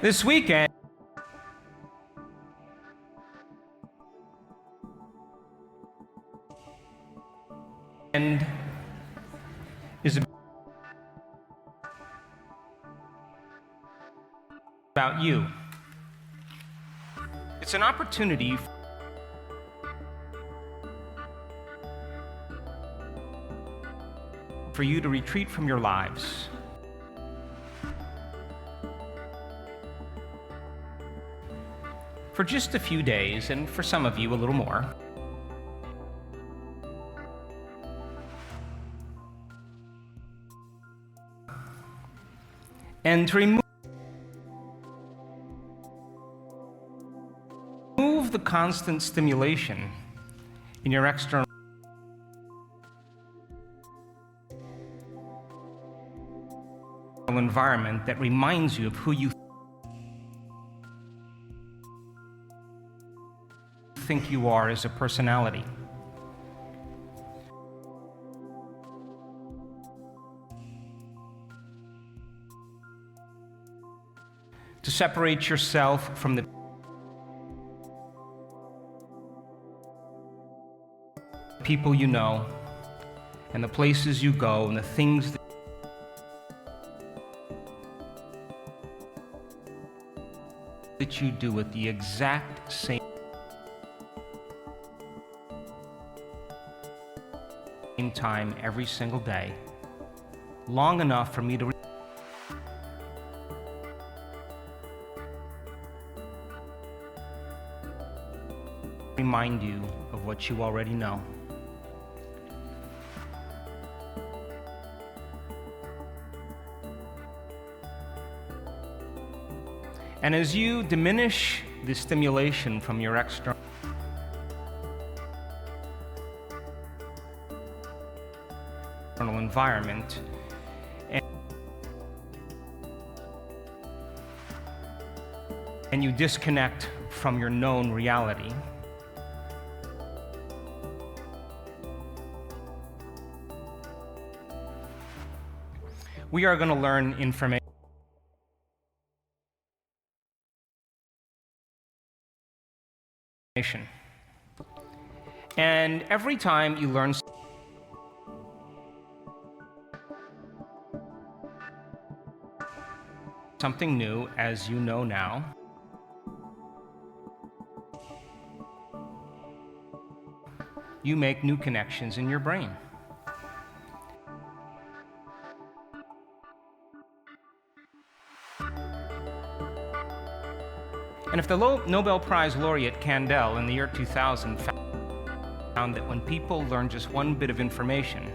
This weekend is about you. It's an opportunity for you to retreat from your lives. For just a few days, and for some of you a little more. And to remove the constant stimulation in your external environment that reminds you of who you think you are as a personality. To separate yourself from the people you know, and the places you go, and the things that you do at the exact same time every single day, long enough for me to remind you of what you already know. And as you diminish the stimulation from your external environment, and you disconnect from your known reality, we are going to learn information. And every time you learn something new, as you know now, you make new connections in your brain. And if the Nobel Prize laureate Kandel in the year 2000 found that when people learn just one bit of information,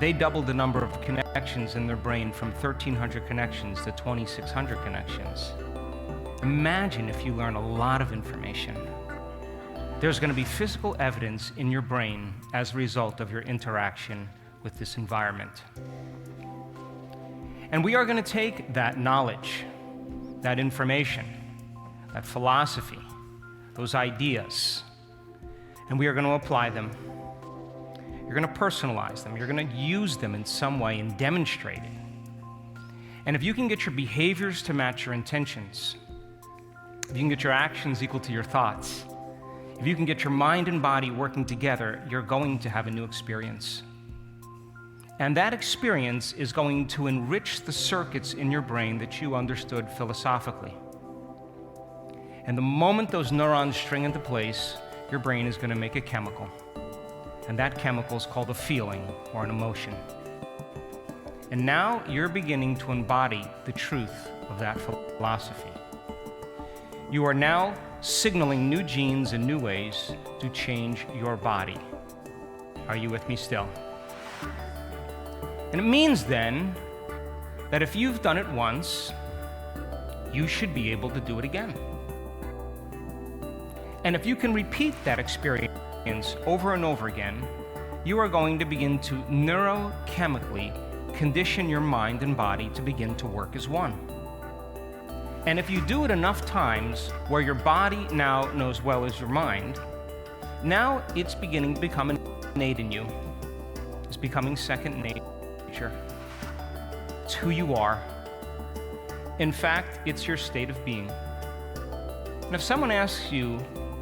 they doubled the number of connections in their brain from 1,300 connections to 2,600 connections. Imagine if you learn a lot of information. There's going to be physical evidence in your brain as a result of your interaction with this environment. And we are going to take that knowledge, that information, that philosophy, those ideas, and we are going to apply them. You're going to personalize them. You're going to use them in some way and demonstrate it. And if you can get your behaviors to match your intentions, if you can get your actions equal to your thoughts, if you can get your mind and body working together, you're going to have a new experience. And that experience is going to enrich the circuits in your brain that you understood philosophically. And the moment those neurons string into place, your brain is going to make a chemical. And that chemical is called a feeling or an emotion. And now you're beginning to embody the truth of that philosophy. You are now signaling new genes in new ways to change your body. Are you with me still? And it means then that if you've done it once, you should be able to do it again. And if you can repeat that experience over and over again, you are going to begin to neurochemically condition your mind and body to begin to work as one. And if you do it enough times where your body now knows well as your mind, now it's beginning to become innate in you. It's becoming second nature. It's who you are. In fact, it's your state of being. And if someone asks you,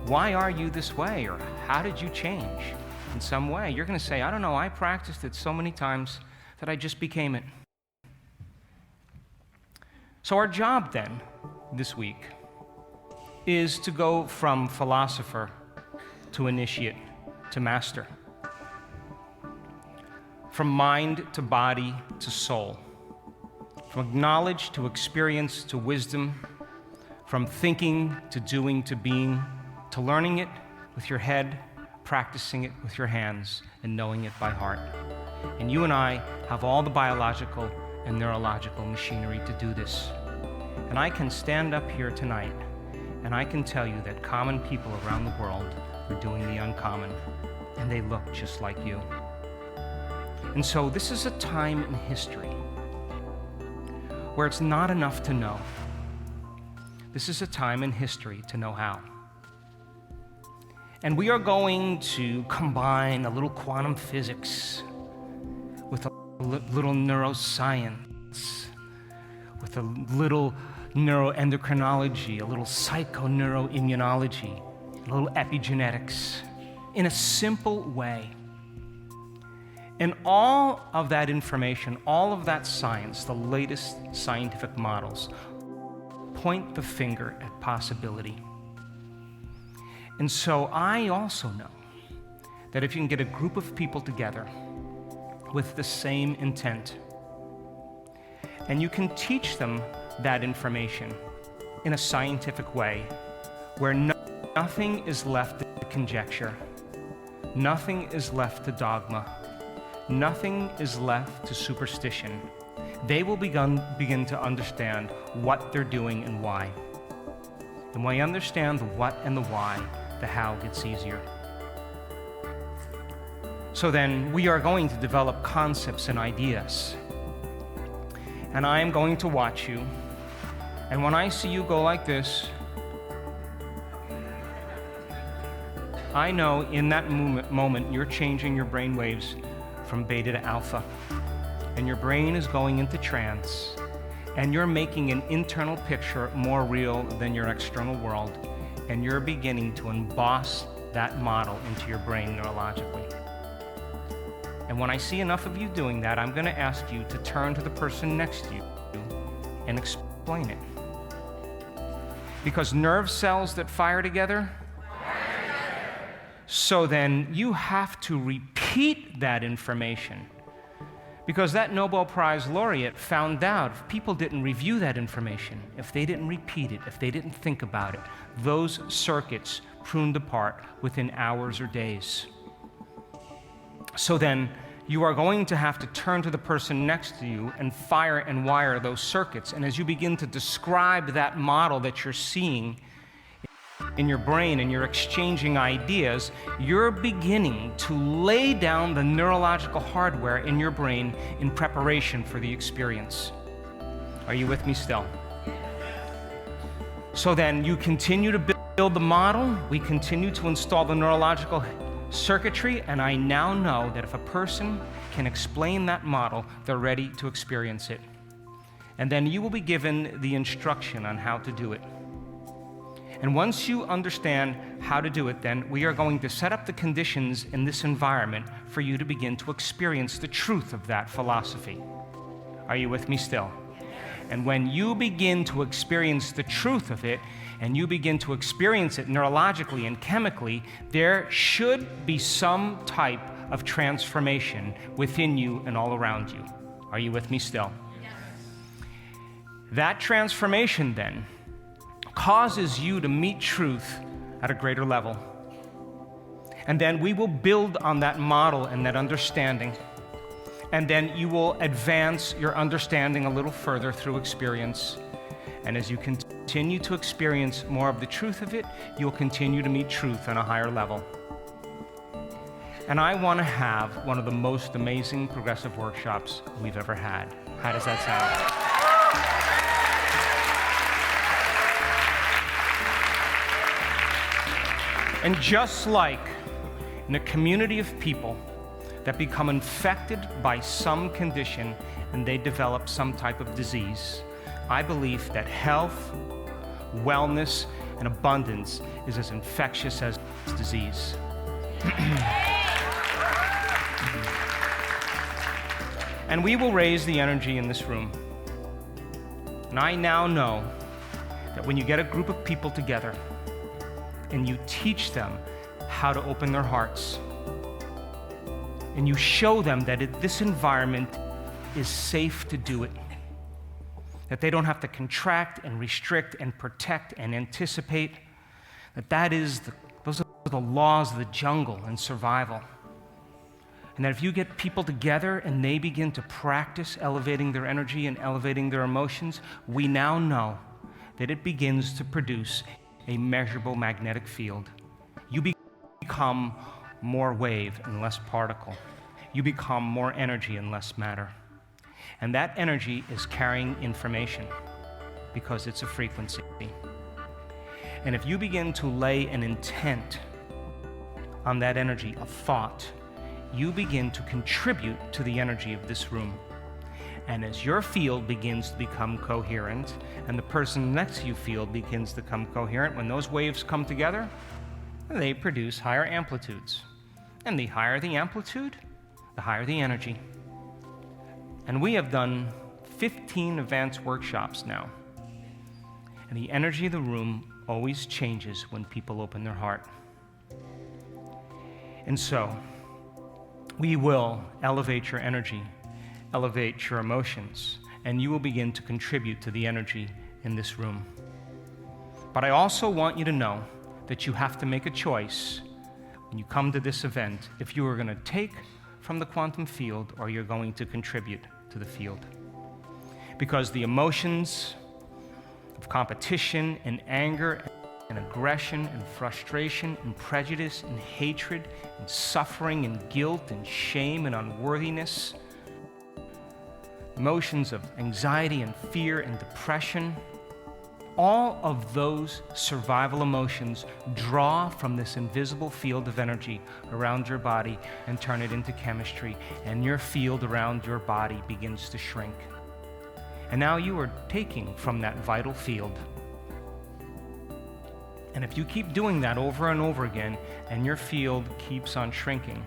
why are you this way? Or how did you change in some way? You're going to say, I don't know, I practiced it so many times that I just became it. So our job then, this week, is to go from philosopher to initiate to master. From mind to body to soul. From knowledge to experience to wisdom. From thinking to doing to being, to learning it with your head, practicing it with your hands, and knowing it by heart. And you and I have all the biological and neurological machinery to do this. And I can stand up here tonight and I can tell you that common people around the world are doing the uncommon, and they look just like you. And so this is a time in history where it's not enough to know. This is a time in history to know how. And we are going to combine a little quantum physics with a little neuroscience, with a little neuroendocrinology, a little psychoneuroimmunology, a little epigenetics, in a simple way. And all of that information, all of that science, the latest scientific models, point the finger at possibility. And so I also know that if you can get a group of people together with the same intent, and you can teach them that information in a scientific way, where nothing is left to conjecture, nothing is left to dogma, nothing is left to superstition, they will begin to understand what they're doing and why. And when you understand the what and the why, the how gets easier. So then we are going to develop concepts and ideas. And I am going to watch you. And when I see you go like this, I know in that moment you're changing your brain waves from beta to alpha. And your brain is going into trance. And you're making an internal picture more real than your external world. And you're beginning to emboss that model into your brain neurologically. And when I see enough of you doing that, I'm going to ask you to turn to the person next to you and explain it. Because nerve cells that fire together, so then you have to repeat that information. Because that Nobel Prize laureate found out if people didn't review that information, if they didn't repeat it, if they didn't think about it, those circuits pruned apart within hours or days. So then you are going to have to turn to the person next to you and fire and wire those circuits. And as you begin to describe that model that you're seeing in your brain and you're exchanging ideas, you're beginning to lay down the neurological hardware in your brain in preparation for the experience. Are you with me still? So then you continue to build the model, we continue to install the neurological circuitry, and I now know that if a person can explain that model, they're ready to experience it. And then you will be given the instruction on how to do it. And once you understand how to do it, then we are going to set up the conditions in this environment for you to begin to experience the truth of that philosophy. Are you with me still? And when you begin to experience the truth of it, and you begin to experience it neurologically and chemically, there should be some type of transformation within you and all around you. Are you with me still? Yes. That transformation then causes you to meet truth at a greater level. And then we will build on that model and that understanding. And then you will advance your understanding a little further through experience. And as you continue to experience more of the truth of it, you'll continue to meet truth on a higher level. And I want to have one of the most amazing progressive workshops we've ever had. How does that sound? And just like in a community of people that become infected by some condition and they develop some type of disease, I believe that health, wellness, and abundance is as infectious as disease. And we will raise the energy in this room. And I now know that when you get a group of people together and you teach them how to open their hearts, and you show them that this environment is safe to do it, that they don't have to contract and restrict and protect and anticipate, those are the laws of the jungle and survival. And that if you get people together and they begin to practice elevating their energy and elevating their emotions, we now know that it begins to produce a measurable magnetic field. You become more wave and less particle. You become more energy and less matter. And that energy is carrying information because it's a frequency. And if you begin to lay an intent on that energy, a thought, you begin to contribute to the energy of this room. And as your field begins to become coherent, and the person next to you field begins to become coherent, when those waves come together, they produce higher amplitudes. And the higher the amplitude, the higher the energy. And we have done 15 advanced workshops now. And the energy of the room always changes when people open their heart. And so, we will elevate your energy, elevate your emotions, and you will begin to contribute to the energy in this room. But I also want you to know that you have to make a choice when you come to this event if you are going to take from the quantum field or you're going to contribute to the field. Because the emotions of competition and anger and aggression and frustration and prejudice and hatred and suffering and guilt and shame and unworthiness, emotions of anxiety and fear and depression, all of those survival emotions draw from this invisible field of energy around your body and turn it into chemistry, and your field around your body begins to shrink. And now you are taking from that vital field. And if you keep doing that over and over again, and your field keeps on shrinking,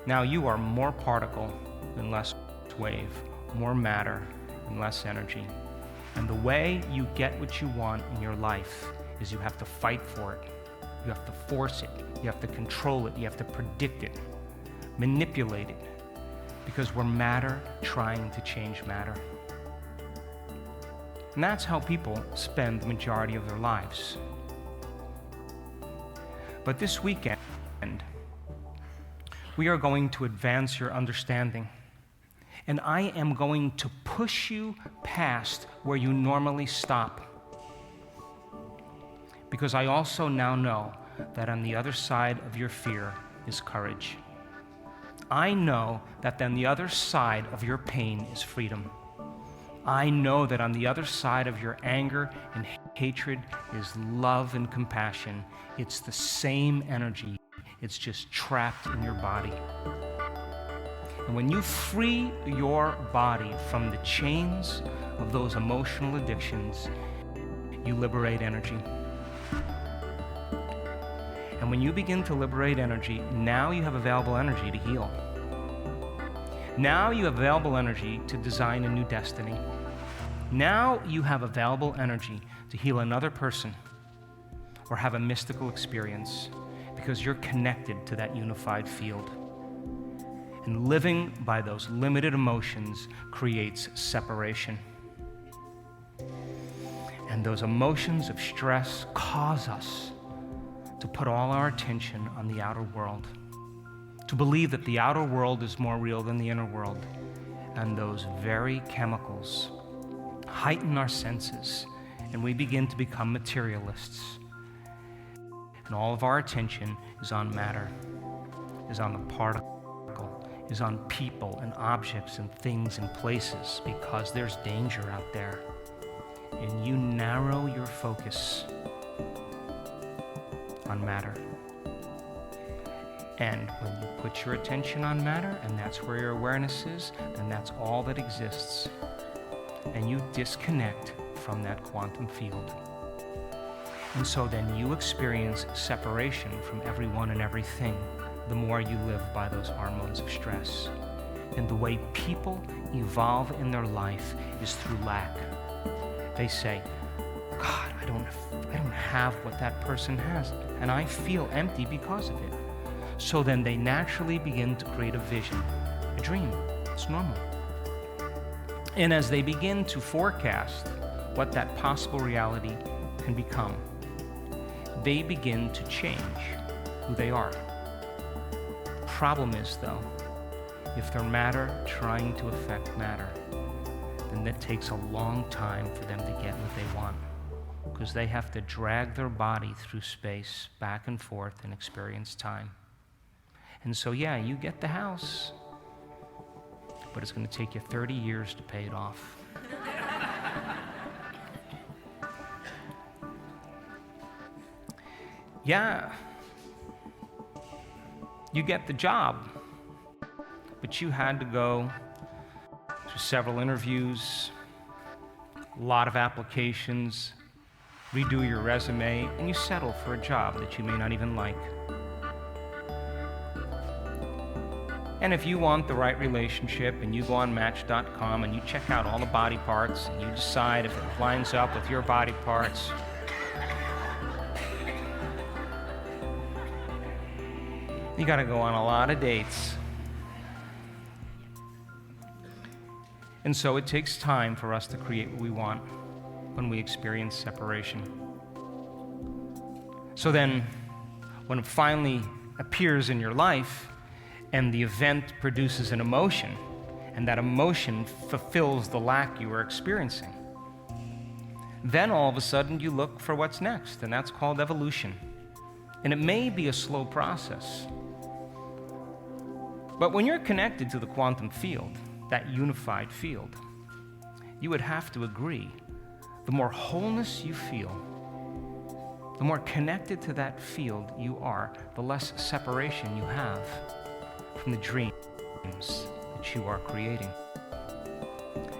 now you are more particle and less wave, more matter and less energy. And the way you get what you want in your life is you have to fight for it. You have to force it. You have to control it. You have to predict it, manipulate it, because we're matter trying to change matter. And that's how people spend the majority of their lives. But this weekend, we are going to advance your understanding. And I am going to push you past where you normally stop. Because I also now know that on the other side of your fear is courage. I know that on the other side of your pain is freedom. I know that on the other side of your anger and hatred is love and compassion. It's the same energy. It's just trapped in your body. And when you free your body from the chains of those emotional addictions, you liberate energy. And when you begin to liberate energy, now you have available energy to heal. Now you have available energy to design a new destiny. Now you have available energy to heal another person or have a mystical experience because you're connected to that unified field. And living by those limited emotions creates separation. And those emotions of stress cause us to put all our attention on the outer world, to believe that the outer world is more real than the inner world. And those very chemicals heighten our senses, and we begin to become materialists. And all of our attention is on matter, is on the particle, is on people and objects and things and places, because there's danger out there. And you narrow your focus on matter. And when you put your attention on matter, and that's where your awareness is, then that's all that exists. and you disconnect from that quantum field. And so then you experience separation from everyone and everything the more you live by those hormones of stress. And the way people evolve in their life is through lack. They say, God, I don't have what that person has, and I feel empty because of it. So then they naturally begin to create a vision, a dream. It's normal. And as they begin to forecast what that possible reality can become, they begin to change who they are. Problem is, though, if they're matter trying to affect matter, then that takes a long time for them to get what they want, because they have to drag their body through space, back and forth, and experience time. And so, yeah, you get the house, but it's going to take you 30 years to pay it off. Yeah, you get the job, but you had to go through several interviews, a lot of applications, redo your resume, and you settle for a job that you may not even like. And if you want the right relationship and you go on Match.com and you check out all the body parts and you decide if it lines up with your body parts, you gotta go on a lot of dates. And so it takes time for us to create what we want when we experience separation. So then, when it finally appears in your life, and the event produces an emotion, and that emotion fulfills the lack you were experiencing, then all of a sudden you look for what's next, and that's called evolution. And it may be a slow process, but when you're connected to the quantum field, that unified field, you would have to agree, the more wholeness you feel, the more connected to that field you are, the less separation you have from the dreams that you are creating.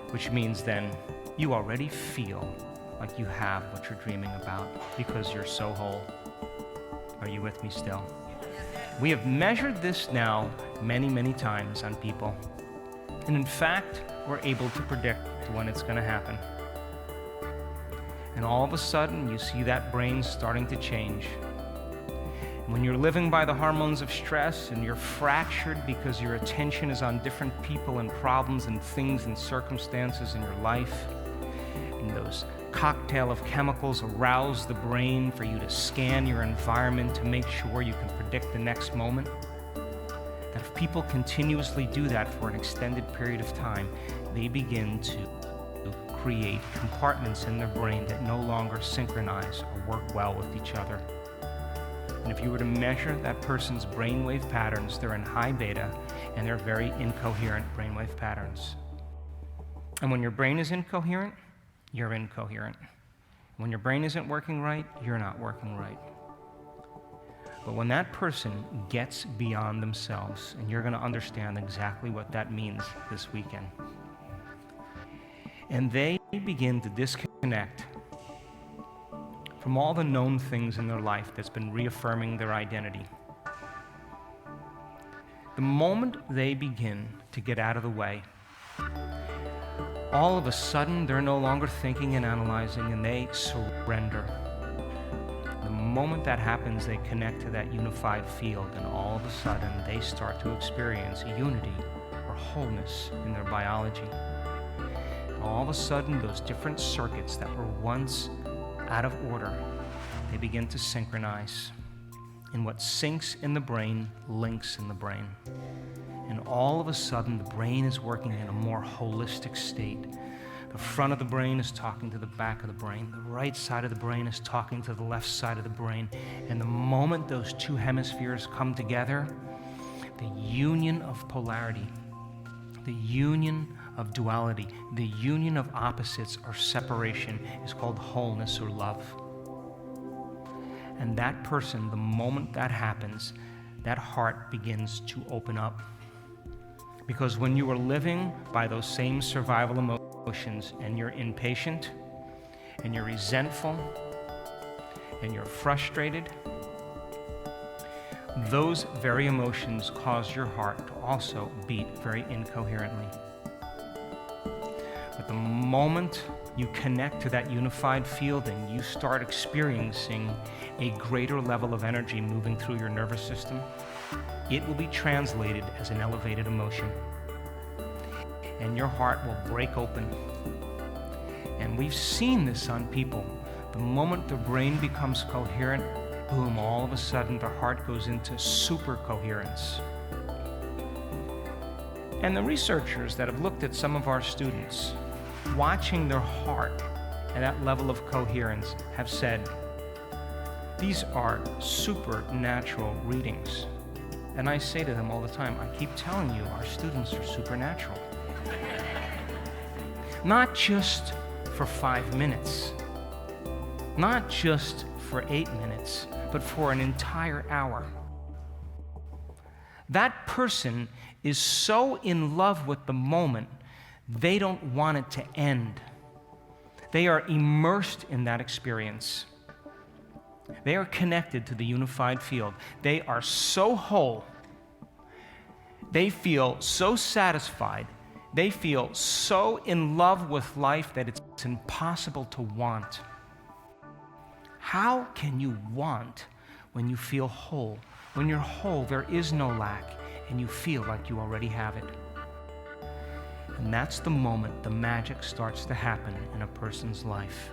Which means then you already feel like you have what you're dreaming about because you're so whole. Are you with me still? We have measured this now many, many times on people. And in fact, we're able to predict when it's going to happen. And all of a sudden, you see that brain starting to change. When you're living by the hormones of stress and you're fractured because your attention is on different people and problems and things and circumstances in your life, and those cocktail of chemicals arouse the brain for you to scan your environment to make sure you can predict the next moment, that if people continuously do that for an extended period of time, they begin to create compartments in their brain that no longer synchronize or work well with each other. And if you were to measure that person's brainwave patterns, they're in high beta and they're very incoherent brainwave patterns. And when your brain is incoherent, you're incoherent. When your brain isn't working right, you're not working right. But when that person gets beyond themselves, and you're going to understand exactly what that means this weekend, and they begin to disconnect from all the known things in their life that's been reaffirming their identity. The moment they begin to get out of the way, all of a sudden they're no longer thinking and analyzing, and they surrender. The moment that happens, they connect to that unified field, and all of a sudden they start to experience unity or wholeness in their biology. All of a sudden, those different circuits that were once out of order, they begin to synchronize. And what syncs in the brain links in the brain. And all of a sudden, the brain is working in a more holistic state. The front of the brain is talking to the back of the brain. The right side of the brain is talking to the left side of the brain. And the moment those two hemispheres come together, the union of polarity, the union of duality, the union of opposites or separation is called wholeness or love. And that person, the moment that happens, that heart begins to open up. Because when you are living by those same survival emotions, emotions and you're impatient and you're resentful and you're frustrated, those very emotions cause your heart to also beat very incoherently. But the moment you connect to that unified field and you start experiencing a greater level of energy moving through your nervous system, it will be translated as an elevated emotion. And your heart will break open. And we've seen this on people. The moment the brain becomes coherent, boom, all of a sudden the heart goes into super coherence. And the researchers that have looked at some of our students, watching their heart at that level of coherence, have said, these are supernatural readings. And I say to them all the time, I keep telling you, our students are supernatural. Not just for 5 minutes, not just for 8 minutes, but for an entire hour. That person is so in love with the moment, they don't want it to end. They are immersed in that experience. They are connected to the unified field. They are so whole. They feel so satisfied. They feel so in love with life that it's impossible to want. How can you want when you feel whole? When you're whole, there is no lack, and you feel like you already have it. And that's the moment the magic starts to happen in a person's life.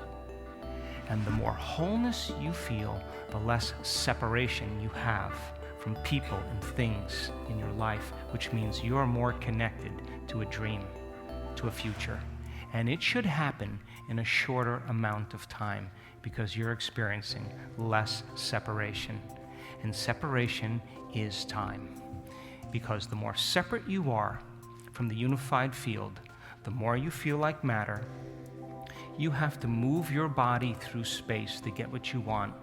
And the more wholeness you feel, the less separation you have from people and things in your life, which means you're more connected to a dream, to a future. And it should happen in a shorter amount of time because you're experiencing less separation. And separation is time. Because the more separate you are from the unified field, the more you feel like matter. You have to move your body through space to get what you want,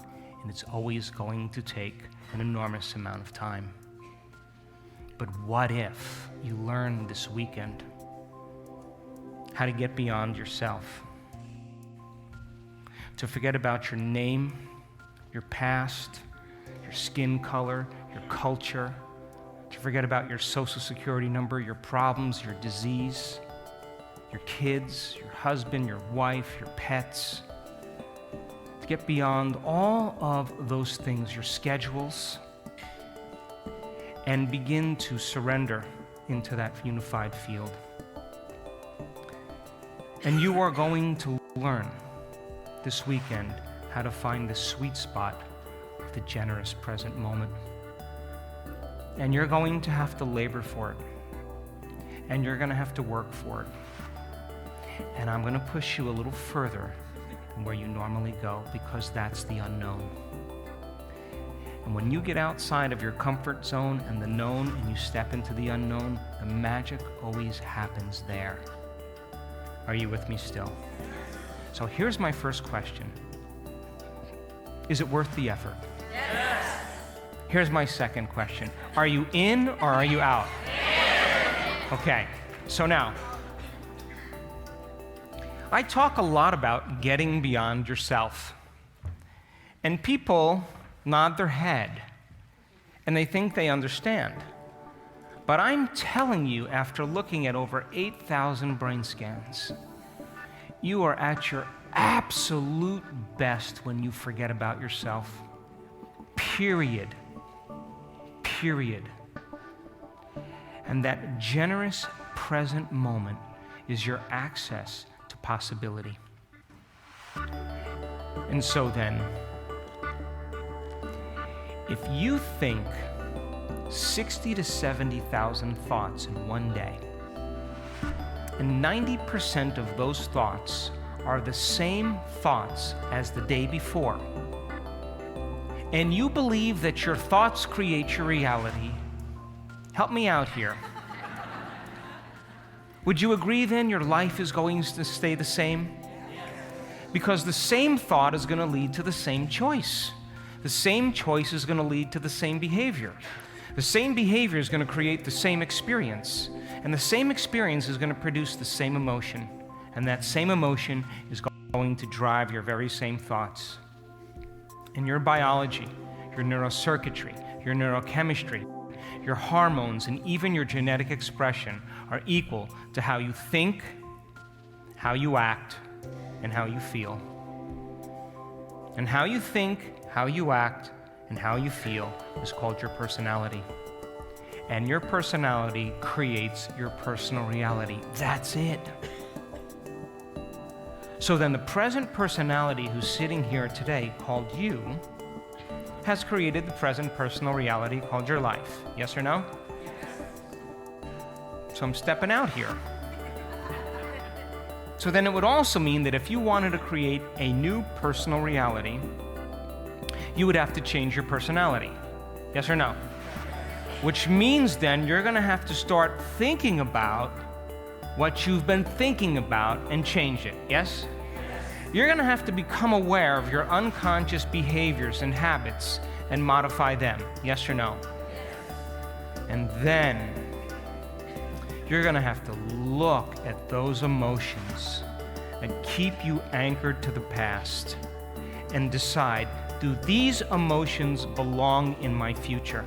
and it's always going to take an enormous amount of time. But what if you learn this weekend how to get beyond yourself? To forget about your name, your past, your skin color, your culture, to forget about your social security number, your problems, your disease, your kids, your husband, your wife, your pets. To get beyond all of those things, your schedules, and begin to surrender into that unified field. And you are going to learn this weekend how to find the sweet spot of the generous present moment. And you're going to have to labor for it. And you're going to have to work for it. And I'm going to push you a little further than where you normally go, because that's the unknown. And when you get outside of your comfort zone and the known and you step into the unknown, the magic always happens there. Are you with me still? So here's my first question. Is it worth the effort? Yes. Here's my second question. Are you in or are you out? Yes. Okay, so now, I talk a lot about getting beyond yourself. And people nod their head, and they think they understand. But I'm telling you, after looking at over 8,000 brain scans, you are at your absolute best when you forget about yourself. Period. Period. And that generous present moment is your access to possibility. And so then, if you think 60 to 70,000 thoughts in one day, and 90% of those thoughts are the same thoughts as the day before, and you believe that your thoughts create your reality, help me out here. Would you agree then your life is going to stay the same? Because the same thought is going to lead to the same choice. The same choice is going to lead to the same behavior. The same behavior is going to create the same experience. And the same experience is going to produce the same emotion. And that same emotion is going to drive your very same thoughts. And your biology, your neurocircuitry, your neurochemistry, your hormones, and even your genetic expression are equal to how you think, how you act, and how you feel. And how you think, how you act, and how you feel is called your personality. And your personality creates your personal reality. That's it. So then the present personality who's sitting here today, called you, has created the present personal reality called your life. Yes or no? Yes. So I'm stepping out here. So then it would also mean that if you wanted to create a new personal reality, you would have to change your personality. Yes or no? Which means then you're going to have to start thinking about what you've been thinking about and change it. Yes? You're going to have to become aware of your unconscious behaviors and habits and modify them. Yes or no? And then you're going to have to look at those emotions that keep you anchored to the past and decide, do these emotions belong in my future?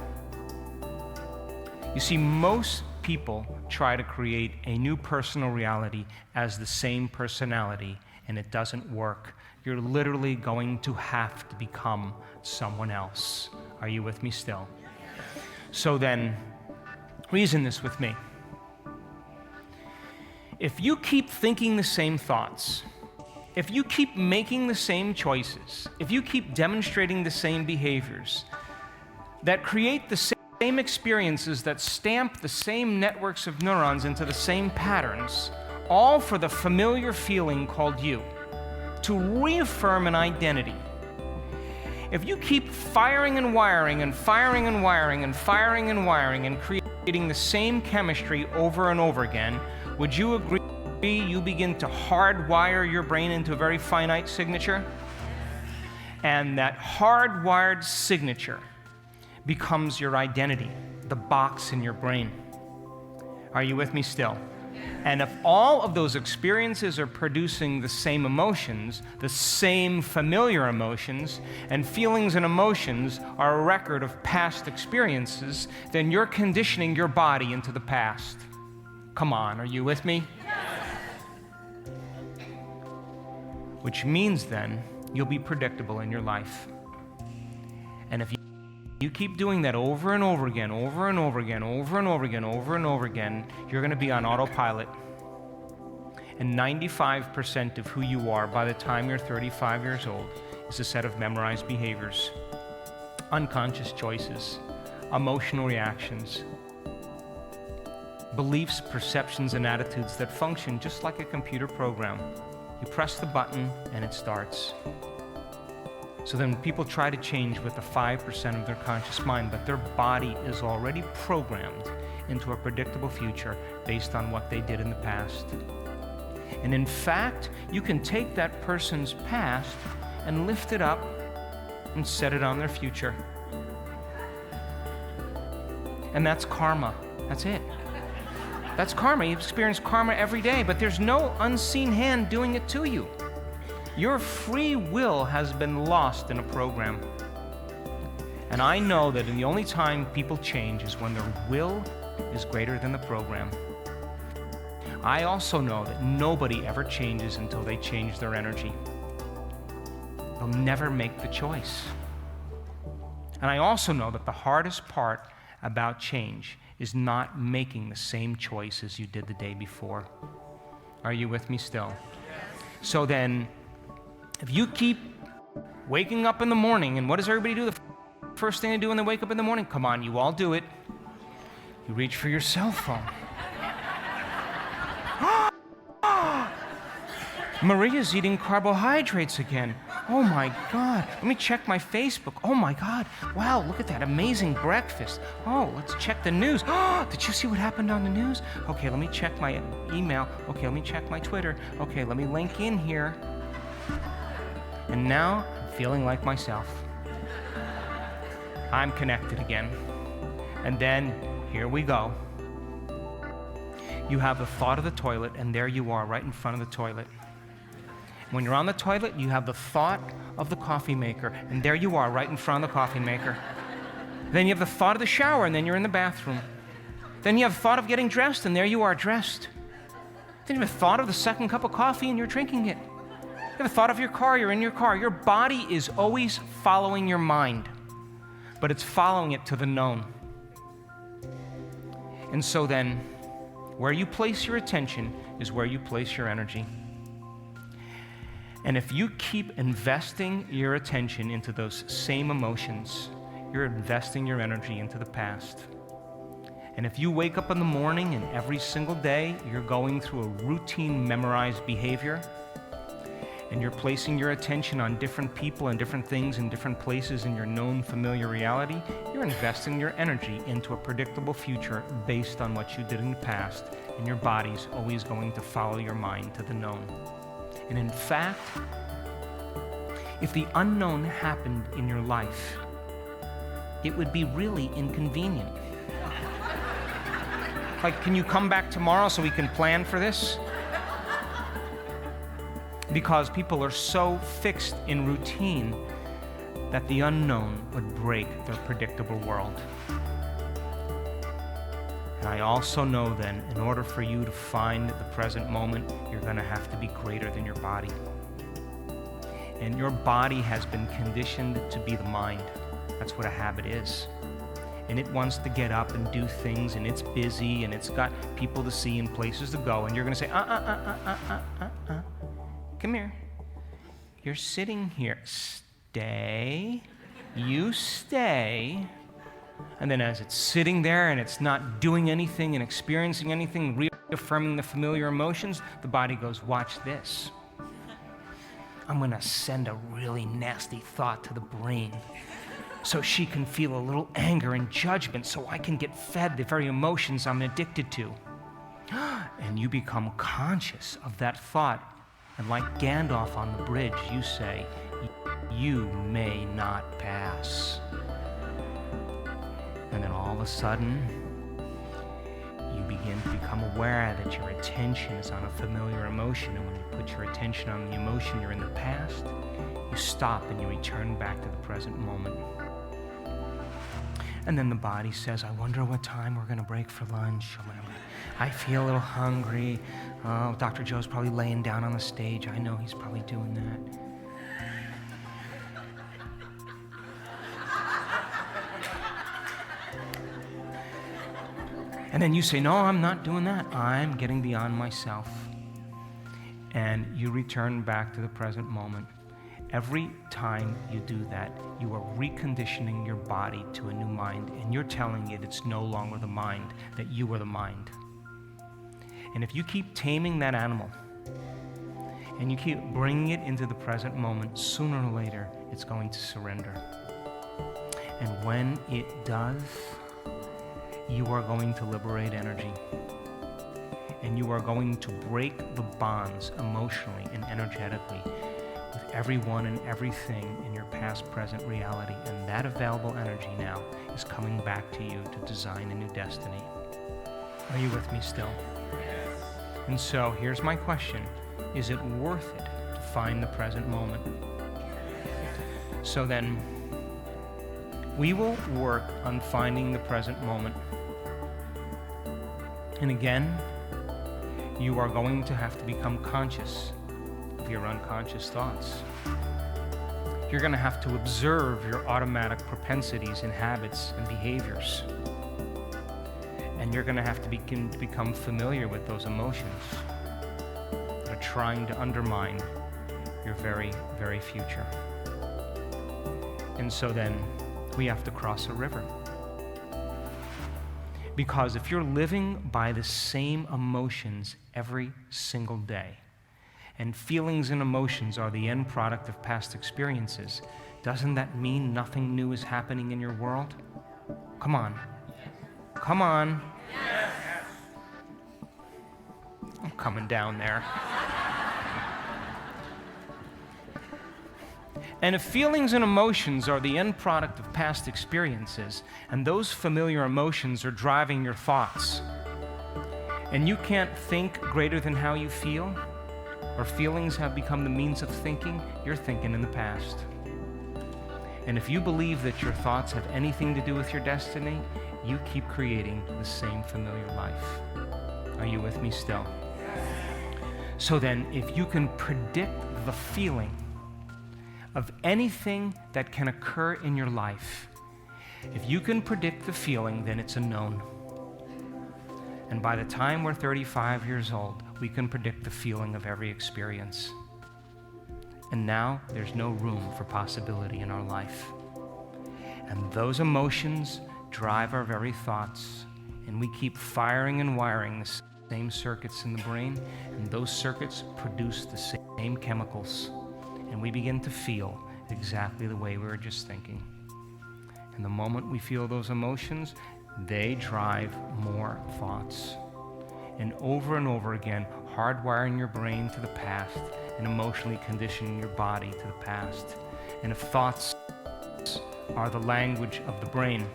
You see, most people try to create a new personal reality as the same personality, and it doesn't work. You're literally going to have to become someone else. Are you with me still? So then, reason this with me. If you keep thinking the same thoughts, if you keep making the same choices, if you keep demonstrating the same behaviors that create the same experiences, that stamp the same networks of neurons into the same patterns, all for the familiar feeling called you, to reaffirm an identity. If you keep firing and wiring and firing and wiring and firing and wiring and creating the same chemistry over and over again, would you agree you begin to hardwire your brain into a very finite signature? And that hardwired signature becomes your identity, the box in your brain. Are you with me still? And if all of those experiences are producing the same emotions, the same familiar emotions, and feelings and emotions are a record of past experiences, then you're conditioning your body into the past. Come on, are you with me? Which means then you'll be predictable in your life. And if you keep doing that over and over again, over and over again, over and over again, over and over again, you're going to be on autopilot. And 95% of who you are by the time you're 35 years old is a set of memorized behaviors, unconscious choices, emotional reactions, beliefs, perceptions, and attitudes that function just like a computer program. You press the button and it starts. So then people try to change with the 5% of their conscious mind, but their body is already programmed into a predictable future based on what they did in the past. And in fact, you can take that person's past and lift it up and set it on their future. And that's karma. That's it. That's karma. You experience karma every day, but there's no unseen hand doing it to you. Your free will has been lost in a program. And I know that the only time people change is when their will is greater than the program. I also know that nobody ever changes until they change their energy. They'll never make the choice. And I also know that the hardest part about change is not making the same choice as you did the day before. Are you with me still? So then, if you keep waking up in the morning, and what does everybody do? The first thing they do when they wake up in the morning? Come on, you all do it. You reach for your cell phone. Maria's eating carbohydrates again. Oh my God. Let me check my Facebook. Oh my God. Wow, look at that amazing breakfast. Oh, let's check the news. Did you see what happened on the news? Okay, let me check my email. Okay, let me check my Twitter. Okay, let me link in here. And now I'm feeling like myself. I'm connected again. And then here we go. you have the thought of the toilet, and there you are right in front of the toilet. When you're on the toilet, you have the thought of the coffee maker, and there you are right in front of the coffee maker. Then you have the thought of the shower, and then you're in the bathroom. Then you have the thought of getting dressed, and there you are dressed. Then you have the thought of the second cup of coffee, and you're drinking it. You have the thought of your car, you're in your car. Your body is always following your mind, but it's following it to the known. And so then, where you place your attention is where you place your energy. And if you keep investing your attention into those same emotions, you're investing your energy into the past. And if you wake up in the morning and every single day you're going through a routine memorized behavior, and you're placing your attention on different people and different things in different places in your known familiar reality, you're investing your energy into a predictable future based on what you did in the past, and your body's always going to follow your mind to the known. And in fact, if the unknown happened in your life, it would be really inconvenient. Like, can you come back tomorrow so we can plan for this? Because people are so fixed in routine that the unknown would break their predictable world. And I also know then, in order for you to find the present moment, you're going to have to be greater than your body. And your body has been conditioned to be the mind. That's what a habit is. And it wants to get up and do things, and it's busy, and it's got people to see and places to go, and you're going to say, come here. You're sitting here. Stay. You stay. And then as it's sitting there and it's not doing anything and experiencing anything, reaffirming the familiar emotions, the body goes, watch this. I'm going to send a really nasty thought to the brain so she can feel a little anger and judgment so I can get fed the very emotions I'm addicted to. And you become conscious of that thought. And like Gandalf on the bridge, you say, you may not pass. And then all of a sudden, you begin to become aware that your attention is on a familiar emotion. And when you put your attention on the emotion you're in the past, you stop and you return back to the present moment. And then the body says, I wonder what time we're going to break for lunch. I feel a little hungry. Oh, Dr. Joe's probably laying down on the stage. I know he's probably doing that. And then you say, no, I'm not doing that. I'm getting beyond myself. And you return back to the present moment. Every time you do that, you are reconditioning your body to a new mind, and you're telling it it's no longer the mind, that you are the mind. And if you keep taming that animal, and you keep bringing it into the present moment, sooner or later, it's going to surrender. And when it does, you are going to liberate energy. And you are going to break the bonds emotionally and energetically with everyone and everything in your past, present reality. And that available energy now is coming back to you to design a new destiny. Are you with me still? And so here's my question. Is it worth it to find the present moment? So then, we will work on finding the present moment. And again, you are going to have to become conscious of your unconscious thoughts. You're going to have to observe your automatic propensities and habits and behaviors. And you're going to have to begin to become familiar with those emotions that are trying to undermine your very, very future. And so then, we have to cross a river. Because if you're living by the same emotions every single day, and feelings and emotions are the end product of past experiences, doesn't that mean nothing new is happening in your world? Come on. Come on. Yes. I'm coming down there. And if feelings and emotions are the end product of past experiences, and those familiar emotions are driving your thoughts, And you can't think greater than how you feel, or feelings have become the means of thinking, you're thinking in the past. And if you believe that your thoughts have anything to do with your destiny, you keep creating the same familiar life. Are you with me still? So then, if you can predict the feeling of anything that can occur in your life, if you can predict the feeling, then it's a known. And by the time we're 35 years old, we can predict the feeling of every experience. And now there's no room for possibility in our life. And those emotions drive our very thoughts, and we keep firing and wiring the same circuits in the brain, and those circuits produce the same chemicals, and we begin to feel exactly the way we were just thinking. And the moment we feel those emotions, they drive more thoughts. And over again, hardwiring your brain to the past and emotionally conditioning your body to the past. And if thoughts are the language of the brain,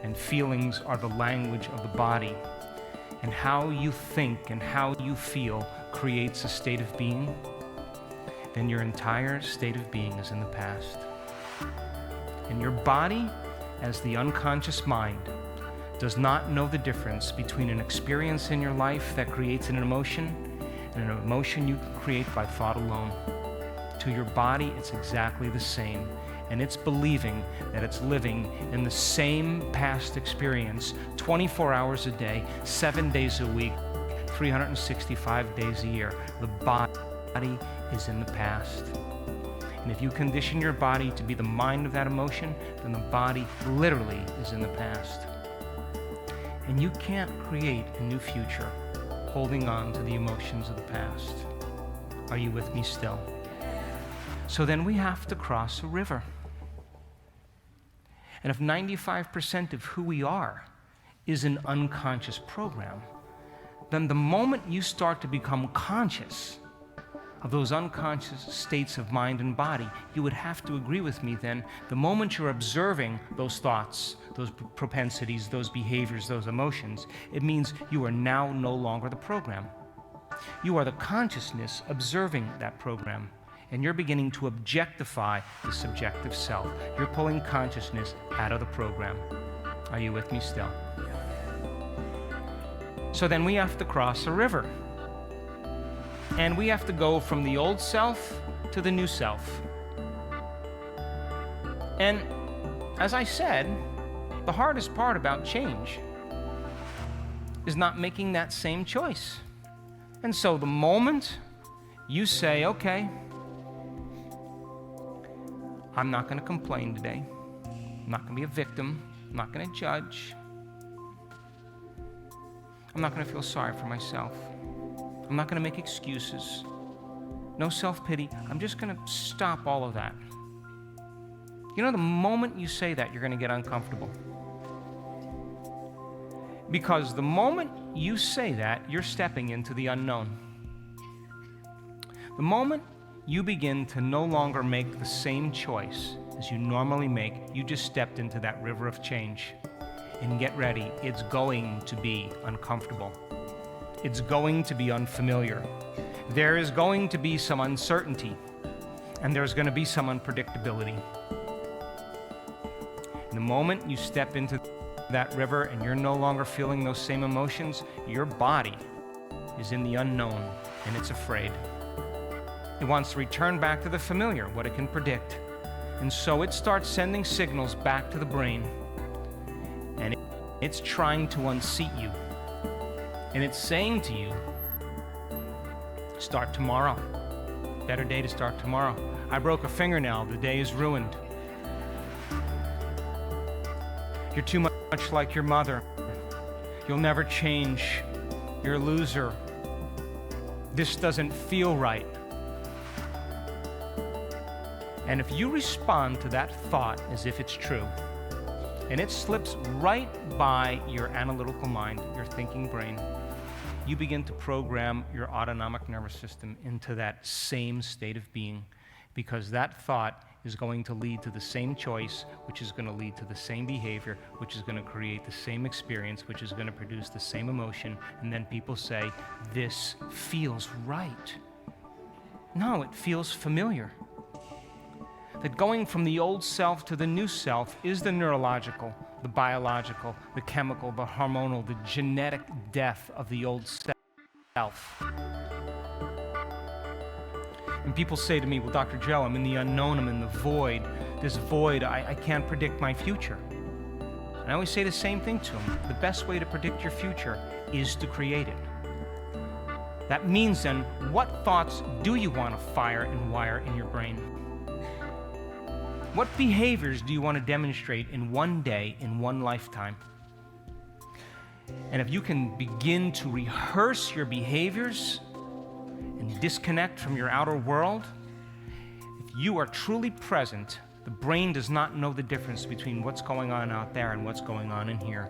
and feelings are the language of the body, and how you think and how you feel creates a state of being, then your entire state of being is in the past. And your body, as the unconscious mind, does not know the difference between an experience in your life that creates an emotion and an emotion you can create by thought alone. To your body, it's exactly the same, and it's believing that it's living in the same past experience 24 hours a day, 7 days a week, 365 days a year. The body is in the past. And if you condition your body to be the mind of that emotion, then the body literally is in the past. And you can't create a new future holding on to the emotions of the past. Are you with me still? So then we have to cross a river. And if 95% of who we are is an unconscious program, then the moment you start to become conscious of those unconscious states of mind and body, you would have to agree with me then, the moment you're observing those thoughts, those propensities, those behaviors, those emotions, it means you are now no longer the program. You are the consciousness observing that program, and you're beginning to objectify the subjective self. You're pulling consciousness out of the program. Are you with me still? So then we have to cross a river. And we have to go from the old self to the new self. And as I said, the hardest part about change is not making that same choice. And so the moment you say, okay, I'm not going to complain today. I'm not going to be a victim. I'm not going to judge. I'm not going to feel sorry for myself. I'm not going to make excuses. No self-pity. I'm just going to stop all of that. You know, the moment you say that, you're going to get uncomfortable. Because the moment you say that, you're stepping into the unknown. The moment you begin to no longer make the same choice as you normally make, you just stepped into that river of change. And get ready, it's going to be uncomfortable. It's going to be unfamiliar. There is going to be some uncertainty, and there's going to be some unpredictability. And the moment you step into that river and you're no longer feeling those same emotions, your body is in the unknown, and it's afraid. It wants to return back to the familiar, what it can predict. And so it starts sending signals back to the brain, and it's trying to unseat you. And it's saying to you, start tomorrow. Better day to start tomorrow. I broke a fingernail, the day is ruined. You're too much like your mother. You'll never change. You're a loser. This doesn't feel right. And if you respond to that thought as if it's true, and it slips right by your analytical mind, your thinking brain, you begin to program your autonomic nervous system into that same state of being, because that thought is going to lead to the same choice, which is going to lead to the same behavior, which is going to create the same experience, which is going to produce the same emotion, and then people say, this feels right. No, it feels familiar. That going from the old self to the new self is the neurological, the biological, the chemical, the hormonal, the genetic death of the old self. And people say to me, well, Dr. Joe, I'm in the unknown, I'm in the void. This void, I can't predict my future. And I always say the same thing to them. The best way to predict your future is to create it. That means then, what thoughts do you want to fire and wire in your brain? What behaviors do you want to demonstrate in one day, in one lifetime? And if you can begin to rehearse your behaviors and disconnect from your outer world, if you are truly present, the brain does not know the difference between what's going on out there and what's going on in here.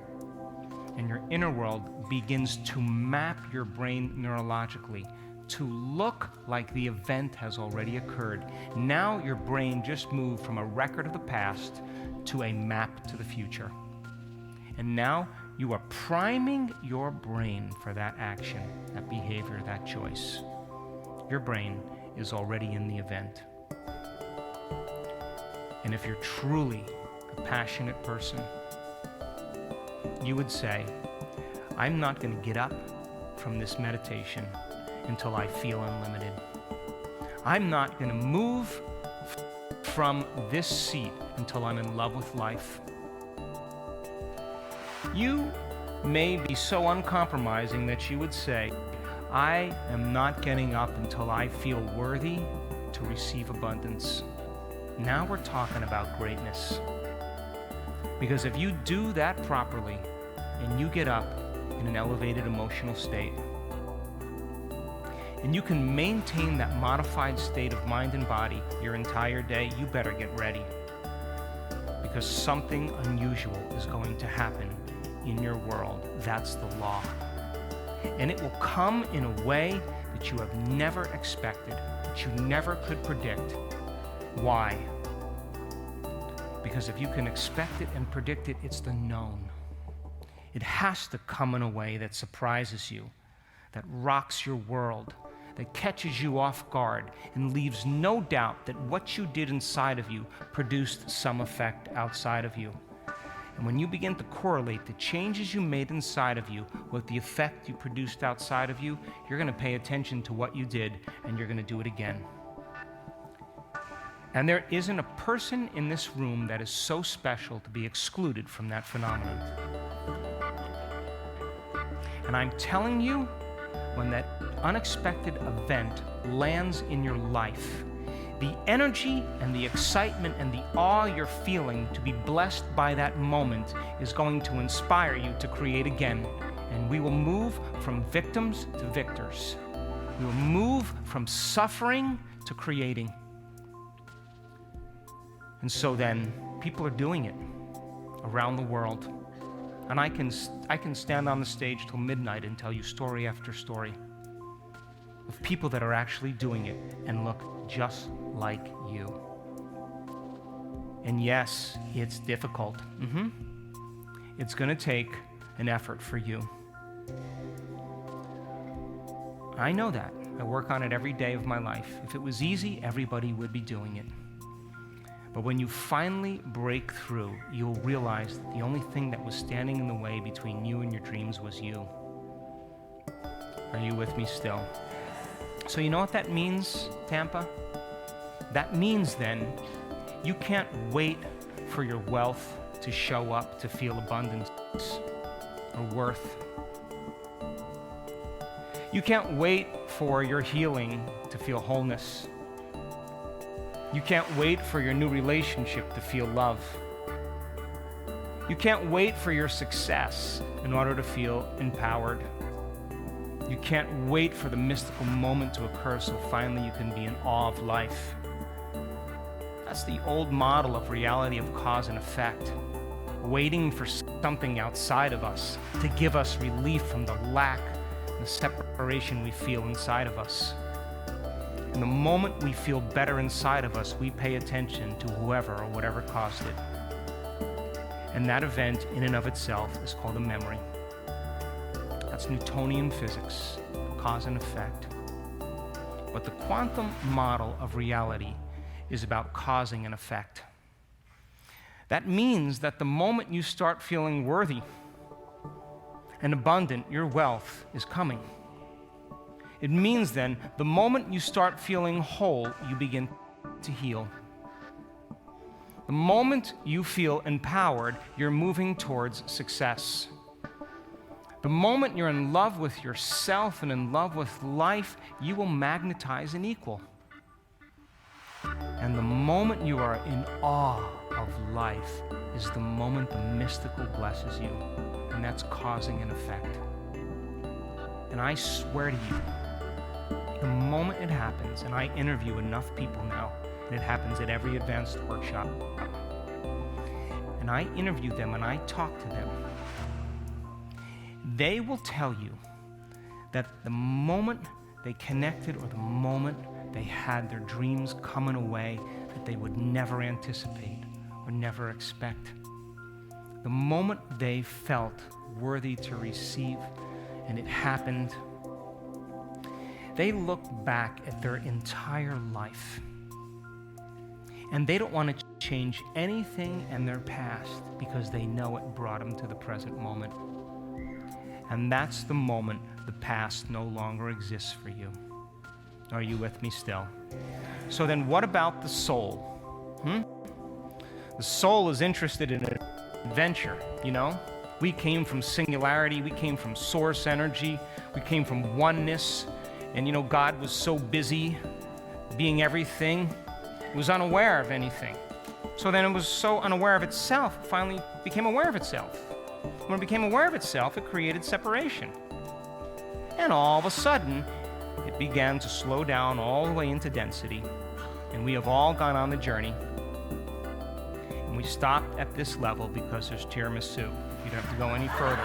And your inner world begins to map your brain neurologically to look like the event has already occurred. Now your brain just moved from a record of the past to a map to the future. And now you are priming your brain for that action, that behavior, that choice. Your brain is already in the event. And if you're truly a passionate person, you would say, I'm not going to get up from this meditation until I feel unlimited. I'm not going to move from this seat until I'm in love with life. You may be so uncompromising that you would say, I am not getting up until I feel worthy to receive abundance. Now we're talking about greatness. Because if you do that properly and you get up in an elevated emotional state, and you can maintain that modified state of mind and body your entire day, you better get ready. Because something unusual is going to happen in your world. That's the law. And it will come in a way that you have never expected, that you never could predict. Why? Because if you can expect it and predict it, it's the known. It has to come in a way that surprises you, that rocks your world, that catches you off guard and leaves no doubt that what you did inside of you produced some effect outside of you. And when you begin to correlate the changes you made inside of you with the effect you produced outside of you, you're going to pay attention to what you did and you're going to do it again. And there isn't a person in this room that is so special to be excluded from that phenomenon. And I'm telling you, when that unexpected event lands in your life, the energy and the excitement and the awe you're feeling to be blessed by that moment is going to inspire you to create again. And we will move from victims to victors. We will move from suffering to creating. And so then, people are doing it around the world. And I can stand on the stage till midnight and tell you story after story of people that are actually doing it and look just like you. And yes, it's difficult. It's going to take an effort for you. I know that. I work on it every day of my life. If it was easy, everybody would be doing it. But when you finally break through, you'll realize that the only thing that was standing in the way between you and your dreams was you. Are you with me still? So you know what that means, Tampa? That means then, you can't wait for your wealth to show up to feel abundance or worth. You can't wait for your healing to feel wholeness. You can't wait for your new relationship to feel love. You can't wait for your success in order to feel empowered. You can't wait for the mystical moment to occur so finally you can be in awe of life. That's the old model of reality of cause and effect, waiting for something outside of us to give us relief from the lack and the separation we feel inside of us. And the moment we feel better inside of us, we pay attention to whoever or whatever caused it. And that event in and of itself is called a memory. That's Newtonian physics, cause and effect. But the quantum model of reality is about causing an effect. That means that the moment you start feeling worthy and abundant, your wealth is coming. It means then, the moment you start feeling whole, you begin to heal. The moment you feel empowered, you're moving towards success. The moment you're in love with yourself and in love with life, you will magnetize an equal. And the moment you are in awe of life is the moment the mystical blesses you, and that's causing an effect. And I swear to you, the moment it happens, and I interview enough people now, and it happens at every advanced workshop, and I interview them and I talk to them, they will tell you that the moment they connected or the moment they had their dreams come in a way that they would never anticipate or never expect, the moment they felt worthy to receive and it happened, they look back at their entire life and they don't want to change anything in their past because they know it brought them to the present moment. And that's the moment the past no longer exists for you. Are you with me still? So then what about the soul? The soul is interested in adventure, you know? We came from singularity, we came from source energy, we came from oneness, and you know, God was so busy being everything, it was unaware of anything. So then it was so unaware of itself, it finally became aware of itself. When it became aware of itself, it created separation. And all of a sudden, it began to slow down all the way into density. And we have all gone on the journey. And we stopped at this level because there's tiramisu. You don't have to go any further.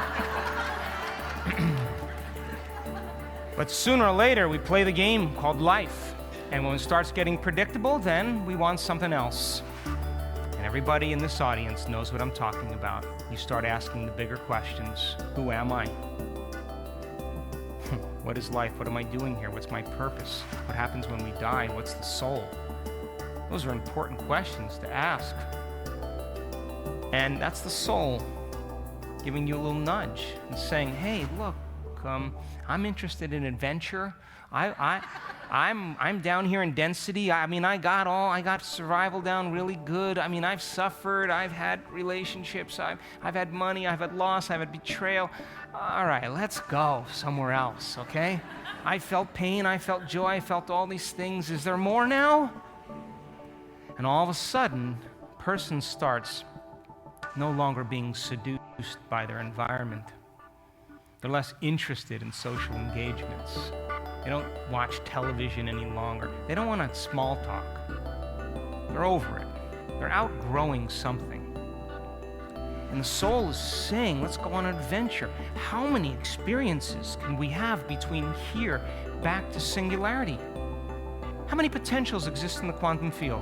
But sooner or later, we play the game called life. And when it starts getting predictable, then we want something else. And everybody in this audience knows what I'm talking about. You start asking the bigger questions. Who am I? What is life? What am I doing here? What's my purpose? What happens when we die? What's the soul? Those are important questions to ask. And that's the soul giving you a little nudge and saying, hey, look, I'm interested in adventure. I'm down here in density. I mean, I got survival down really good. I mean, I've suffered. I've had relationships. I've had money. I've had loss. I've had betrayal. All right, let's go somewhere else, okay? I felt pain. I felt joy. I felt all these things. Is there more now? And all of a sudden, a person starts no longer being seduced by their environment. They're less interested in social engagements. They don't watch television any longer. They don't want to small talk. They're over it. They're outgrowing something. And the soul is saying, let's go on an adventure. How many experiences can we have between here back to singularity? How many potentials exist in the quantum field?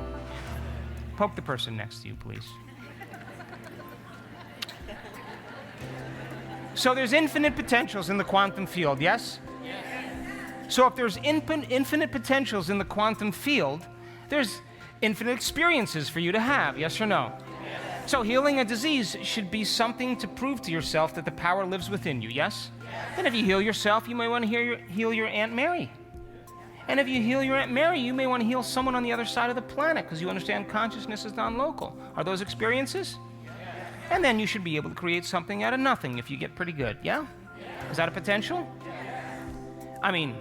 Poke the person next to you, please. So there's infinite potentials in the quantum field, yes? So if there's infinite potentials in the quantum field, there's infinite experiences for you to have, yes or no? Yes. So healing a disease should be something to prove to yourself that the power lives within you, yes? And if you heal yourself, you may want to heal your Aunt Mary. And if you heal your Aunt Mary, you may want to heal someone on the other side of the planet because you understand consciousness is non-local. Are those experiences? Yes. And then you should be able to create something out of nothing if you get pretty good, yeah? Yes. Is that a potential? Yes. I mean,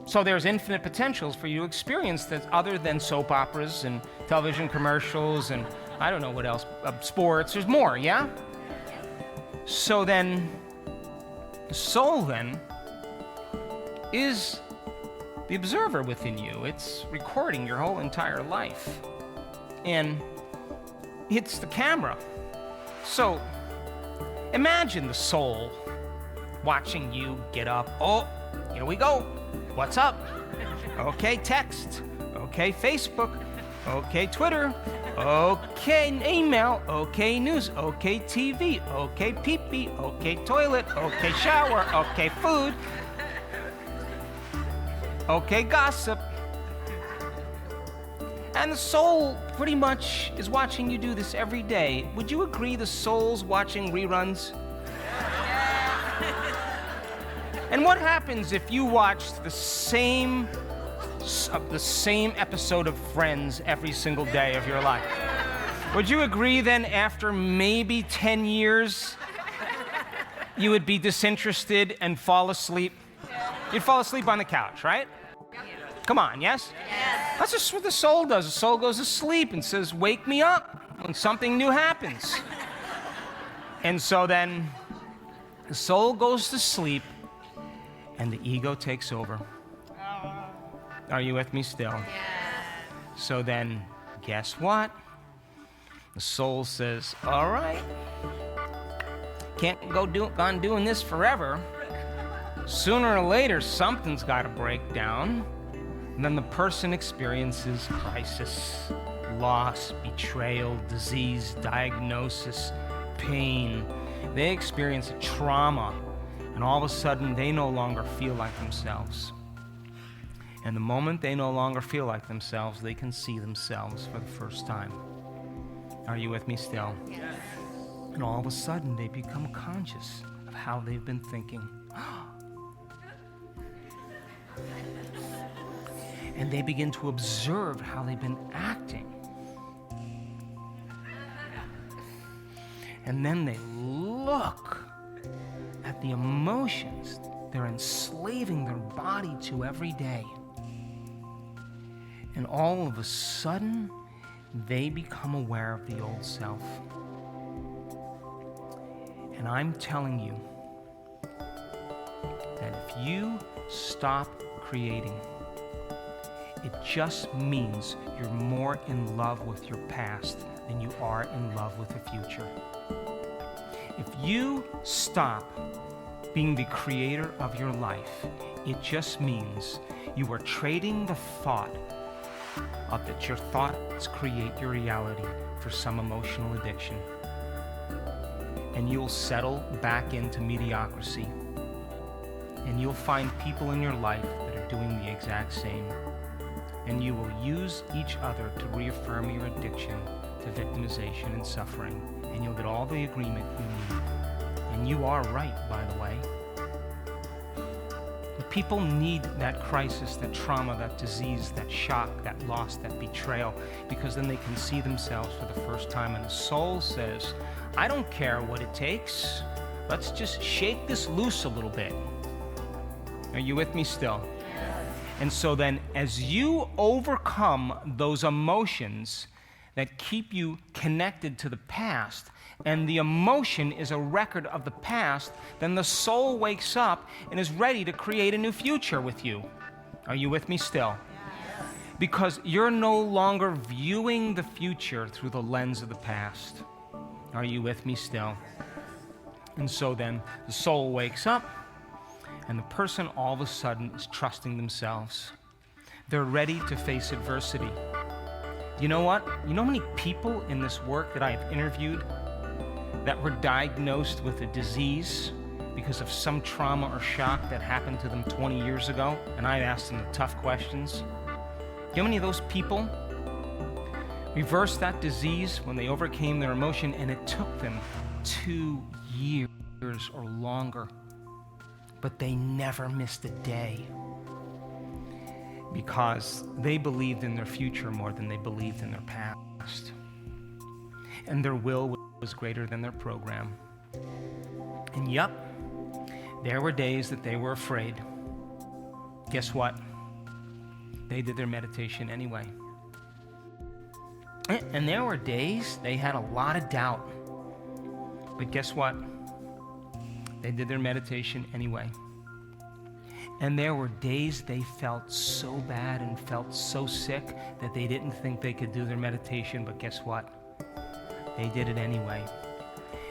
so there's infinite potentials for you to experience that other than soap operas and television commercials and I don't know what else, sports. There's more, yeah? So then, the soul then is the observer within you. It's recording your whole entire life. And it's the camera. So imagine the soul watching you get up. Oh, here we go. What's up? Okay, text. Okay, Facebook. Okay, Twitter. Okay, email. Okay, news. Okay, TV. Okay, pee-pee. Okay, toilet. Okay, shower. Okay, food. Okay, gossip. And the soul pretty much is watching you do this every day. Would you agree the soul's watching reruns? And what happens if you watched the same episode of Friends every single day of your life? Would you agree then after maybe 10 years, you would be disinterested and fall asleep? You'd fall asleep on the couch, right? Come on, yes? Yes. That's just what the soul does. The soul goes to sleep and says, wake me up when something new happens. And so then the soul goes to sleep and the ego takes over. Are you with me still? Yeah. So then, guess what? The soul says, all right, can't go on doing this forever. Sooner or later, something's got to break down. And then the person experiences crisis, loss, betrayal, disease, diagnosis, pain. They experience trauma, and all of a sudden, they no longer feel like themselves. And the moment they no longer feel like themselves, they can see themselves for the first time. Are you with me still? Yes. And all of a sudden, they become conscious of how they've been thinking. And they begin to observe how they've been acting. And then they look at the emotions they're enslaving their body to every day. And all of a sudden, they become aware of the old self. And I'm telling you that if you stop creating, it just means you're more in love with your past than you are in love with the future. If you stop being the creator of your life, it just means you are trading the thought of that your thoughts create your reality for some emotional addiction. And you'll settle back into mediocrity. And you'll find people in your life that are doing the exact same. And you will use each other to reaffirm your addiction to victimization and suffering. And you'll get all the agreement you need. And you are right, by the way. People need that crisis, that trauma, that disease, that shock, that loss, that betrayal, because then they can see themselves for the first time. And the soul says, I don't care what it takes. Let's just shake this loose a little bit. Are you with me still? And so then, as you overcome those emotions that keep you connected to the past, and the emotion is a record of the past, then the soul wakes up and is ready to create a new future with you. Are you with me still? Yes. Because you're no longer viewing the future through the lens of the past. Are you with me still? And so then the soul wakes up, and the person all of a sudden is trusting themselves. They're ready to face adversity. You know what? You know how many people in this work that I've interviewed that were diagnosed with a disease because of some trauma or shock that happened to them 20 years ago? And I asked them the tough questions. You know how many of those people reversed that disease when they overcame their emotion, and it took them 2 years or longer? But they never missed a day because they believed in their future more than they believed in their past. And their will was greater than their program. And yep, there were days that they were afraid. Guess what? They did their meditation anyway. And there were days they had a lot of doubt. But guess what? They did their meditation anyway. And there were days they felt so bad and felt so sick that they didn't think they could do their meditation, but guess what? They did it anyway.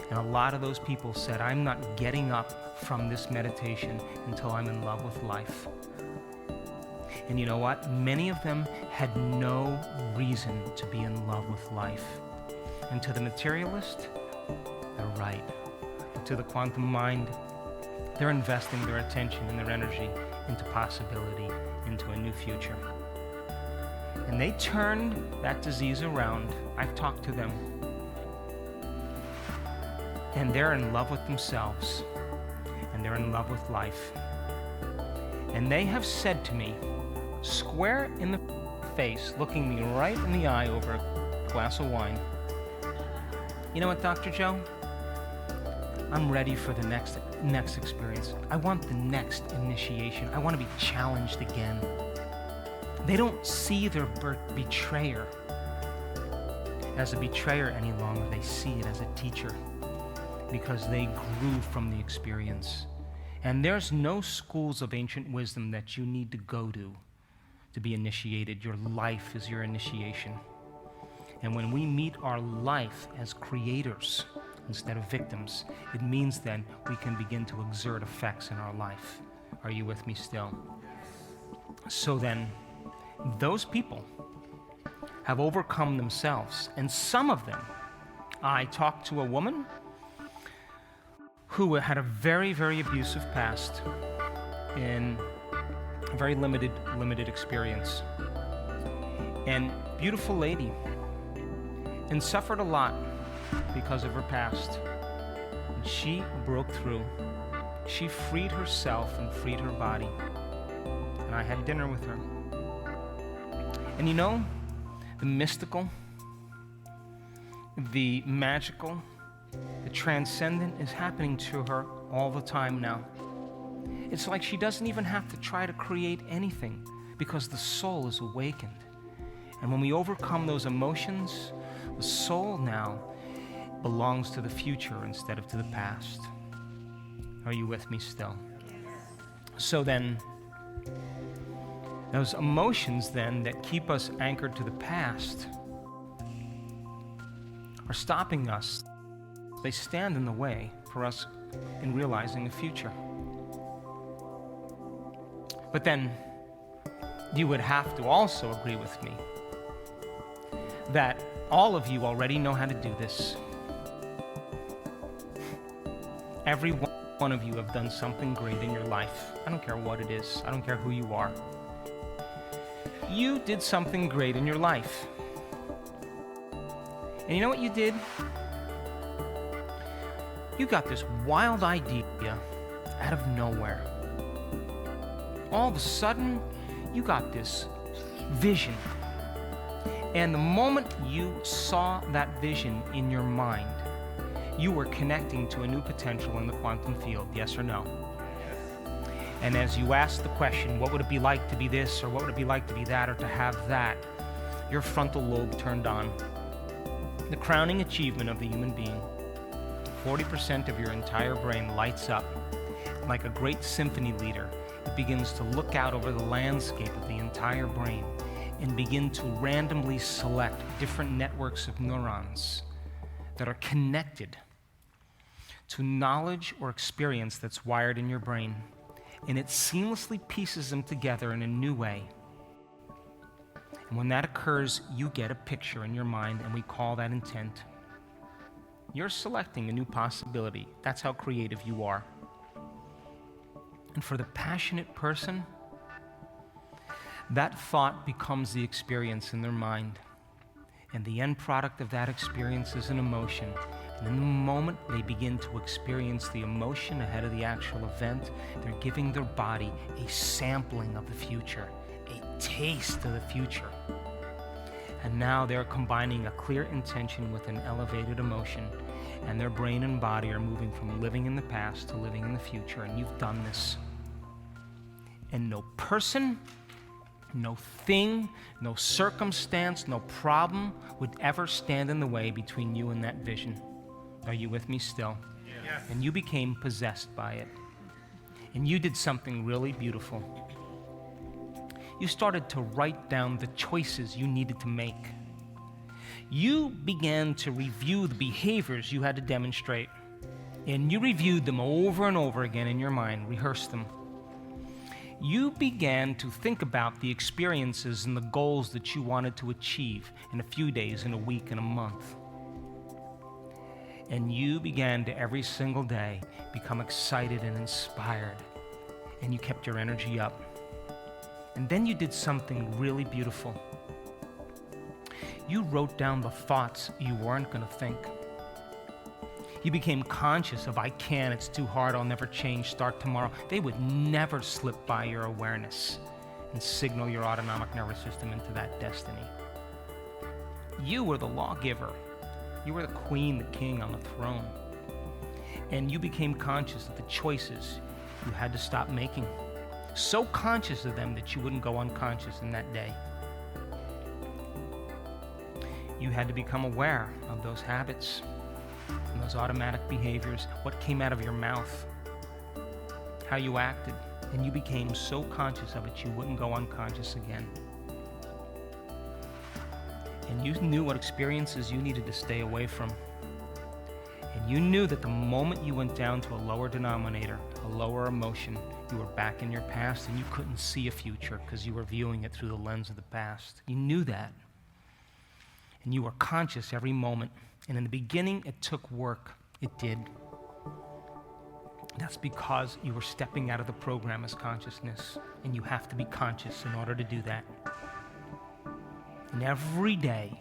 And a lot of those people said, I'm not getting up from this meditation until I'm in love with life. And you know what? Many of them had no reason to be in love with life. And to the materialist, they're right. But to the quantum mind, they're investing their attention and their energy into possibility, into a new future. And they turned that disease around. I've talked to them. And they're in love with themselves. And they're in love with life. And they have said to me, square in the face, looking me right in the eye over a glass of wine, you know what, Dr. Joe? I'm ready for the next experience. I want the next initiation. I want to be challenged again. They don't see their betrayer as a betrayer any longer. They see it as a teacher because they grew from the experience. And there's no schools of ancient wisdom that you need to go to be initiated. Your life is your initiation. And when we meet our life as creators instead of victims, it means then we can begin to exert effects in our life. Are you with me still? So then, those people have overcome themselves. And some of them, I talked to a woman who had a very, very abusive past in a very limited experience. And beautiful lady, and suffered a lot because of her past. And she broke through. She freed herself and freed her body. And I had dinner with her. And you know, the mystical, the magical, the transcendent is happening to her all the time now. It's like she doesn't even have to try to create anything because the soul is awakened. And when we overcome those emotions, the soul now belongs to the future instead of to the past. Are you with me still? So then, those emotions then that keep us anchored to the past are stopping us. They stand in the way for us in realizing the future. But then, you would have to also agree with me that all of you already know how to do this. Every one of you have done something great in your life. I don't care what it is. I don't care who you are. You did something great in your life. And you know what you did? You got this wild idea out of nowhere. All of a sudden, you got this vision. And the moment you saw that vision in your mind, you were connecting to a new potential in the quantum field, yes or no? And as you asked the question, what would it be like to be this, or what would it be like to be that, or to have that, your frontal lobe turned on. The crowning achievement of the human being, 40% of your entire brain lights up. Like a great symphony leader, it begins to look out over the landscape of the entire brain and begin to randomly select different networks of neurons that are connected to knowledge or experience that's wired in your brain. And it seamlessly pieces them together in a new way. And when that occurs, you get a picture in your mind, and we call that intent. You're selecting a new possibility. That's how creative you are. And for the passionate person, that thought becomes the experience in their mind. And the end product of that experience is an emotion. And in the moment they begin to experience the emotion ahead of the actual event, they're giving their body a sampling of the future, a taste of the future. And now they're combining a clear intention with an elevated emotion, and their brain and body are moving from living in the past to living in the future, and you've done this. And no person, no thing, no circumstance, no problem would ever stand in the way between you and that vision. Are you with me still? Yes. And you became possessed by it. And you did something really beautiful. You started to write down the choices you needed to make. You began to review the behaviors you had to demonstrate. And you reviewed them over and over again in your mind, rehearsed them. you began to think about the experiences and the goals that you wanted to achieve in a few days, in a week, in a month. And you began to every single day become excited and inspired, and you kept your energy up. And then you did something really beautiful. You wrote down the thoughts you weren't going to think. You became conscious of, I can't, it's too hard, I'll never change, start tomorrow. They would never slip by your awareness and signal your autonomic nervous system into that destiny. You were the lawgiver. You were the queen, the king on the throne. And you became conscious of the choices you had to stop making. So conscious of them that you wouldn't go unconscious in that day. You had to become aware of those habits and those automatic behaviors, what came out of your mouth, how you acted, and you became so conscious of it you wouldn't go unconscious again. And you knew what experiences you needed to stay away from. And you knew that the moment you went down to a lower denominator, a lower emotion, you were back in your past and you couldn't see a future because you were viewing it through the lens of the past. You knew that. And you were conscious every moment. And in the beginning, it took work. It did. That's because you were stepping out of the program as consciousness, and you have to be conscious in order to do that. And every day,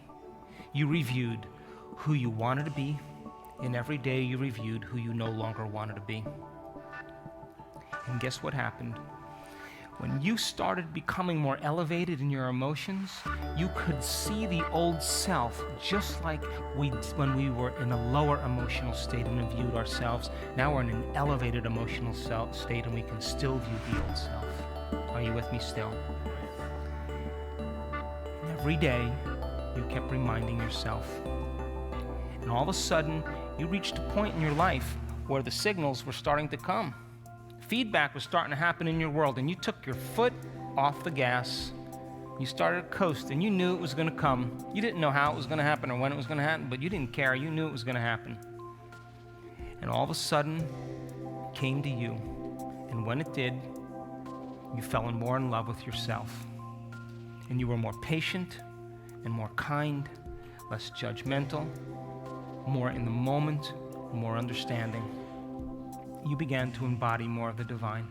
you reviewed who you wanted to be, and every day you reviewed who you no longer wanted to be. And guess what happened? When you started becoming more elevated in your emotions, you could see the old self just like when we were in a lower emotional state and viewed ourselves. Now we're in an elevated emotional state and we can still view the old self. Are you with me still? And every day, you kept reminding yourself. And all of a sudden, you reached a point in your life where the signals were starting to come. Feedback was starting to happen in your world, and you took your foot off the gas. You started to coast, and you knew it was going to come. You didn't know how it was going to happen or when it was going to happen, but you didn't care. You knew it was going to happen. And all of a sudden, it came to you. And when it did, you fell more in love with yourself. And you were more patient and more kind, less judgmental, more in the moment, more understanding. You began to embody more of the divine.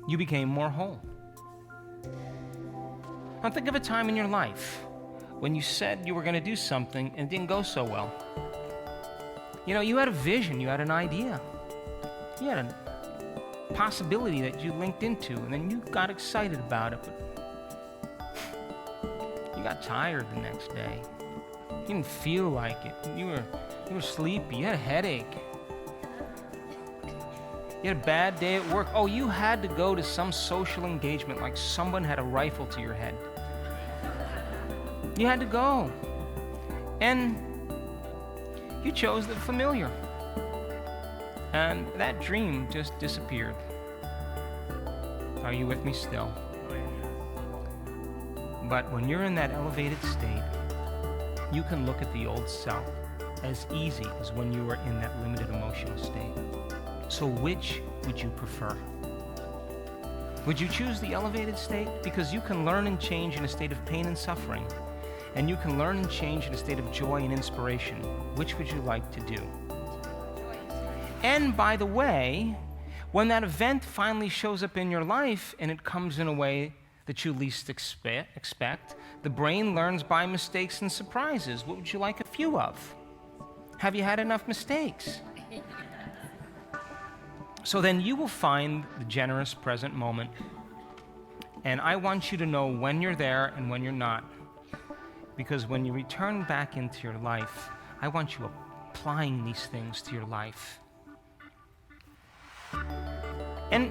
You became more whole. Now think of a time in your life when you said you were going to do something and it didn't go so well. You know, you had a vision, you had an idea. You had a possibility that you linked into, and then you got excited about it, but you got tired the next day. You didn't feel like it. You were sleepy, you had a headache. You had a bad day at work. Oh, you had to go to some social engagement like someone had a rifle to your head. You had to go. And you chose the familiar. And that dream just disappeared. Are you with me still? But when you're in that elevated state, you can look at the old self as easy as when you were in that limited emotional state. So which would you prefer? Would you choose the elevated state? Because you can learn and change in a state of pain and suffering, and you can learn and change in a state of joy and inspiration. Which would you like to do? And by the way, when that event finally shows up in your life and it comes in a way that you least expect, the brain learns by mistakes and surprises. What would you like a few of? Have you had enough mistakes? So then you will find the generous present moment. And I want you to know when you're there and when you're not. Because when you return back into your life, I want you applying these things to your life. And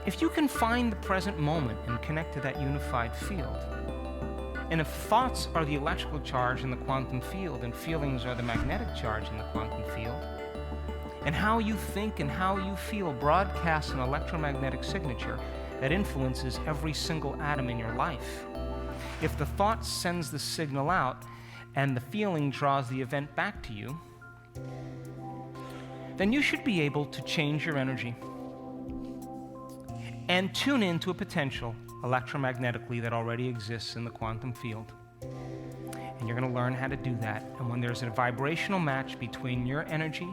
if you can find the present moment and connect to that unified field, and if thoughts are the electrical charge in the quantum field and feelings are the magnetic charge in the quantum field, and how you think and how you feel broadcasts an electromagnetic signature that influences every single atom in your life. If the thought sends the signal out and the feeling draws the event back to you, then you should be able to change your energy. and tune into a potential electromagnetically that already exists in the quantum field. And you're going to learn how to do that. And when there's a vibrational match between your energy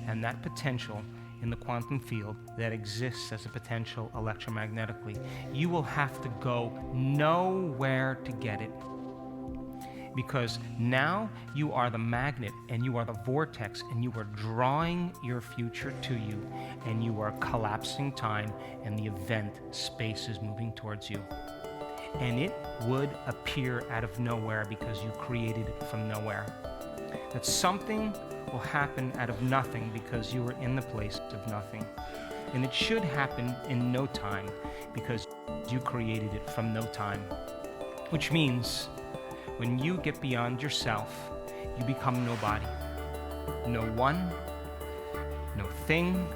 and that potential in the quantum field that exists as a potential electromagnetically, you will have to go nowhere to get it. Because now you are the magnet and you are the vortex and you are drawing your future to you, and you are collapsing time, and the event space is moving towards you. And it would appear out of nowhere because you created it from nowhere. That something will happen out of nothing because you were in the place of nothing. And it should happen in no time because you created it from no time. Which means when you get beyond yourself, you become nobody. No one, no thing,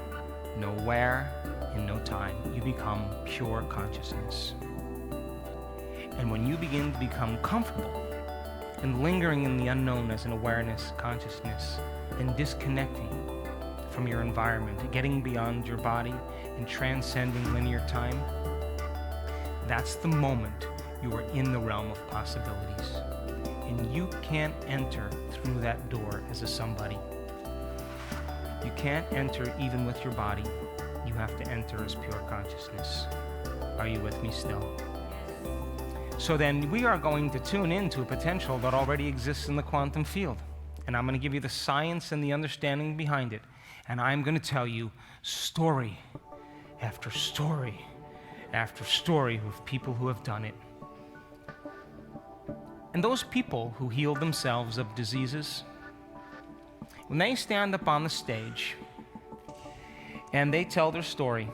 no where, and no time. You become pure consciousness. And when you begin to become comfortable and lingering in the unknown as an awareness, consciousness, and disconnecting from your environment, getting beyond your body and transcending linear time, that's the moment you are in the realm of possibilities. And you can't enter through that door as a somebody. You can't enter even with your body. You have to enter as pure consciousness. Are you with me still? So then we are going to tune into a potential that already exists in the quantum field. And I'm going to give you the science and the understanding behind it. And I'm going to tell you story after story after story of people who have done it. And those people who heal themselves of diseases, when they stand up on the stage and they tell their story,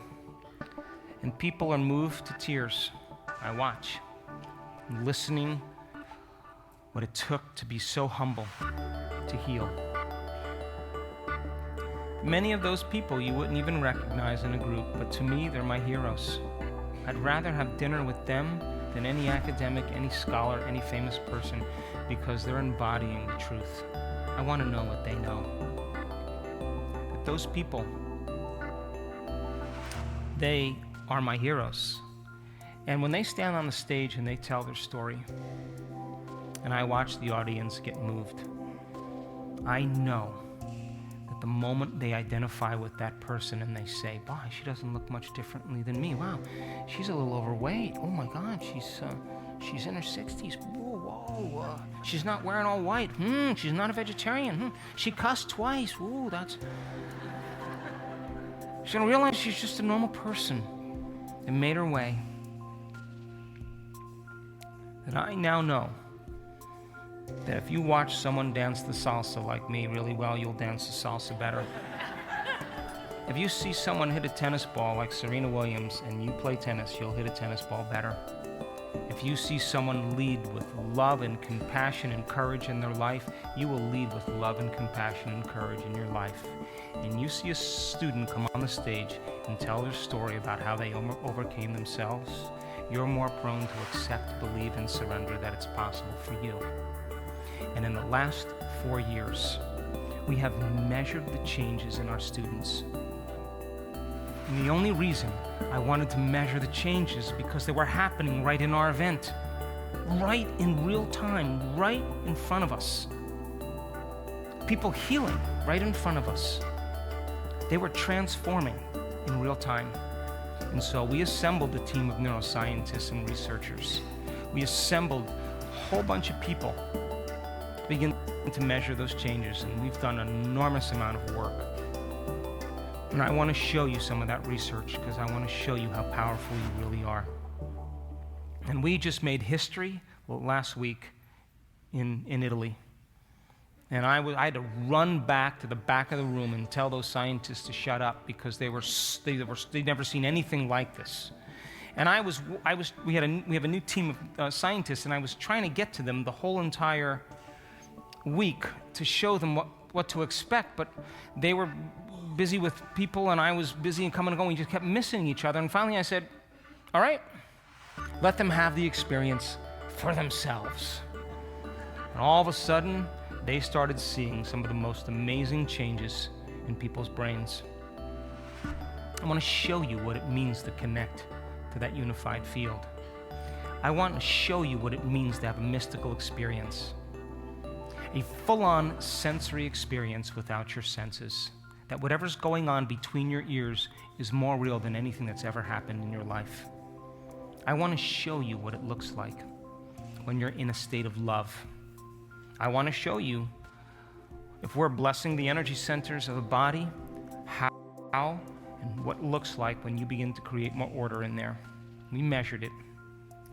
and people are moved to tears, I watch, listening what it took to be so humble to heal. Many of those people you wouldn't even recognize in a group, but to me, they're my heroes. I'd rather have dinner with them than any academic, any scholar, any famous person, because they're embodying the truth. I want to know what they know. But those people, they are my heroes. And when they stand on the stage and they tell their story, and I watch the audience get moved, I know that the moment they identify with that person and they say, "Boy, she doesn't look much differently than me. Wow, she's a little overweight. Oh my God, she's in her 60s. Whoa. She's not wearing all white. She's not a vegetarian. She cussed twice. Ooh, that's..." She's gonna realize she's just a normal person and made her way. And I now know that if you watch someone dance the salsa like me really well, you'll dance the salsa better. If you see someone hit a tennis ball like Serena Williams and you play tennis, you'll hit a tennis ball better. If you see someone lead with love and compassion and courage in their life, you will lead with love and compassion and courage in your life. And you see a student come on the stage and tell their story about how they overcame themselves, you're more prone to accept, believe, and surrender that it's possible for you. And in the last 4 years, we have measured the changes in our students. And the only reason I wanted to measure the changes because they were happening right in our event, right in real time, right in front of us. People healing right in front of us. They were transforming in real time. And so we assembled a team of neuroscientists and researchers. We assembled a whole bunch of people to begin to measure those changes, and we've done an enormous amount of work. And I want to show you some of that research because I want to show you how powerful you really are. And we just made history last week in Italy. And I had to run back to the back of the room and tell those scientists to shut up because they'd never seen anything like this. And we have a new team of scientists, and I was trying to get to them the whole entire week to show them what to expect, but they were busy with people and I was busy and coming and going. We just kept missing each other. And finally I said, all right, let them have the experience for themselves. And all of a sudden, they started seeing some of the most amazing changes in people's brains. I want to show you what it means to connect to that unified field. I want to show you what it means to have a mystical experience, a full-on sensory experience without your senses, that whatever's going on between your ears is more real than anything that's ever happened in your life. I want to show you what it looks like when you're in a state of love. I want to show you, if we're blessing the energy centers of the body, how and what it looks like when you begin to create more order in there. We measured it.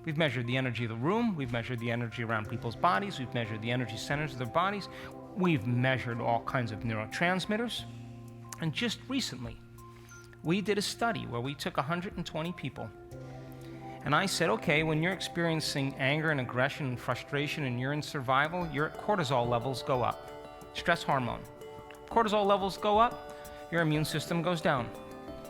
We've measured the energy of the room. We've measured the energy around people's bodies. We've measured the energy centers of their bodies. We've measured all kinds of neurotransmitters. And just recently, we did a study where we took 120 people. And I said, okay, when you're experiencing anger and aggression and frustration and you're in survival, your cortisol levels go up. Stress hormone. Cortisol levels go up, your immune system goes down.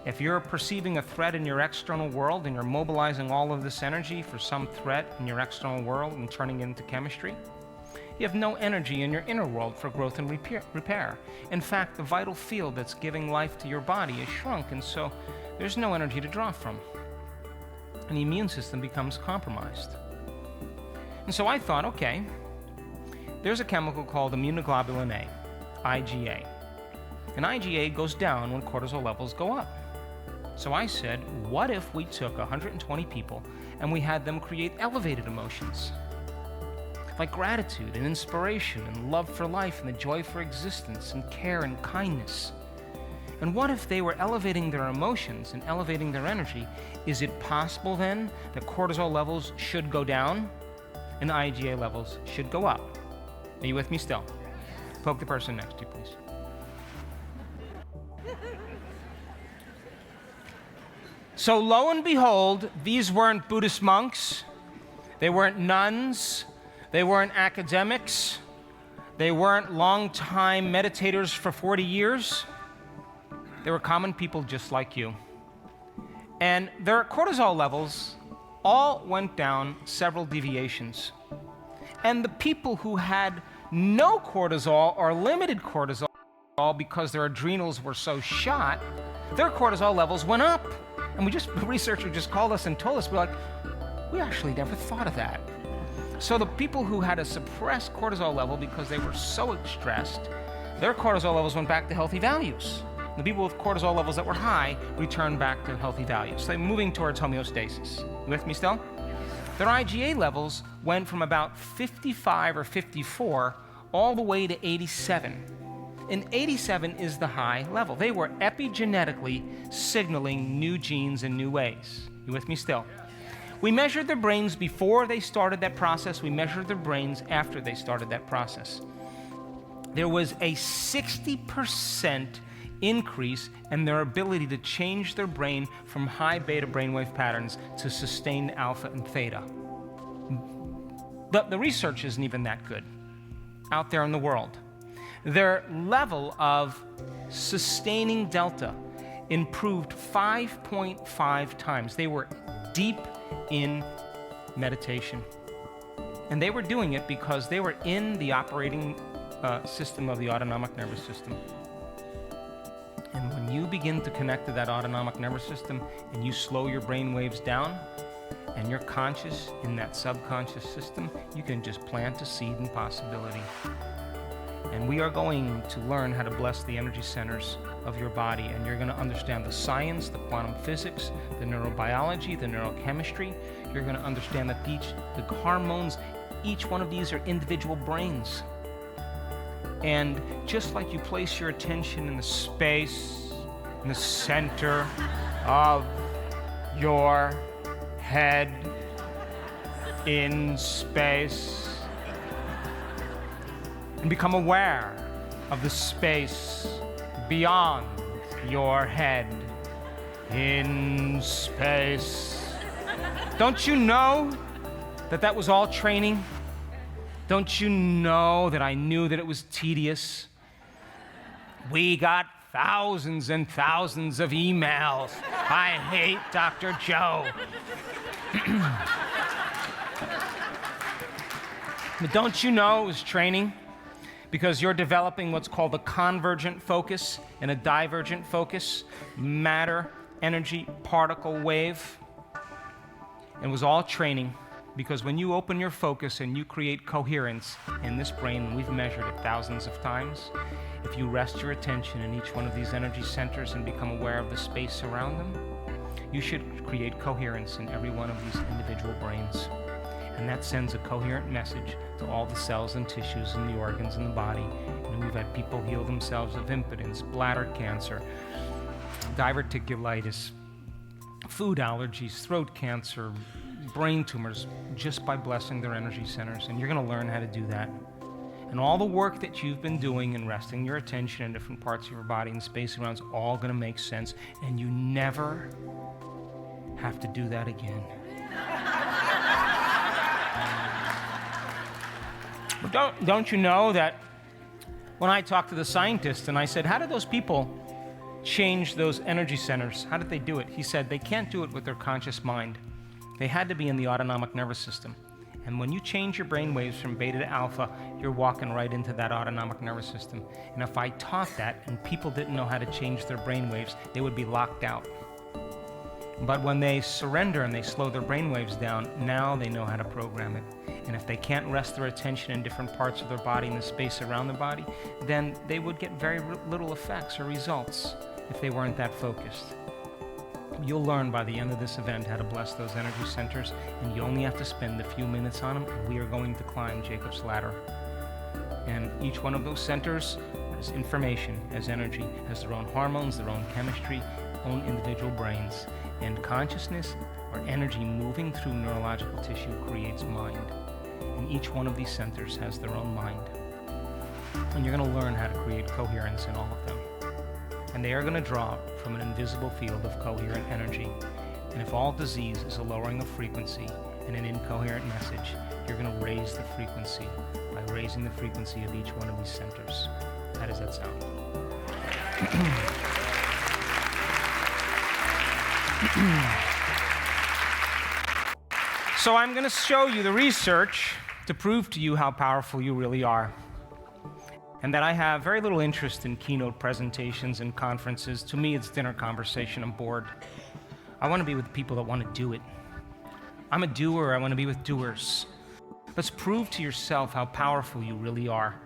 If you're perceiving a threat in your external world and you're mobilizing all of this energy for some threat in your external world and turning it into chemistry, you have no energy in your inner world for growth and repair. In fact, the vital field that's giving life to your body is shrunk, and so there's no energy to draw from. And the immune system becomes compromised. And so I thought, okay, there's a chemical called immunoglobulin A, IgA. And IgA goes down when cortisol levels go up. So I said, what if we took 120 people and we had them create elevated emotions? Like gratitude and inspiration and love for life and the joy for existence and care and kindness. And what if they were elevating their emotions and elevating their energy? Is it possible then that cortisol levels should go down and IgA levels should go up? Are you with me still? Poke the person next to you, please. So lo and behold, these weren't Buddhist monks, they weren't nuns, they weren't academics, they weren't long-time meditators for 40 years. They were common people just like you. And their cortisol levels all went down several deviations. And the people who had no cortisol or limited cortisol because their adrenals were so shot, their cortisol levels went up. And researchers just called us and told us, we're like, we actually never thought of that. So the people who had a suppressed cortisol level because they were so stressed, their cortisol levels went back to healthy values. The people with cortisol levels that were high returned back to healthy values. So they're moving towards homeostasis. You with me still? Their IgA levels went from about 55 or 54 all the way to 87. And 87 is the high level. They were epigenetically signaling new genes in new ways. You with me still? We measured their brains before they started that process. We measured their brains after they started that process. There was a 60% increase in their ability to change their brain from high beta brainwave patterns to sustained alpha and theta. The research isn't even that good out there in the world. Their level of sustaining delta improved 5.5 times. They were deep in meditation. And they were doing it because they were in the operating system of the autonomic nervous system. And when you begin to connect to that autonomic nervous system and you slow your brain waves down and you're conscious in that subconscious system, you can just plant a seed in possibility. And we are going to learn how to bless the energy centers of your body, and you're going to understand the science, the quantum physics, the neurobiology, the neurochemistry. You're going to understand that the hormones, each one of these are individual brains. And just like you place your attention in the space, in the center of your head, in space, and become aware of the space beyond your head, in space. Don't you know that that was all training? Don't you know that I knew that it was tedious? We got thousands and thousands of emails. I hate Dr. Joe. But don't you know it was training? Because you're developing what's called a convergent focus and a divergent focus, matter, energy, particle, wave. It was all training, because when you open your focus and you create coherence in this brain, and we've measured it thousands of times, if you rest your attention in each one of these energy centers and become aware of the space around them, you should create coherence in every one of these individual brains. And that sends a coherent message to all the cells and tissues and the organs in the body. And we've had people heal themselves of impotence, bladder cancer, diverticulitis, food allergies, throat cancer, brain tumors, just by blessing their energy centers. And you're going to learn how to do that. And all the work that you've been doing and resting your attention in different parts of your body and space around is all going to make sense. And you never have to do that again. But don't you know that when I talked to the scientist and I said, how did those people change those energy centers? How did they do it? He said, they can't do it with their conscious mind. They had to be in the autonomic nervous system. And when you change your brain waves from beta to alpha, you're walking right into that autonomic nervous system. And if I taught that and people didn't know how to change their brain waves, they would be locked out. But when they surrender and they slow their brain waves down, now they know how to program it. And if they can't rest their attention in different parts of their body and the space around the body, then they would get very little effects or results if they weren't that focused. You'll learn by the end of this event how to bless those energy centers, and you only have to spend a few minutes on them, and we are going to climb Jacob's ladder. And each one of those centers has information, has energy, has their own hormones, their own chemistry, own individual brains. And consciousness or energy moving through neurological tissue creates mind. And each one of these centers has their own mind. And you're going to learn how to create coherence in all of them. And they are going to draw from an invisible field of coherent energy. And if all disease is a lowering of frequency and an incoherent message, you're going to raise the frequency by raising the frequency of each one of these centers. How does that sound? So I'm going to show you the research to prove to you how powerful you really are. And that I have very little interest in keynote presentations and conferences. To me, it's dinner conversation. I'm bored. I want to be with people that want to do it. I'm a doer. I want to be with doers. Let's prove to yourself how powerful you really are.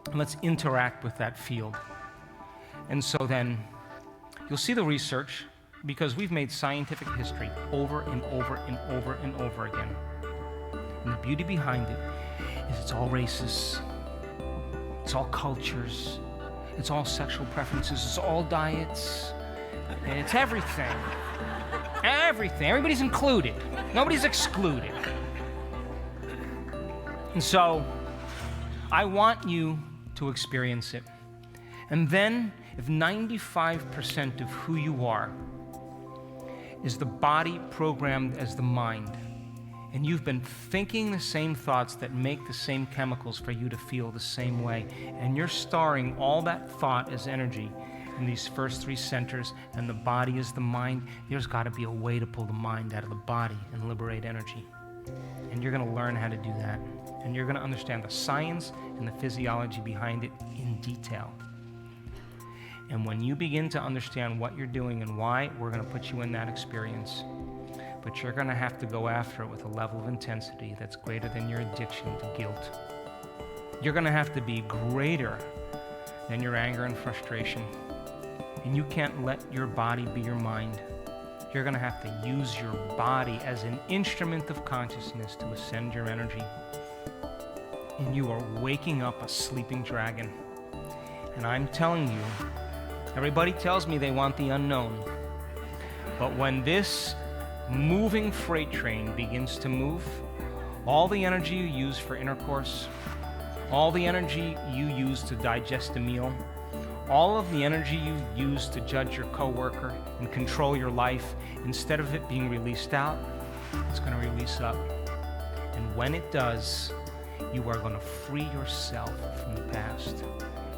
And let's interact with that field. And so then you'll see the research, because we've made scientific history over and over and over and over again. And the beauty behind it is it's all races. It's all cultures, it's all sexual preferences, it's all diets, and it's everything. Everything, everybody's included, nobody's excluded. And so, I want you to experience it. And then, if 95% of who you are is the body programmed as the mind, and you've been thinking the same thoughts that make the same chemicals for you to feel the same way, and you're storing all that thought as energy in these first three centers, and the body is the mind, there's got to be a way to pull the mind out of the body and liberate energy. And you're going to learn how to do that. And you're going to understand the science and the physiology behind it in detail. And when you begin to understand what you're doing and why, we're going to put you in that experience. But you're going to have to go after it with a level of intensity that's greater than your addiction to guilt. You're going to have to be greater than your anger and frustration. And you can't let your body be your mind. You're going to have to use your body as an instrument of consciousness to ascend your energy. And you are waking up a sleeping dragon. And I'm telling you, everybody tells me they want the unknown. But when this moving freight train begins to move, all the energy you use for intercourse, all the energy you use to digest a meal, all of the energy you use to judge your coworker and control your life, instead of it being released out, it's going to release up. And when it does, you are going to free yourself from the past.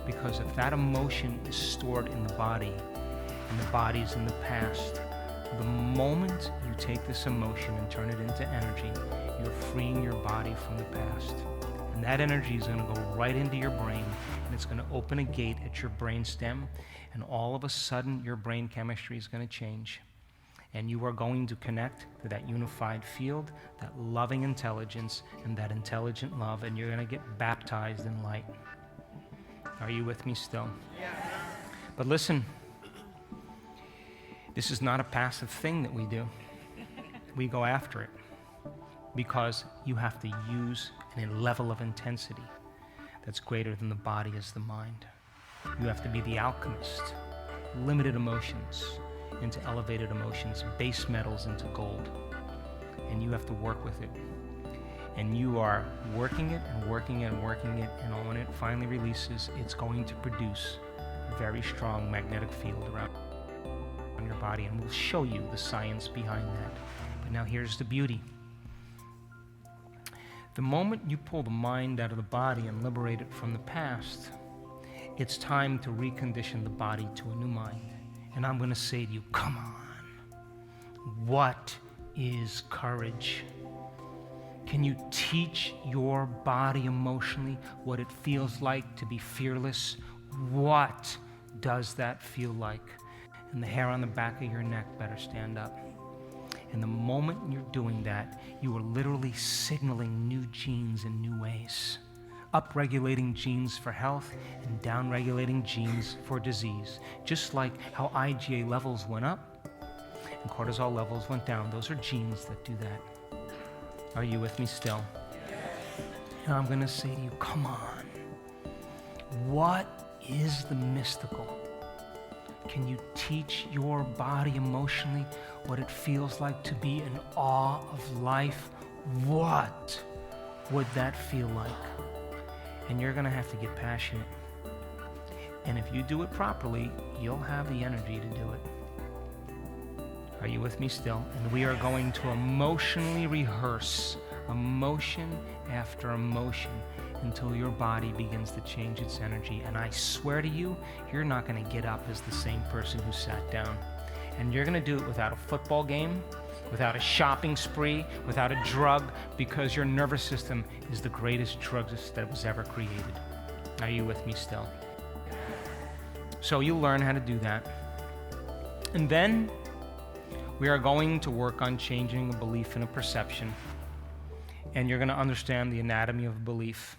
Because if that emotion is stored in the body, and the body is in the past, the moment you take this emotion and turn it into energy, you're freeing your body from the past. And that energy is going to go right into your brain, and it's going to open a gate at your brain stem, and all of a sudden your brain chemistry is going to change. And you are going to connect to that unified field, that loving intelligence, and that intelligent love, and you're going to get baptized in light. Are you with me still? Yes. But listen, this is not a passive thing that we do. We go after it because you have to use a level of intensity that's greater than the body is the mind. You have to be the alchemist, limited emotions into elevated emotions, base metals into gold, and you have to work with it. And you are working it and working it and working it, and when it finally releases, it's going to produce a very strong magnetic field around your body, and we'll show you the science behind that. But now here's the beauty. The moment you pull the mind out of the body and liberate it from the past, it's time to recondition the body to a new mind. And I'm going to say to you, come on. What is courage? Can you teach your body emotionally what it feels like to be fearless? What does that feel like? And the hair on the back of your neck better stand up. And the moment you're doing that, you are literally signaling new genes in new ways. Upregulating genes for health and downregulating genes for disease. Just like how IgA levels went up and cortisol levels went down. Those are genes that do that. Are you with me still? Yes. And I'm going to say to you, come on. What is the mystical? Can you teach your body emotionally what it feels like to be in awe of life? What would that feel like? And you're going to have to get passionate. And if you do it properly, you'll have the energy to do it. Are you with me still? And we are going to emotionally rehearse emotion after emotion until your body begins to change its energy. And I swear to you, you're not going to get up as the same person who sat down. And you're going to do it without a football game, without a shopping spree, without a drug, because your nervous system is the greatest drug that was ever created. Are you with me still? So you'll learn how to do that. And then we are going to work on changing a belief and a perception. And you're going to understand the anatomy of belief.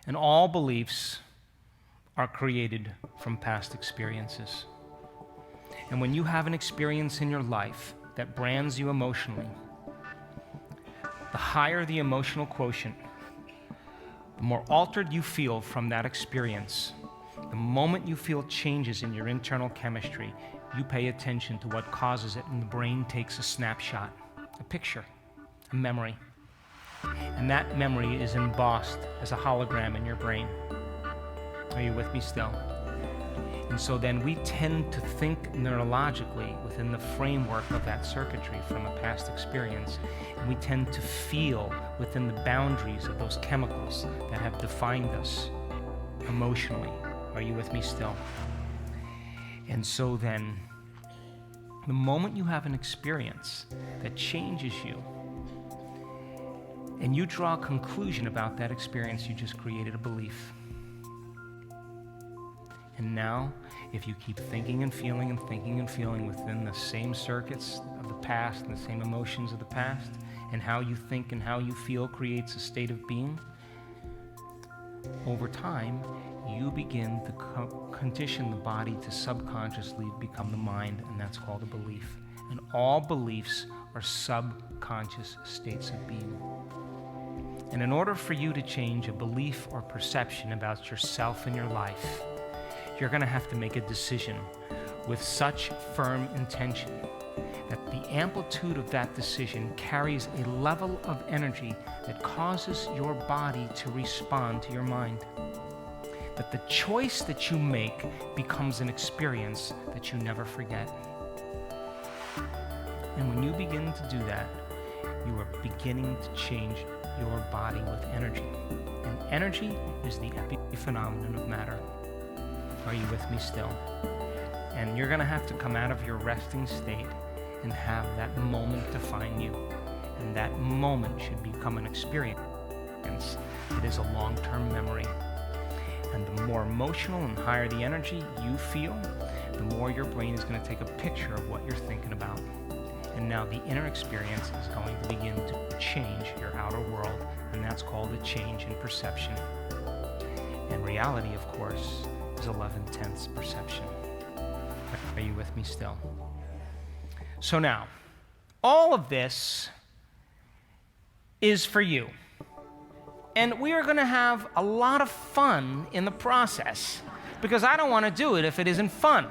And all beliefs are created from past experiences. And when you have an experience in your life that brands you emotionally, the higher the emotional quotient, the more altered you feel from that experience. The moment you feel changes in your internal chemistry, you pay attention to what causes it, and the brain takes a snapshot, a picture, a memory. And that memory is embossed as a hologram in your brain. Are you with me still? And so then we tend to think neurologically within the framework of that circuitry from a past experience, and we tend to feel within the boundaries of those chemicals that have defined us emotionally. Are you with me still? And so then, the moment you have an experience that changes you, and you draw a conclusion about that experience, you just created a belief. And now, if you keep thinking and feeling within the same circuits of the past and the same emotions of the past, and how you think and how you feel creates a state of being, over time, you begin to condition the body to subconsciously become the mind, and that's called a belief. And all beliefs are subconscious states of being. And in order for you to change a belief or perception about yourself and your life, you're going to have to make a decision with such firm intention that the amplitude of that decision carries a level of energy that causes your body to respond to your mind. That the choice that you make becomes an experience that you never forget. And when you begin to do that, you are beginning to change your body with energy. And energy is the epiphenomenon of matter. Are you with me still? And you're going to have to come out of your resting state and have that moment define you. And that moment should become an experience. It is a long-term memory. And the more emotional and higher the energy you feel, the more your brain is going to take a picture of what you're thinking about. And now the inner experience is going to begin to change your outer world, and that's called a change in perception. And reality, of course, is 11/10 perception. Are you with me still? So now, all of this is for you. And we are going to have a lot of fun in the process, because I don't want to do it if it isn't fun.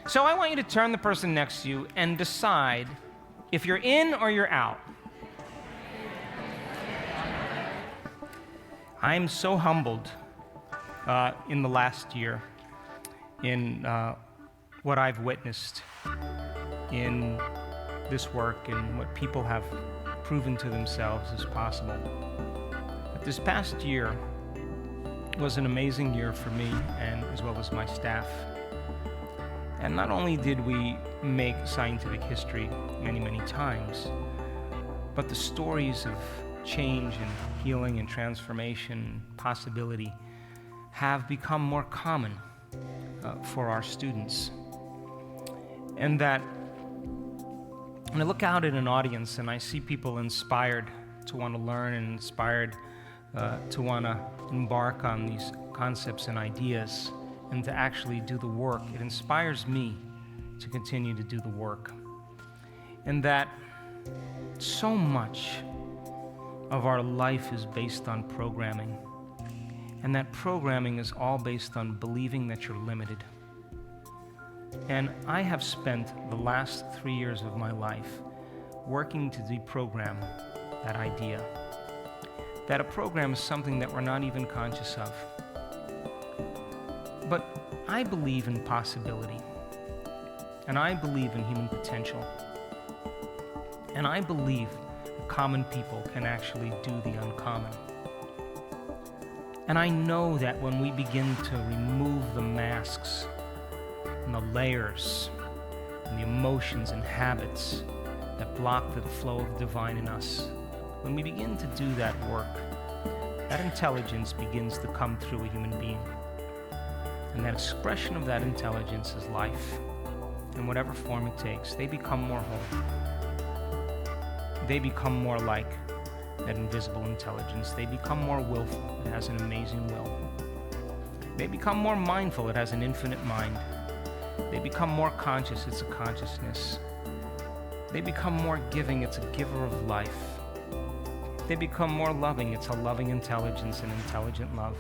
So I want you to turn the person next to you and decide if you're in or you're out. I'm so humbled in the last year in what I've witnessed in this work and what people have proven to themselves is possible. But this past year was an amazing year for me and as well as my staff. And not only did we make scientific history many, many times, but the stories of change and healing and transformation, possibility, have become more common for our students. And that when I look out at an audience and I see people inspired to want to learn and inspired to want to embark on these concepts and ideas and to actually do the work, it inspires me to continue to do the work. And that so much of our life is based on programming. And that programming is all based on believing that you're limited. And I have spent the last 3 years of my life working to deprogram that idea. That a program is something that we're not even conscious of. But I believe in possibility. And I believe in human potential. And I believe that common people can actually do the uncommon. And I know that when we begin to remove the masks and the layers and the emotions and habits that block the flow of divine in us, when we begin to do that work, that intelligence begins to come through a human being. And that expression of that intelligence is life. In whatever form it takes, they become more whole. They become more like that invisible intelligence. They become more willful. It has an amazing will. They become more mindful. It has an infinite mind. They become more conscious. It's a consciousness. They become more giving. It's a giver of life. They become more loving. It's a loving intelligence and intelligent love.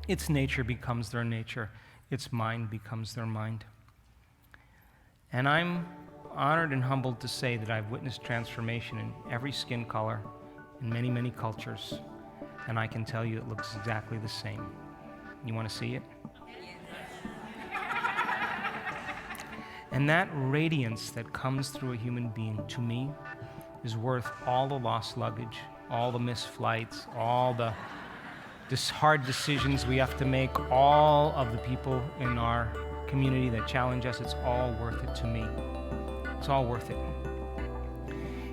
Its nature becomes their nature. Its mind becomes their mind. And I'm honored and humbled to say that I've witnessed transformation in every skin color, in many, many cultures. And I can tell you it looks exactly the same. You want to see it? And that radiance that comes through a human being, to me, is worth all the lost luggage, all the missed flights, all the hard decisions we have to make, all of the people in our community that challenge us. It's all worth it to me. It's all worth it.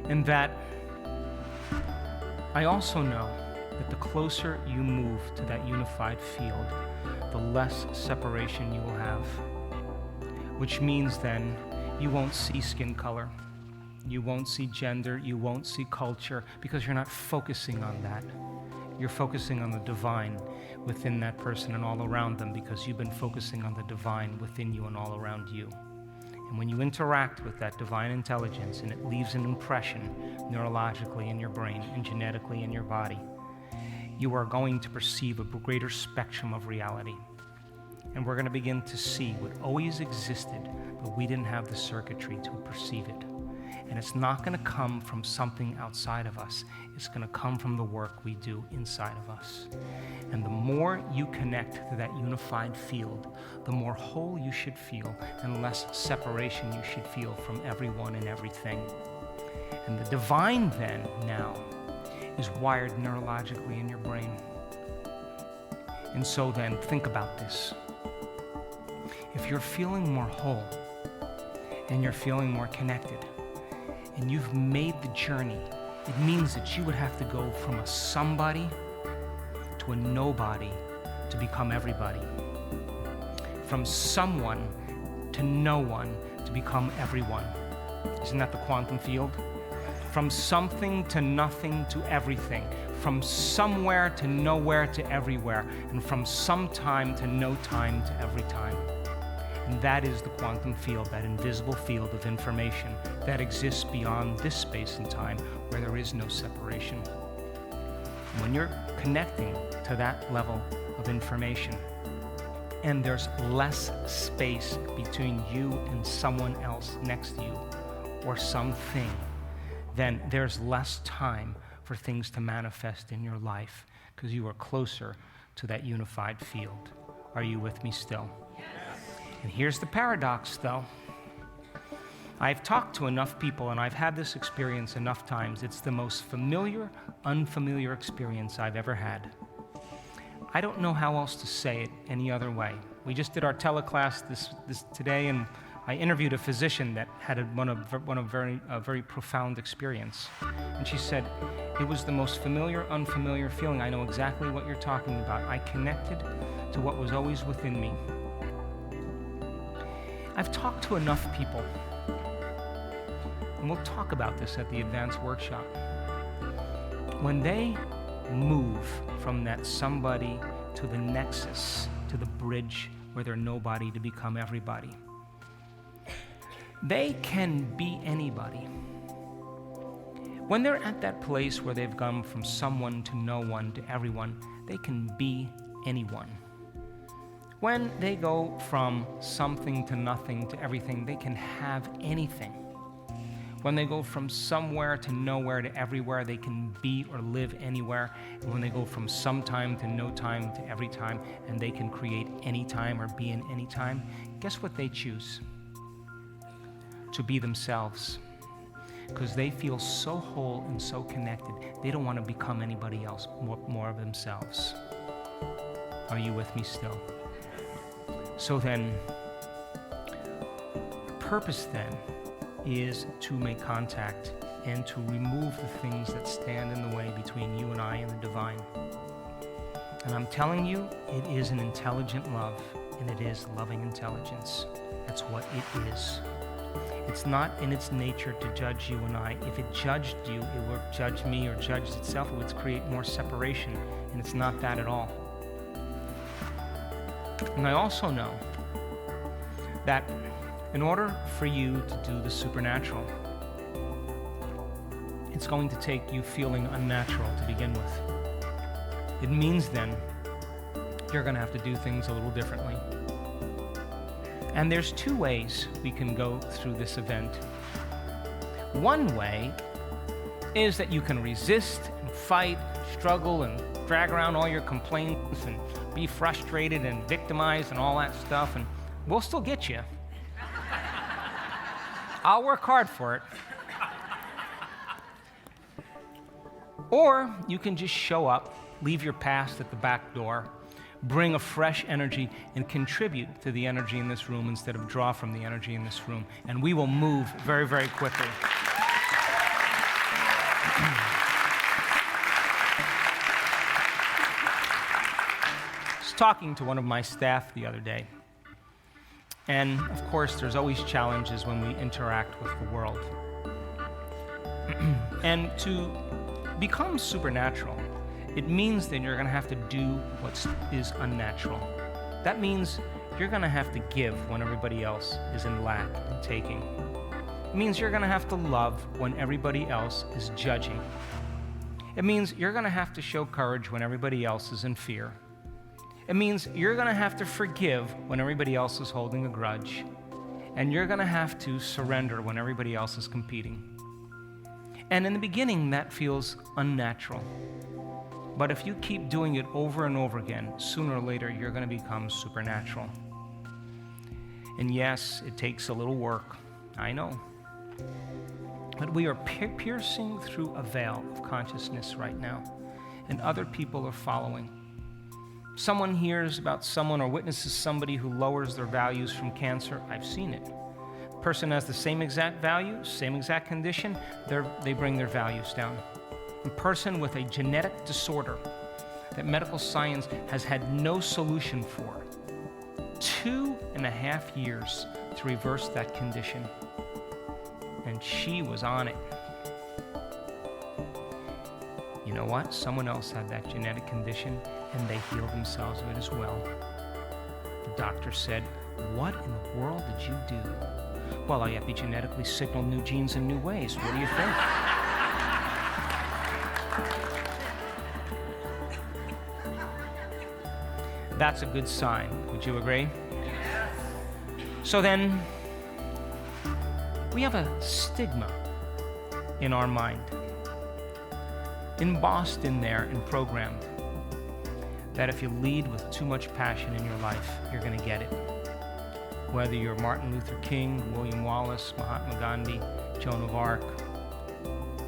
And that I also know that the closer you move to that unified field, the less separation you will have. Which means then you won't see skin color, you won't see gender, you won't see culture, because you're not focusing on that. You're focusing on the divine within that person and all around them, because you've been focusing on the divine within you and all around you. And when you interact with that divine intelligence and it leaves an impression neurologically in your brain and genetically in your body, you are going to perceive a greater spectrum of reality. And we're going to begin to see what always existed, but we didn't have the circuitry to perceive it. And it's not going to come from something outside of us. It's going to come from the work we do inside of us. And the more you connect to that unified field, the more whole you should feel and less separation you should feel from everyone and everything. And the divine then, now, is wired neurologically in your brain. And so then, think about this. If you're feeling more whole and you're feeling more connected, and you've made the journey, it means that you would have to go from a somebody to a nobody to become everybody. from someone to no one to become everyone. Isn't that the quantum field? From something to nothing to everything. From somewhere to nowhere to everywhere. And from some time to no time to every time. And that is the quantum field, that invisible field of information that exists beyond this space and time where there is no separation. When you're connecting to that level of information, and there's less space between you and someone else next to you or something, then there's less time for things to manifest in your life because you are closer to that unified field. Are you with me still? Yes. And here's the paradox, though. I've talked to enough people and I've had this experience enough times. It's the most familiar, unfamiliar experience I've ever had. I don't know how else to say it any other way. We just did our teleclass this today, and I interviewed a physician that had a very profound experience. And she said, it was the most familiar, unfamiliar feeling. I know exactly what you're talking about. I connected to what was always within me. I've talked to enough people, and we'll talk about this at the advanced workshop. When they move from that somebody to the nexus, to the bridge where they're nobody to become everybody, they can be anybody. When they're at that place where they've gone from someone to no one to everyone, they can be anyone. When they go from something to nothing to everything, they can have anything. When they go from somewhere to nowhere to everywhere, they can be or live anywhere. And when they go from some time to no time to every time, and they can create any time or be in any time, guess what they choose? To be themselves. Because they feel so whole and so connected, they don't want to become anybody else, more of themselves. Are you with me still? So then, the purpose then is to make contact and to remove the things that stand in the way between you and I and the divine. And I'm telling you, it is an intelligent love, and it is loving intelligence. That's what it is. It's not in its nature to judge you and I. If it judged you, it would judge me or judged itself. It would create more separation, and it's not that at all. And I also know that in order for you to do the supernatural, it's going to take you feeling unnatural to begin with. It means then you're going to have to do things a little differently. And there's two ways we can go through this event. One way is that you can resist and fight, struggle, and drag around all your complaints and be frustrated and victimized and all that stuff, and we'll still get you. I'll work hard for it. Or you can just show up, leave your past at the back door, bring a fresh energy, and contribute to the energy in this room instead of draw from the energy in this room. And we will move very, very quickly. I was talking to one of my staff the other day. And of course, there's always challenges when we interact with the world. And to become supernatural, it means that you're going to have to do what is unnatural. That means you're going to have to give when everybody else is in lack and taking. It means you're going to have to love when everybody else is judging. It means you're going to have to show courage when everybody else is in fear. It means you're going to have to forgive when everybody else is holding a grudge. And you're going to have to surrender when everybody else is competing. And in the beginning, that feels unnatural. But if you keep doing it over and over again, sooner or later, you're going to become supernatural. And yes, it takes a little work, I know. But we are piercing through a veil of consciousness right now, and other people are following. Someone hears about someone or witnesses somebody who lowers their values from cancer. I've seen it. The person has the same exact value, same exact condition, they bring their values down. A person with a genetic disorder that medical science has had no solution for, 2.5 years to reverse that condition. And she was on it. You know what? Someone else had that genetic condition and they healed themselves of it as well. The doctor said, "What in the world did you do?" "Well, I epigenetically signaled new genes in new ways. What do you think?" That's a good sign. Would you agree? Yes. So then, we have a stigma in our mind, embossed in there and programmed, that if you lead with too much passion in your life, you're going to get it. Whether you're Martin Luther King, William Wallace, Mahatma Gandhi, Joan of Arc,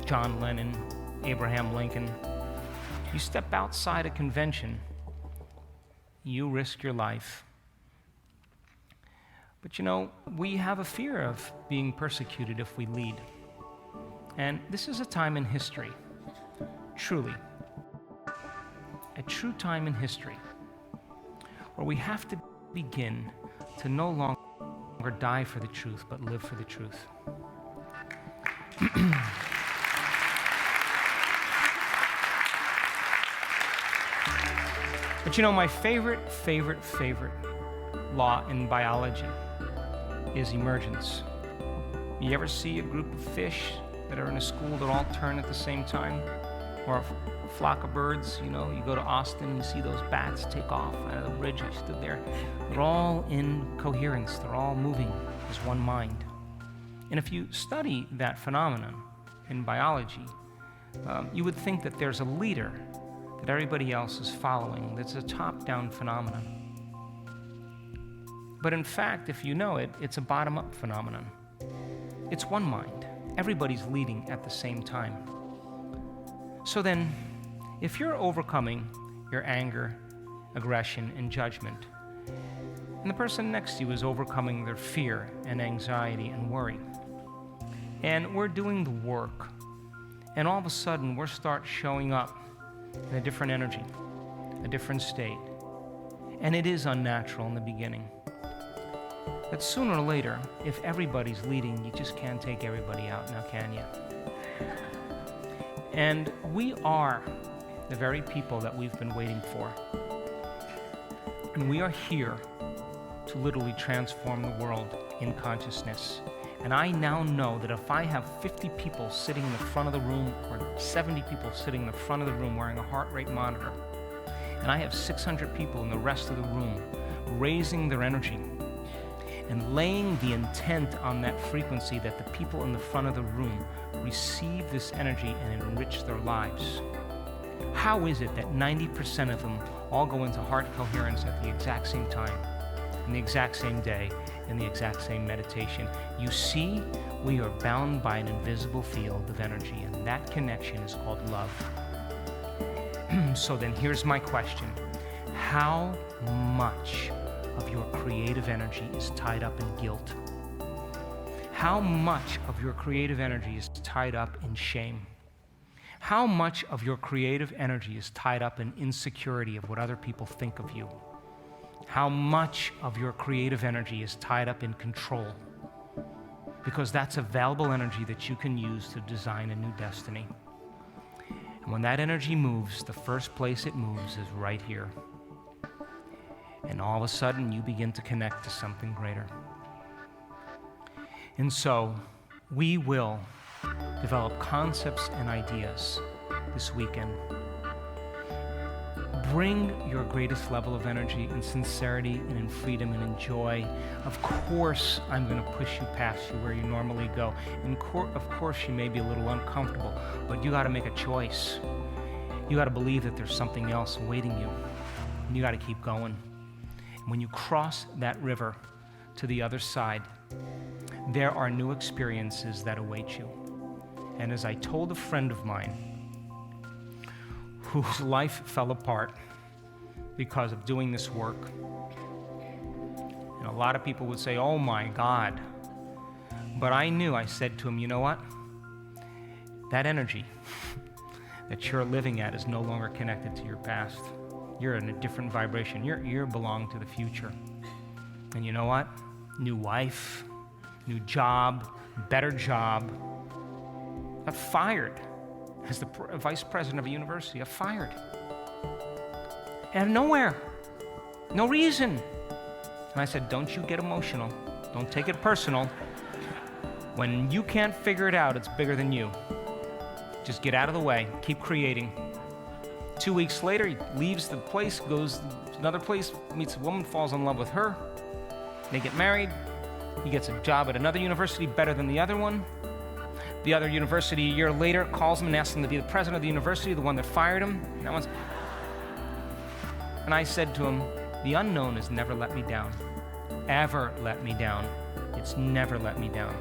John Lennon, Abraham Lincoln, you step outside a convention, you risk your life. But you know, we have a fear of being persecuted if we lead. And this is a time in history, truly, a true time in history, where we have to begin to no longer die for the truth, but live for the truth. But you know, my favorite law in biology is emergence. You ever see a group of fish that are in a school that all turn at the same time? Or a flock of birds, you know, you go to Austin and you see those bats take off out of the bridge. I stood there. They're all in coherence. They're all moving as one mind. And if you study that phenomenon in biology, you would think that there's a leader that everybody else is following. That's a top-down phenomenon. But in fact, if you know it, it's a bottom-up phenomenon. It's one mind. Everybody's leading at the same time. So then, if you're overcoming your anger, aggression, and judgment, and the person next to you is overcoming their fear and anxiety and worry, and we're doing the work, and all of a sudden we start showing up in a different energy, a different state, and it is unnatural in the beginning. But sooner or later, if everybody's leading, you just can't take everybody out now, can you? And we are the very people that we've been waiting for. And we are here to literally transform the world in consciousness. And I now know that if I have 50 people sitting in the front of the room, or 70 people sitting in the front of the room wearing a heart rate monitor, and I have 600 people in the rest of the room raising their energy and laying the intent on that frequency that the people in the front of the room receive this energy and enrich their lives. How is it that 90% of them all go into heart coherence at the exact same time, in the exact same day, in the exact same meditation? You see, we are bound by an invisible field of energy, and that connection is called love. So then here's my question. How much of your creative energy is tied up in guilt? How much of your creative energy is tied up in shame? How much of your creative energy is tied up in insecurity of what other people think of you? How much of your creative energy is tied up in control? Because that's available energy that you can use to design a new destiny. And when that energy moves, the first place it moves is right here. And all of a sudden, you begin to connect to something greater. And so, we will develop concepts and ideas this weekend. Bring your greatest level of energy and sincerity and in freedom and in joy. Of course, I'm going to push you past you where you normally go. And of course, you may be a little uncomfortable, but you got to make a choice. You got to believe that there's something else awaiting you. And you got to keep going. And when you cross that river to the other side, there are new experiences that await you. And as I told a friend of mine whose life fell apart because of doing this work, and a lot of people would say, "Oh my God." But I said to him, you know what? That energy that you're living at is no longer connected to your past. You're in a different vibration. You belong to the future. And you know what? New wife, new job, better job. Got fired as the vice president of a university. Got fired. Out of nowhere. No reason. And I said, don't you get emotional. Don't take it personal. When you can't figure it out, it's bigger than you. Just get out of the way. Keep creating. 2 weeks later, he leaves the place, goes to another place, meets a woman, falls in love with her. They get married. He gets a job at another university better than the other one. The other university, a year later, calls him and asks him to be the president of the university, the one that fired him. And I said to him, the unknown has never let me down. Ever let me down. It's never let me down.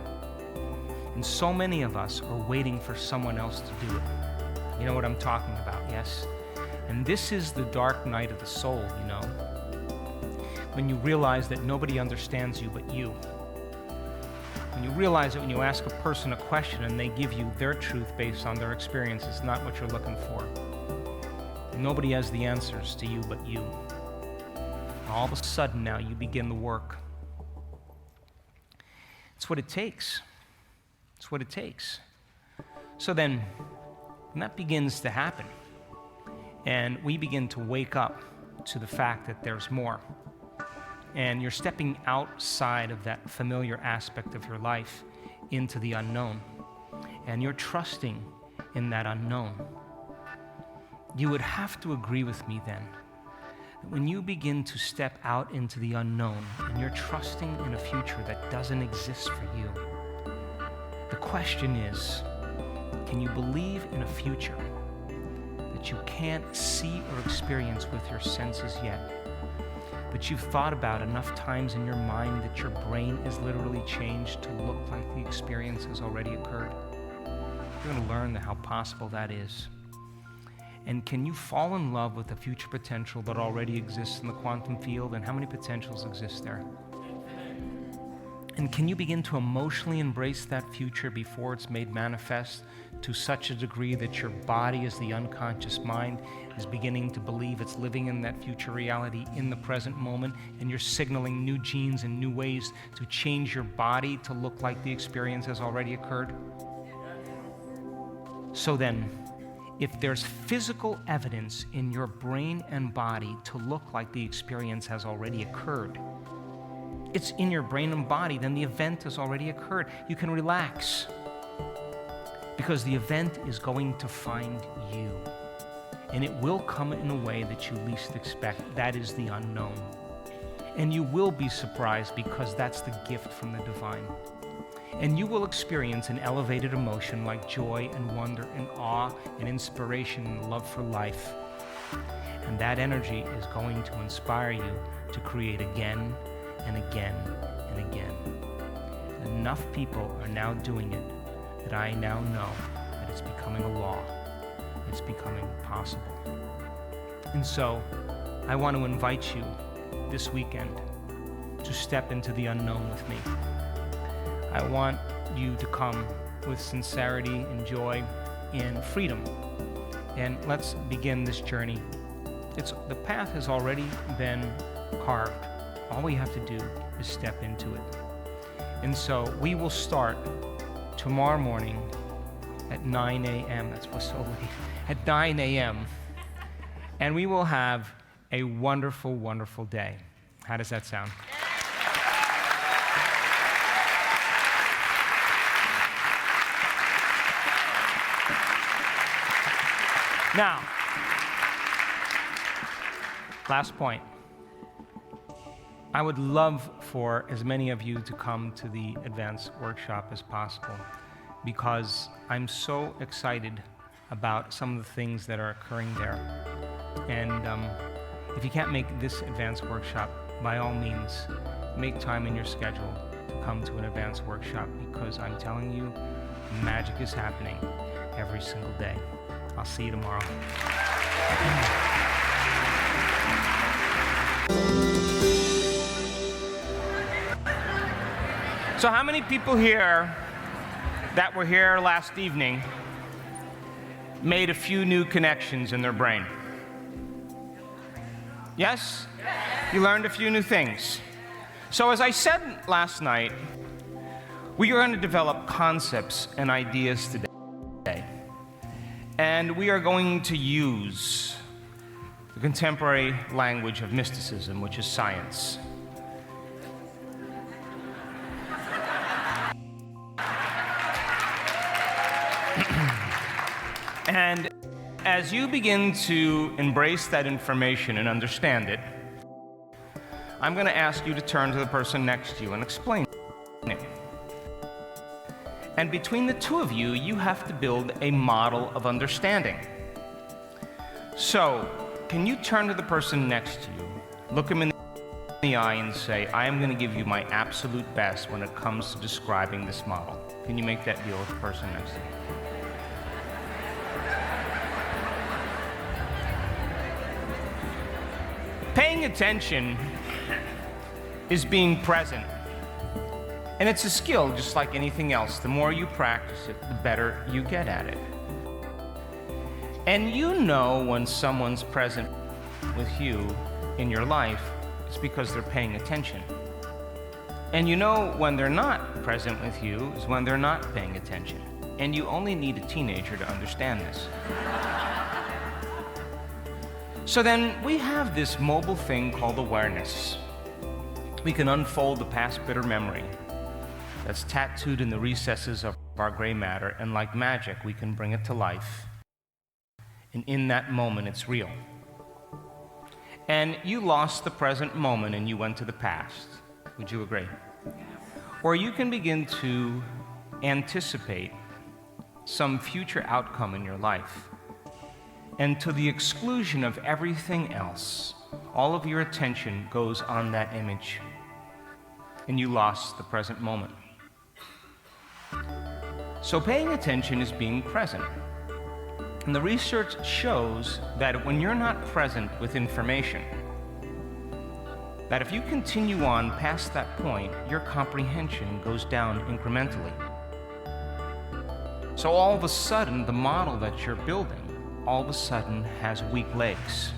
And so many of us are waiting for someone else to do it. You know what I'm talking about, yes? And this is the dark night of the soul, you know? When you realize that nobody understands you but you. When you realize that when you ask a person a question and they give you their truth based on their experiences, not what you're looking for. Nobody has the answers to you but you. All of a sudden now you begin the work. It's what it takes. It's what it takes. So then, when that begins to happen, and we begin to wake up to the fact that there's more, and you're stepping outside of that familiar aspect of your life into the unknown, and you're trusting in that unknown, you would have to agree with me then that when you begin to step out into the unknown and you're trusting in a future that doesn't exist for you, the question is, can you believe in a future that you can't see or experience with your senses yet, but you've thought about enough times in your mind that your brain is literally changed to look like the experience has already occurred? You're going to learn how possible that is. And can you fall in love with the future potential that already exists in the quantum field, and how many potentials exist there? And can you begin to emotionally embrace that future before it's made manifest to such a degree that your body, as the unconscious mind, is beginning to believe it's living in that future reality in the present moment, and you're signaling new genes and new ways to change your body to look like the experience has already occurred? So then, if there's physical evidence in your brain and body to look like the experience has already occurred, it's in your brain and body, then the event has already occurred. You can relax because the event is going to find you, and it will come in a way that you least expect. That is the unknown. And you will be surprised because that's the gift from the divine. And you will experience an elevated emotion like joy and wonder and awe and inspiration and love for life. And that energy is going to inspire you to create again and again and again. And enough people are now doing it that I now know that it's becoming a law. It's becoming possible. And so I want to invite you this weekend to step into the unknown with me. I want you to come with sincerity and joy and freedom. And let's begin this journey. The path has already been carved. All we have to do is step into it. And so we will start tomorrow morning at 9 a.m. That's what's so late. At 9 a.m. And we will have a wonderful, wonderful day. How does that sound? Now, last point. I would love for as many of you to come to the advanced workshop as possible, because I'm so excited about some of the things that are occurring there. And if you can't make this advanced workshop, by all means, make time in your schedule to come to an advanced workshop, because I'm telling you, magic is happening every single day. I'll see you tomorrow. So how many people here that were here last evening made a few new connections in their brain? Yes? You learned a few new things. So as I said last night, we are going to develop concepts and ideas today. And we are going to use the contemporary language of mysticism, which is science. And as you begin to embrace that information and understand it, I'm going to ask you to turn to the person next to you and explain it. And between the two of you, you have to build a model of understanding. So, can you turn to the person next to you, look him in the eye and say, I am going to give you my absolute best when it comes to describing this model. Can you make that deal with the person next to you? Paying attention is being present. And it's a skill just like anything else. The more you practice it, the better you get at it. And you know when someone's present with you in your life, it's because they're paying attention. And you know when they're not present with you is when they're not paying attention. And you only need a teenager to understand this. So then we have this mobile thing called awareness. We can unfold the past bitter memory that's tattooed in the recesses of our gray matter, and like magic, we can bring it to life. And in that moment, it's real. And you lost the present moment and you went to the past. Would you agree? Or you can begin to anticipate some future outcome in your life. And to the exclusion of everything else, all of your attention goes on that image. And you lost the present moment. So paying attention is being present. And the research shows that when you're not present with information, that if you continue on past that point, your comprehension goes down incrementally. So all of a sudden, the model that you're building, all of a sudden has weak legs.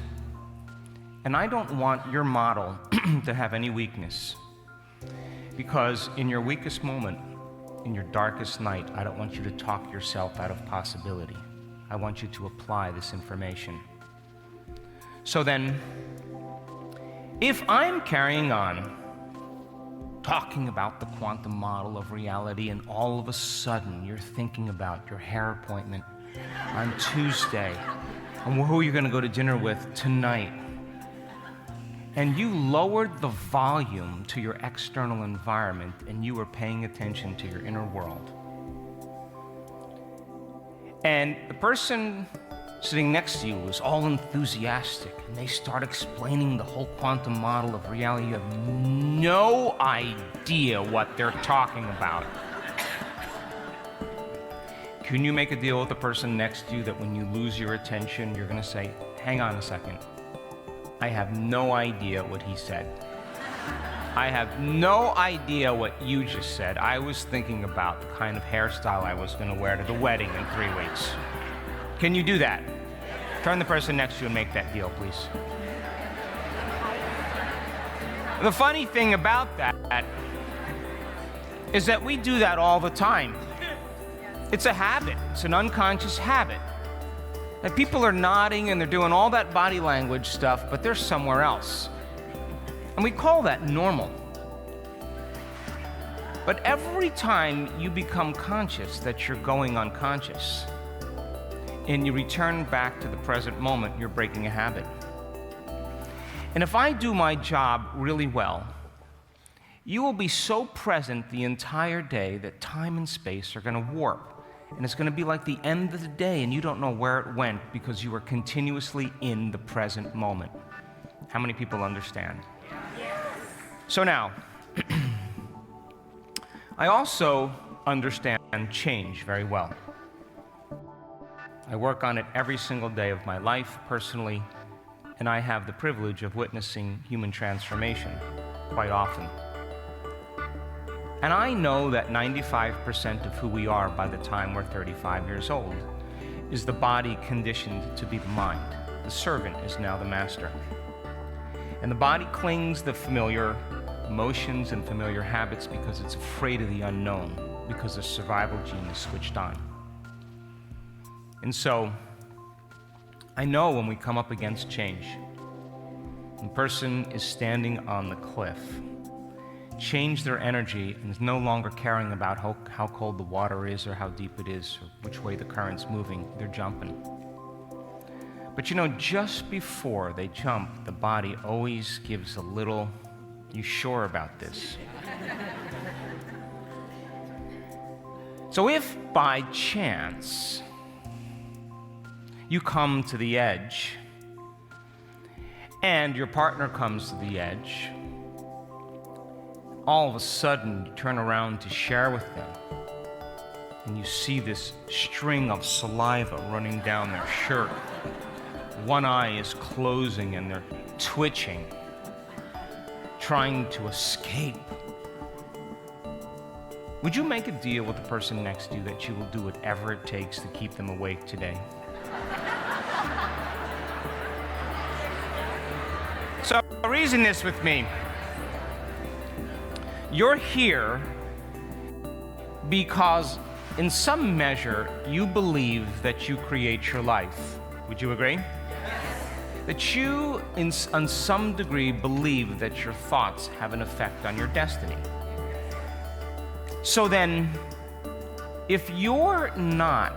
And I don't want your model to have any weakness. Because in your weakest moment, in your darkest night, I don't want you to talk yourself out of possibility. I want you to apply this information. So then, if I'm carrying on talking about the quantum model of reality, and all of a sudden you're thinking about your hair appointment on Tuesday, and who you're going to go to dinner with tonight, and you lowered the volume to your external environment, and you were paying attention to your inner world, and the person sitting next to you is all enthusiastic, and they start explaining the whole quantum model of reality. You have no idea what they're talking about. Can you make a deal with the person next to you that when you lose your attention, you're going to say, hang on a second, I have no idea what he said. I have no idea what you just said. I was thinking about the kind of hairstyle I was going to wear to the wedding in 3 weeks. Can you do that? Turn the person next to you and make that deal, please. The funny thing about that is that we do that all the time. It's a habit. It's an unconscious habit. And people are nodding and they're doing all that body language stuff, but they're somewhere else. And we call that normal. But every time you become conscious that you're going unconscious, and you return back to the present moment, you're breaking a habit. And if I do my job really well, you will be so present the entire day that time and space are going to warp. And it's going to be like the end of the day, and you don't know where it went because you are continuously in the present moment. How many people understand? Yes. So now, I also understand change very well. I work on it every single day of my life personally, and I have the privilege of witnessing human transformation quite often. And I know that 95% of who we are by the time we're 35 years old is the body conditioned to be the mind. The servant is now the master. And the body clings the familiar, emotions and familiar habits because it's afraid of the unknown, because the survival gene is switched on. And so, I know when we come up against change, the person is standing on the cliff, change their energy and is no longer caring about how cold the water is or how deep it is or which way the current's moving, they're jumping. But you know, just before they jump, the body always gives a little, "You sure about this?" So if by chance you come to the edge and your partner comes to the edge, all of a sudden you turn around to share with them and you see this string of saliva running down their shirt. One eye is closing and they're twitching, trying to escape. Would you make a deal with the person next to you that you will do whatever it takes to keep them awake today? So reason this with me. You're here because in some measure you believe that you create your life. Would you agree? That you, on some degree, believe that your thoughts have an effect on your destiny. So then, if you're not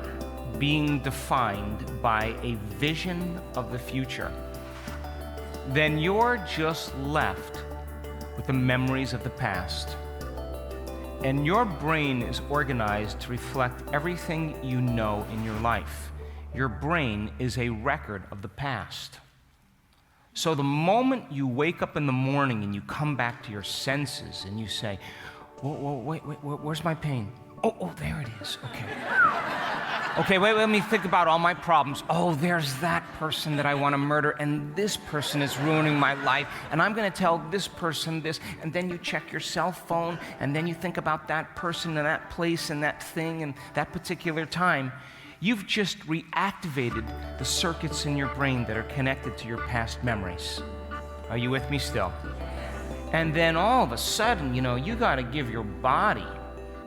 being defined by a vision of the future, then you're just left with the memories of the past. And your brain is organized to reflect everything you know in your life. Your brain is a record of the past. So the moment you wake up in the morning and you come back to your senses and you say, wait, where's my pain? Oh, there it is, okay. Okay, wait, let me think about all my problems. Oh, there's that person that I want to murder, and this person is ruining my life, and I'm going to tell this person this, and then you check your cell phone, and then you think about that person and that place and that thing and that particular time. You've just reactivated the circuits in your brain that are connected to your past memories. Are you with me still? And then all of a sudden, you got to give your body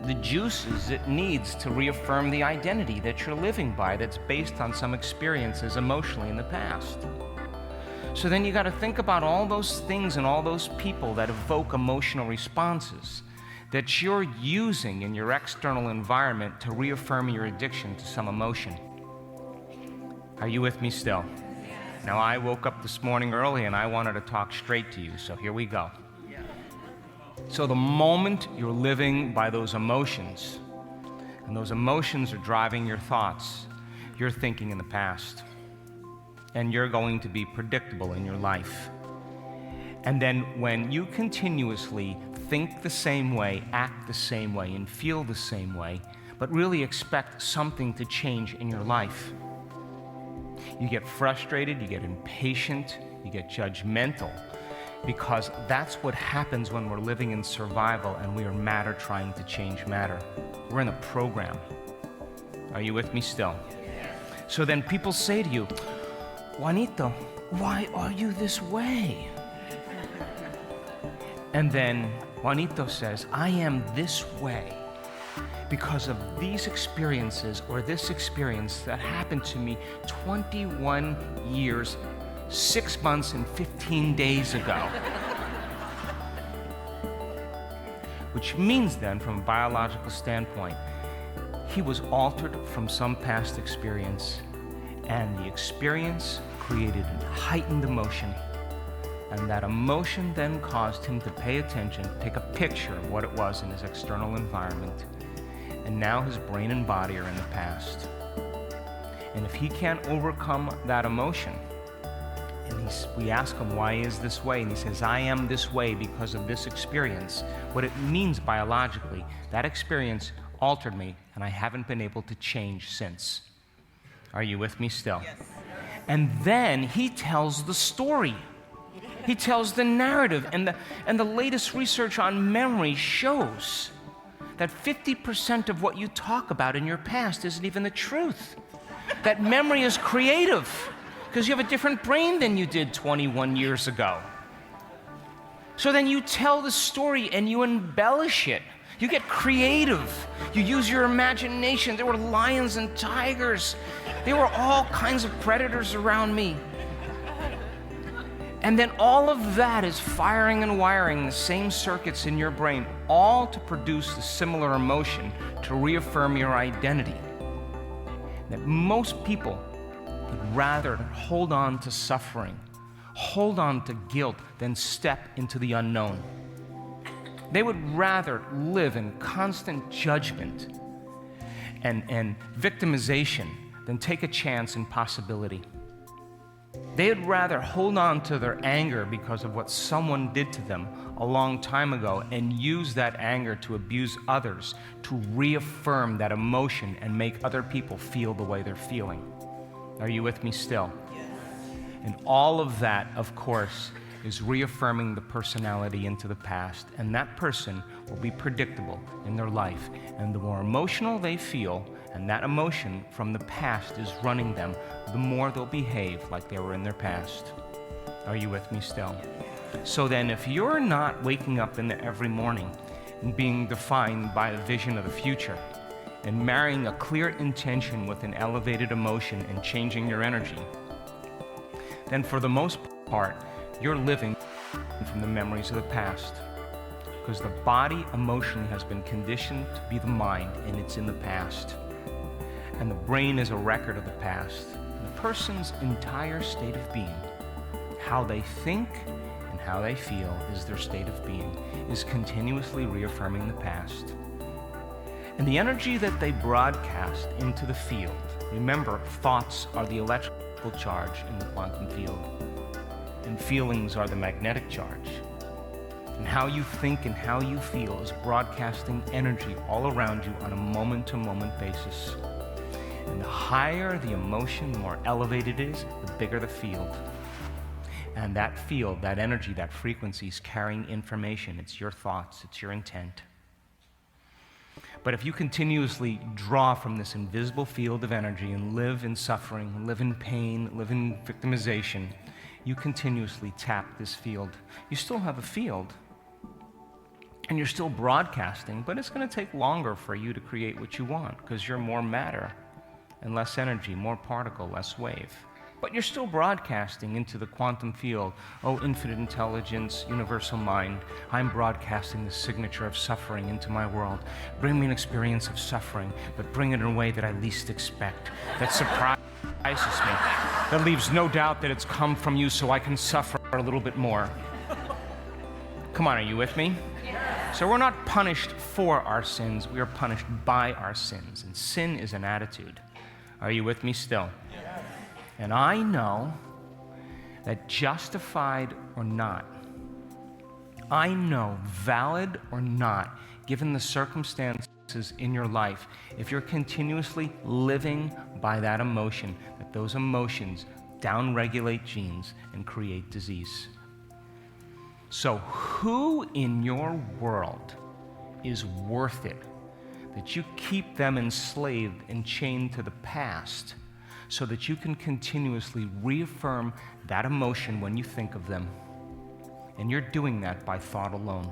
the juices it needs to reaffirm the identity that you're living by that's based on some experiences emotionally in the past. So then you got to think about all those things and all those people that evoke emotional responses that you're using in your external environment to reaffirm your addiction to some emotion. Are you with me still? Now, I woke up this morning early and I wanted to talk straight to you, so here we go. So the moment you're living by those emotions, and those emotions are driving your thoughts, you're thinking in the past. And you're going to be predictable in your life. And then when you continuously think the same way, act the same way, and feel the same way, but really expect something to change in your life, you get frustrated, you get impatient, you get judgmental, because that's what happens when we're living in survival and we are matter trying to change matter. We're in a program. Are you with me still? Yes. So then people say to you, "Juanito, why are you this way?" And then Juanito says, "I am this way because of these experiences or this experience that happened to me 21 years, 6 months, and 15 days ago." Which means then, from a biological standpoint, he was altered from some past experience, and the experience created a heightened emotion. And that emotion then caused him to pay attention, take a picture of what it was in his external environment. And now his brain and body are in the past. And if he can't overcome that emotion, and we ask him, "Why is this way?" And he says, "I am this way because of this experience." What it means biologically, that experience altered me, and I haven't been able to change since. Are you with me still? Yes. And then he tells the story. He tells the narrative, and the latest research on memory shows that 50% of what you talk about in your past isn't even the truth. That memory is creative because you have a different brain than you did 21 years ago. So then you tell the story and you embellish it. You get creative. You use your imagination. There were lions and tigers. There were all kinds of predators around me. And then all of that is firing and wiring the same circuits in your brain, all to produce a similar emotion to reaffirm your identity. That most people would rather hold on to suffering, hold on to guilt, than step into the unknown. They would rather live in constant judgment and victimization than take a chance in possibility. They'd rather hold on to their anger because of what someone did to them a long time ago and use that anger to abuse others, to reaffirm that emotion and make other people feel the way they're feeling. Are you with me still? Yes. And all of that, of course, is reaffirming the personality into the past, and that person will be predictable in their life. And the more emotional they feel, and that emotion from the past is running them, the more they'll behave like they were in their past. Are you with me still? So then, if you're not waking up every morning and being defined by a vision of the future, and marrying a clear intention with an elevated emotion and changing your energy, then for the most part, you're living from the memories of the past. Because the body emotionally has been conditioned to be the mind, and it's in the past. And the brain is a record of the past. And the person's entire state of being, how they think and how they feel is their state of being, is continuously reaffirming the past. And the energy that they broadcast into the field, remember, thoughts are the electrical charge in the quantum field, and feelings are the magnetic charge. And how you think and how you feel is broadcasting energy all around you on a moment-to-moment basis. And the higher the emotion, the more elevated it is, the bigger the field. And that field, that energy, that frequency is carrying information. It's your thoughts, it's your intent. But if you continuously draw from this invisible field of energy and live in suffering, live in pain, live in victimization, you continuously tap this field. You still have a field, and you're still broadcasting, but it's going to take longer for you to create what you want, because you're more matter and less energy, more particle, less wave. But you're still broadcasting into the quantum field. Oh, infinite intelligence, universal mind, I'm broadcasting the signature of suffering into my world. Bring me an experience of suffering, but bring it in a way that I least expect, that surprises me, that leaves no doubt that it's come from you so I can suffer a little bit more. Come on, are you with me? So we're not punished for our sins, we are punished by our sins. And sin is an attitude. Are you with me still? And I know that justified or not, I know valid or not, given the circumstances in your life, if you're continuously living by that emotion, that those emotions downregulate genes and create disease. So who in your world is worth it that you keep them enslaved and chained to the past so that you can continuously reaffirm that emotion when you think of them? And you're doing that by thought alone.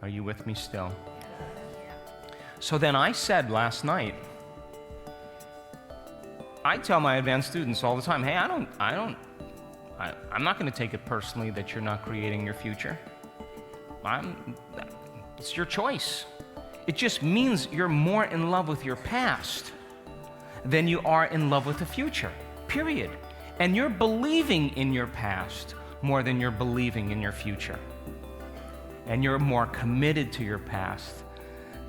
Are you with me still? So then I said last night, I tell my advanced students all the time, hey, I'm not going to take it personally that you're not creating your future. It's your choice. It just means you're more in love with your past than you are in love with the future, period. And you're believing in your past more than you're believing in your future. And you're more committed to your past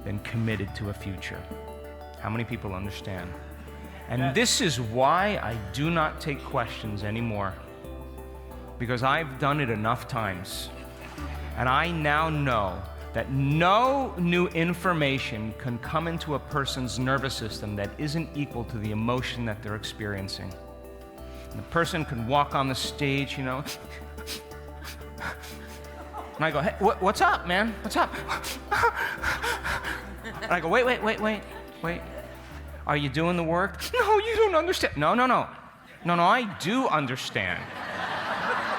than committed to a future. How many people understand? And this is why I do not take questions anymore, because I've done it enough times. And I now know that no new information can come into a person's nervous system that isn't equal to the emotion that they're experiencing. And the person can walk on the stage, you know, and I go, hey, what's up, man? What's up? And I go, wait. Are you doing the work? No, you don't understand. No, I do understand.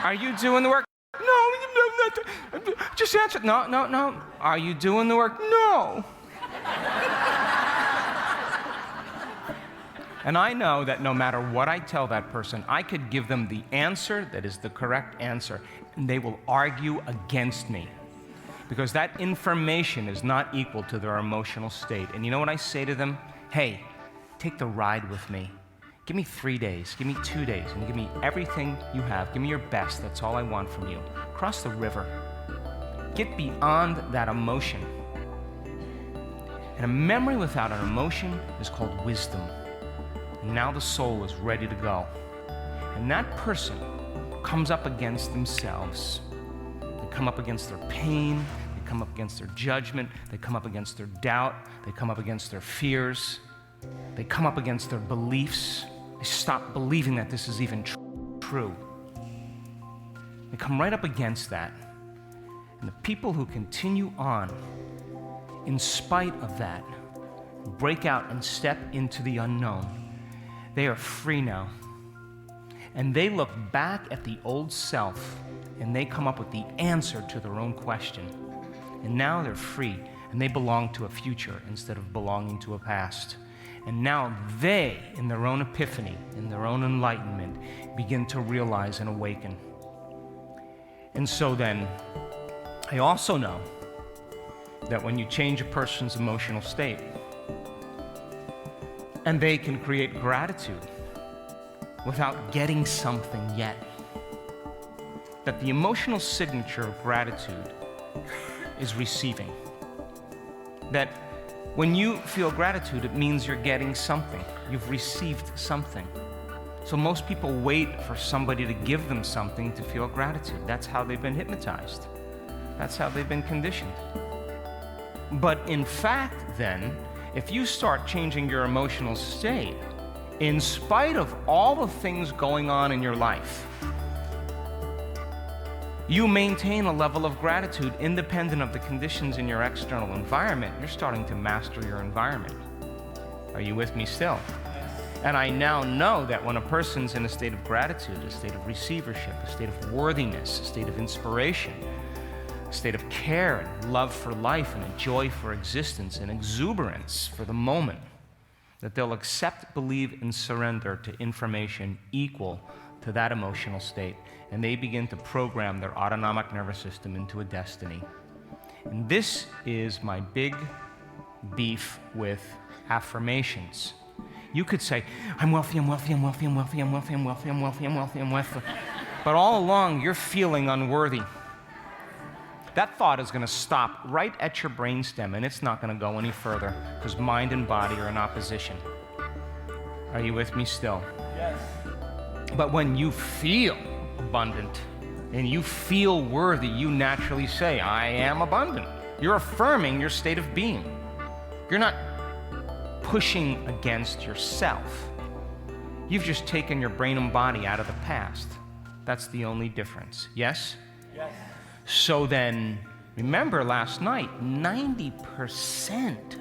Are you doing the work? No, Just answer. No. Are you doing the work? No. And I know that no matter what I tell that person, I could give them the answer that is the correct answer, and they will argue against me because that information is not equal to their emotional state. And you know what I say to them? Hey, take the ride with me. Give me 3 days, give me 2 days, and give me everything you have. Give me your best. That's all I want from you. Cross the river. Get beyond that emotion. And a memory without an emotion is called wisdom. Now the soul is ready to go. And that person comes up against themselves. They come up against their pain. They come up against their judgment. They come up against their doubt. They come up against their fears. They come up against their beliefs. They stop believing that this is even true. They come right up against that. And the people who continue on, in spite of that, break out and step into the unknown. They are free now. And they look back at the old self and they come up with the answer to their own question. And now they're free and they belong to a future instead of belonging to a past. And now they, in their own epiphany, in their own enlightenment, begin to realize and awaken. And so then, I also know that when you change a person's emotional state, and they can create gratitude without getting something yet, that the emotional signature of gratitude is receiving. That when you feel gratitude, it means you're getting something. You've received something. So most people wait for somebody to give them something to feel gratitude. That's how they've been hypnotized. That's how they've been conditioned. But in fact, then, if you start changing your emotional state, in spite of all the things going on in your life, you maintain a level of gratitude independent of the conditions in your external environment. You're starting to master your environment. Are you with me still? And I now know that when a person's in a state of gratitude, a state of receivership, a state of worthiness, a state of inspiration, a state of care and love for life and a joy for existence and exuberance for the moment, that they'll accept, believe, and surrender to information equal to that emotional state, and they begin to program their autonomic nervous system into a destiny. And this is my big beef with affirmations. You could say, I'm wealthy, I'm wealthy, I'm wealthy, I'm wealthy, I'm wealthy, I'm wealthy, I'm wealthy, I'm wealthy, I'm wealthy. But all along, you're feeling unworthy. That thought is going to stop right at your brainstem, and it's not going to go any further because mind and body are in opposition. Are you with me still? Yes. But when you feel abundant and you feel worthy, you naturally say, I am abundant. You're affirming your state of being. You're not pushing against yourself. You've just taken your brain and body out of the past. That's the only difference. Yes? Yes. So then, remember last night, 90%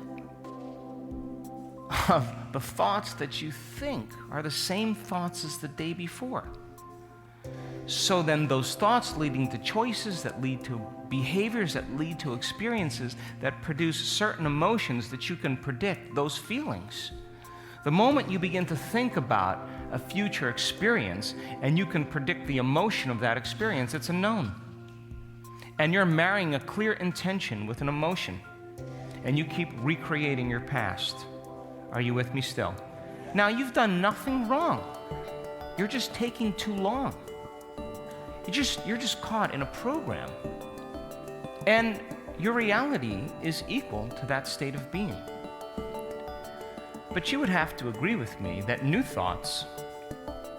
of the thoughts that you think are the same thoughts as the day before. So then those thoughts leading to choices that lead to behaviors that lead to experiences that produce certain emotions that you can predict, those feelings. The moment you begin to think about a future experience and you can predict the emotion of that experience, it's a known. And you're marrying a clear intention with an emotion, and you keep recreating your past. Are you with me still? Now, you've done nothing wrong. You're just taking too long. You're just caught in a program. And your reality is equal to that state of being. But you would have to agree with me that new thoughts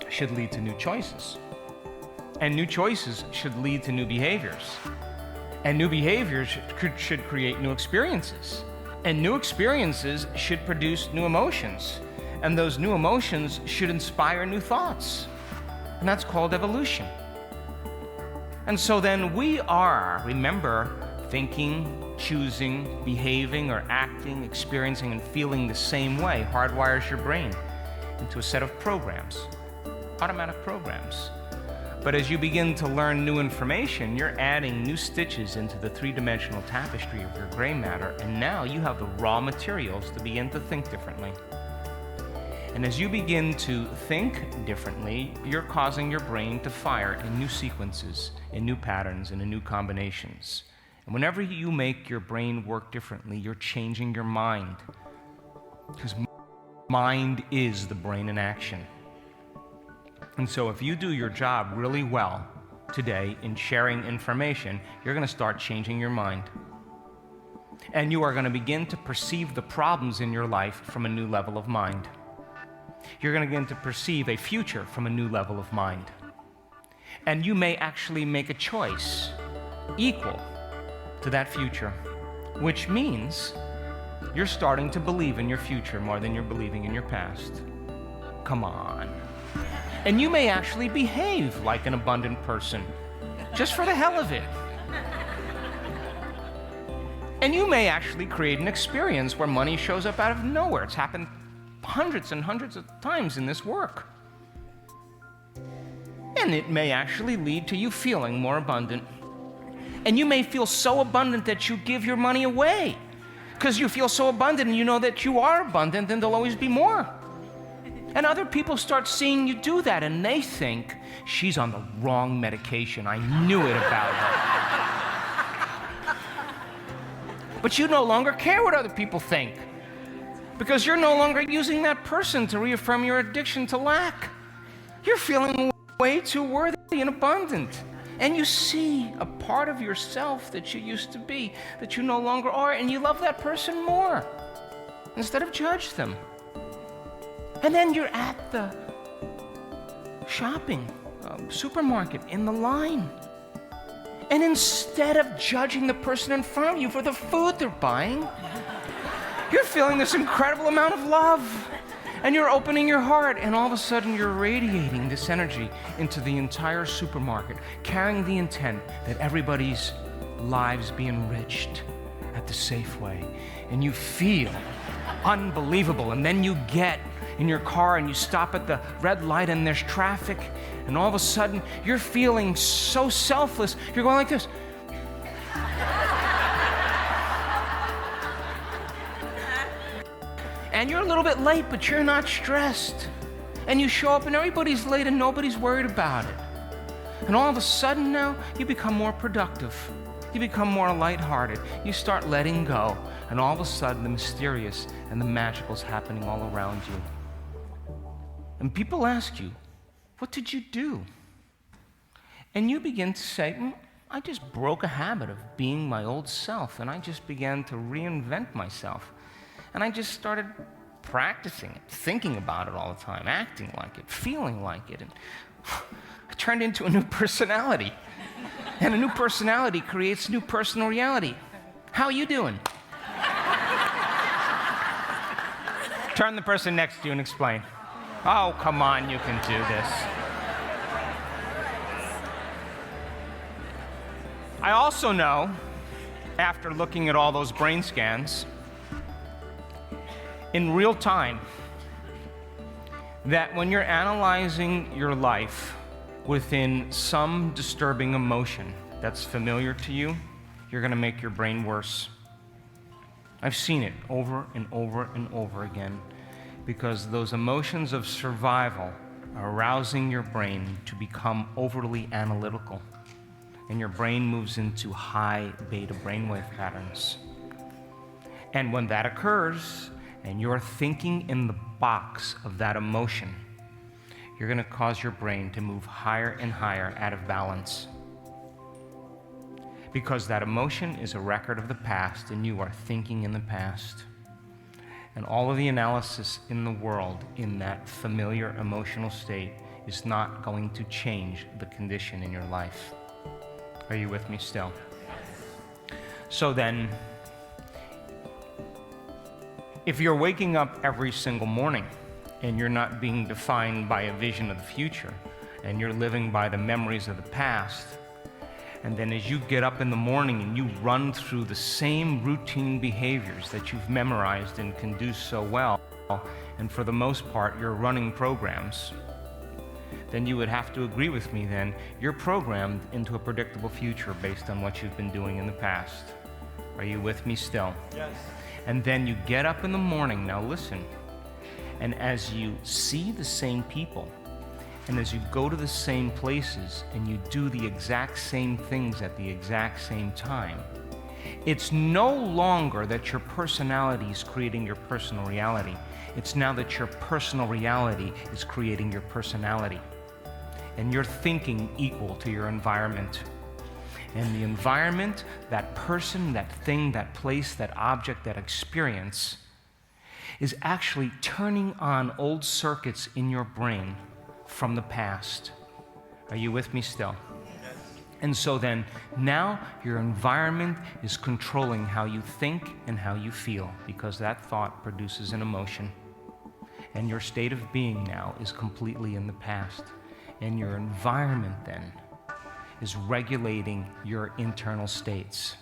should lead to new choices. And new choices should lead to new behaviors. And new behaviors should create new experiences. And new experiences should produce new emotions. And those new emotions should inspire new thoughts. And that's called evolution. And so then we are, remember, thinking, choosing, behaving, or acting, experiencing, and feeling the same way hardwires your brain into a set of programs, automatic programs. But as you begin to learn new information, you're adding new stitches into the three-dimensional tapestry of your gray matter, and now you have the raw materials to begin to think differently. And as you begin to think differently, you're causing your brain to fire in new sequences, in new patterns, and in new combinations. And whenever you make your brain work differently, you're changing your mind. Because mind is the brain in action. And so if you do your job really well today in sharing information, you're going to start changing your mind. And you are going to begin to perceive the problems in your life from a new level of mind. You're going to begin to perceive a future from a new level of mind. And you may actually make a choice equal to that future, which means you're starting to believe in your future more than you're believing in your past. Come on. And you may actually behave like an abundant person, just for the hell of it. And you may actually create an experience where money shows up out of nowhere. It's happened hundreds and hundreds of times in this work. And it may actually lead to you feeling more abundant. And you may feel so abundant that you give your money away, because you feel so abundant and you know that you are abundant and there'll always be more. And other people start seeing you do that, and they think, she's on the wrong medication. I knew it about her. But you no longer care what other people think, because you're no longer using that person to reaffirm your addiction to lack. You're feeling way too worthy and abundant. And you see a part of yourself that you used to be, that you no longer are, and you love that person more instead of judge them. And then you're at the shopping supermarket in the line. And instead of judging the person in front of you for the food they're buying, you're feeling this incredible amount of love. And you're opening your heart, and all of a sudden you're radiating this energy into the entire supermarket, carrying the intent that everybody's lives be enriched at the safe way. And you feel unbelievable. And then you get in your car and you stop at the red light and there's traffic, and all of a sudden you're feeling so selfless. You're going like this. And you're a little bit late, but you're not stressed. And you show up and everybody's late and nobody's worried about it. And all of a sudden now, you become more productive. You become more lighthearted. You start letting go. And all of a sudden, the mysterious and the magical is happening all around you. And people ask you, what did you do? And you begin to say, I just broke a habit of being my old self, and I just began to reinvent myself. And I just started practicing it, thinking about it all the time, acting like it, feeling like it. And I turned into a new personality. And a new personality creates new personal reality. How are you doing? Turn the person next to you and explain. Oh, come on, you can do this. I also know, after looking at all those brain scans, in real time, that when you're analyzing your life within some disturbing emotion that's familiar to you, you're going to make your brain worse. I've seen it over and over and over again, because those emotions of survival are arousing your brain to become overly analytical, and your brain moves into high beta brainwave patterns. And when that occurs, and you're thinking in the box of that emotion, you're going to cause your brain to move higher and higher out of balance. Because that emotion is a record of the past, and you are thinking in the past. And all of the analysis in the world in that familiar emotional state is not going to change the condition in your life. Are you with me still? So then, if you're waking up every single morning and you're not being defined by a vision of the future, and you're living by the memories of the past, and then as you get up in the morning and you run through the same routine behaviors that you've memorized and can do so well, and for the most part you're running programs, then you would have to agree with me then. You're programmed into a predictable future based on what you've been doing in the past. Are you with me still? Yes. And then you get up in the morning, now listen, and as you see the same people, and as you go to the same places, and you do the exact same things at the exact same time, it's no longer that your personality is creating your personal reality. It's now that your personal reality is creating your personality. And you're thinking equal to your environment. And the environment, that person, that thing, that place, that object, that experience is actually turning on old circuits in your brain from the past. Are you with me still? Yes. And so then, now your environment is controlling how you think and how you feel, because that thought produces an emotion. And your state of being now is completely in the past. And your environment then is regulating your internal states.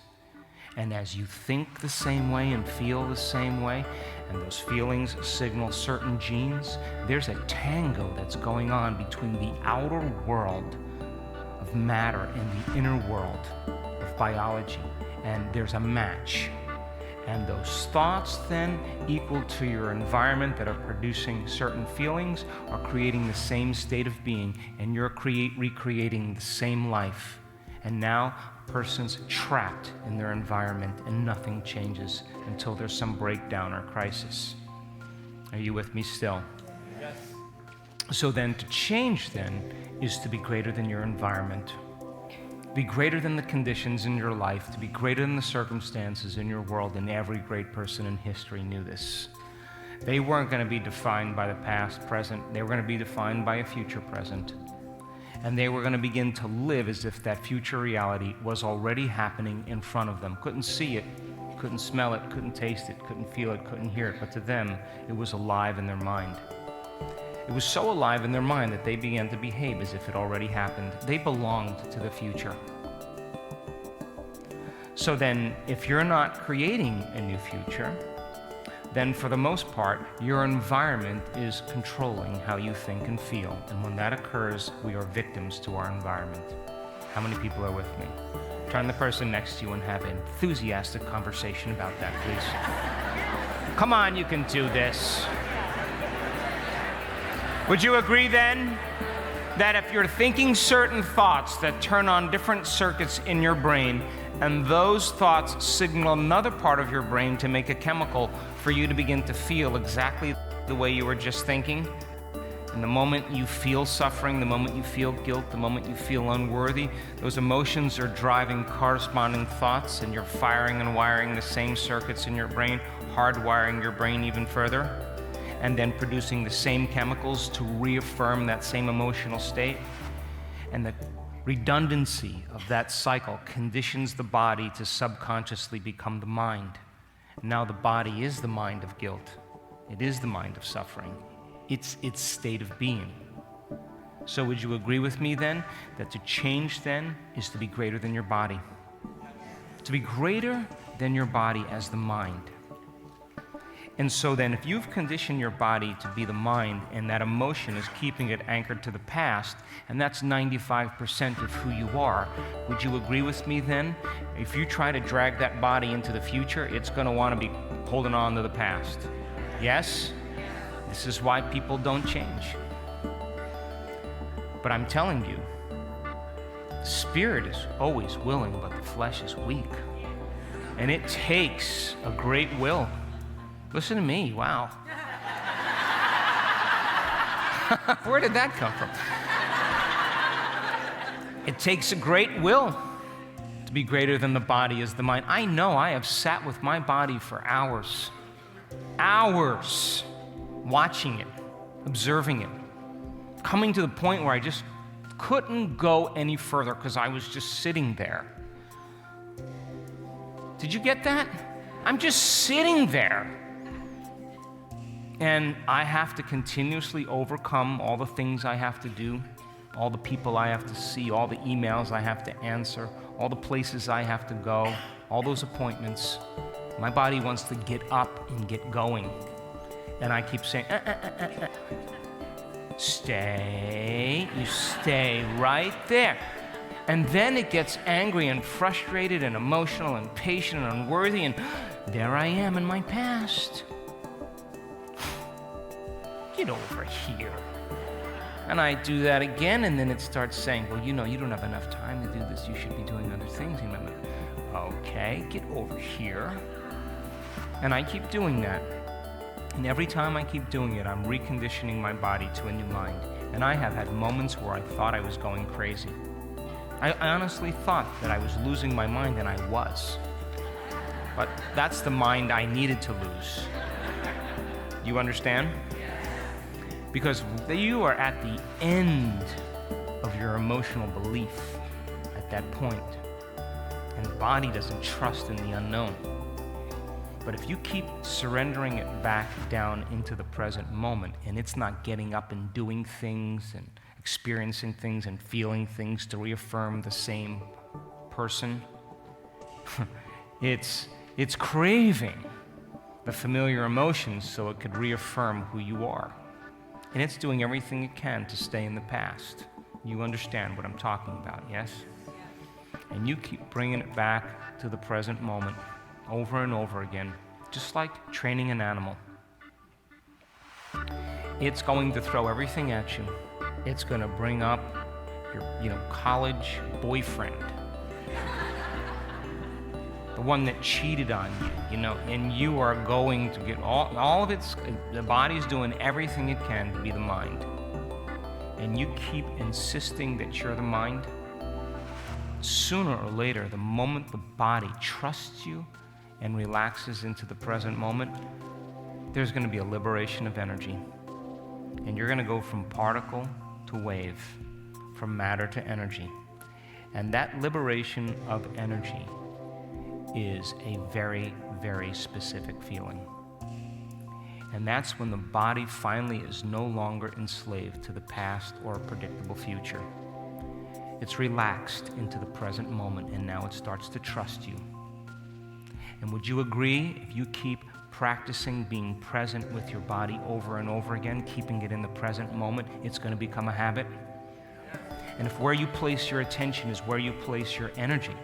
And as you think the same way and feel the same way, and those feelings signal certain genes, there's a tango that's going on between the outer world of matter and the inner world of biology. And there's a match. And those thoughts then, equal to your environment that are producing certain feelings, are creating the same state of being, and you're recreating the same life. And now, a person's trapped in their environment, and nothing changes until there's some breakdown or crisis. Are you with me still? Yes. So then, to change then, is to be greater than your environment. Be greater than the conditions in your life, to be greater than the circumstances in your world, and every great person in history knew this. They weren't going to be defined by the past, present. They were going to be defined by a future present. And they were going to begin to live as if that future reality was already happening in front of them. Couldn't see it, couldn't smell it, couldn't taste it, couldn't feel it, couldn't hear it, but to them, it was alive in their mind. It was so alive in their mind that they began to behave as if it already happened. They belonged to the future. So then, if you're not creating a new future, then for the most part, your environment is controlling how you think and feel. And when that occurs, we are victims to our environment. How many people are with me? Turn the person next to you and have an enthusiastic conversation about that, please. Come on, you can do this. Would you agree then that if you're thinking certain thoughts that turn on different circuits in your brain, and those thoughts signal another part of your brain to make a chemical for you to begin to feel exactly the way you were just thinking, and the moment you feel suffering, the moment you feel guilt, the moment you feel unworthy, those emotions are driving corresponding thoughts, and you're firing and wiring the same circuits in your brain, hardwiring your brain even further, and then producing the same chemicals to reaffirm that same emotional state. And the redundancy of that cycle conditions the body to subconsciously become the mind. Now the body is the mind of guilt. It is the mind of suffering. It's its state of being. So would you agree with me then that to change then is to be greater than your body? To be greater than your body as the mind. And so then, if you've conditioned your body to be the mind, and that emotion is keeping it anchored to the past, and that's 95% of who you are, would you agree with me then? If you try to drag that body into the future, it's going to want to be holding on to the past. Yes? This is why people don't change. But I'm telling you, the spirit is always willing, but the flesh is weak. And it takes a great will. Listen to me, wow. Where did that come from? It takes a great will to be greater than the body as the mind. I know I have sat with my body for hours, watching it, observing it, coming to the point where I just couldn't go any further because I was just sitting there. Did you get that? I'm just sitting there. And I have to continuously overcome all the things I have to do, all the people I have to see, all the emails I have to answer, all the places I have to go, all those appointments. My body wants to get up and get going. And I keep saying, Stay. You stay right there. And then it gets angry and frustrated and emotional and patient and unworthy, and there I am in my past. Get over here. And I do that again, and then it starts saying, well, you don't have enough time to do this. You should be doing other things. And I'm like, okay, get over here. And I keep doing that. And every time I keep doing it, I'm reconditioning my body to a new mind. And I have had moments where I thought I was going crazy. I honestly thought that I was losing my mind, and I was. But that's the mind I needed to lose. You understand? Because you are at the end of your emotional belief at that point. And the body doesn't trust in the unknown. But if you keep surrendering it back down into the present moment, and it's not getting up and doing things and experiencing things and feeling things to reaffirm the same person, it's craving the familiar emotions so it could reaffirm who you are. And it's doing everything it can to stay in the past. You understand what I'm talking about, yes? And you keep bringing it back to the present moment over and over again, just like training an animal. It's going to throw everything at you. It's going to bring up your college boyfriend, the one that cheated on you, and you are going to get all of its, the body's doing everything it can to be the mind. And you keep insisting that you're the mind. Sooner or later, the moment the body trusts you and relaxes into the present moment, there's going to be a liberation of energy. And you're going to go from particle to wave, from matter to energy. And that liberation of energy is a very, very specific feeling. And that's when the body finally is no longer enslaved to the past or a predictable future. It's relaxed into the present moment, and now it starts to trust you. And would you agree, if you keep practicing being present with your body over and over again, keeping it in the present moment, it's going to become a habit? And if where you place your attention is where you place your energy,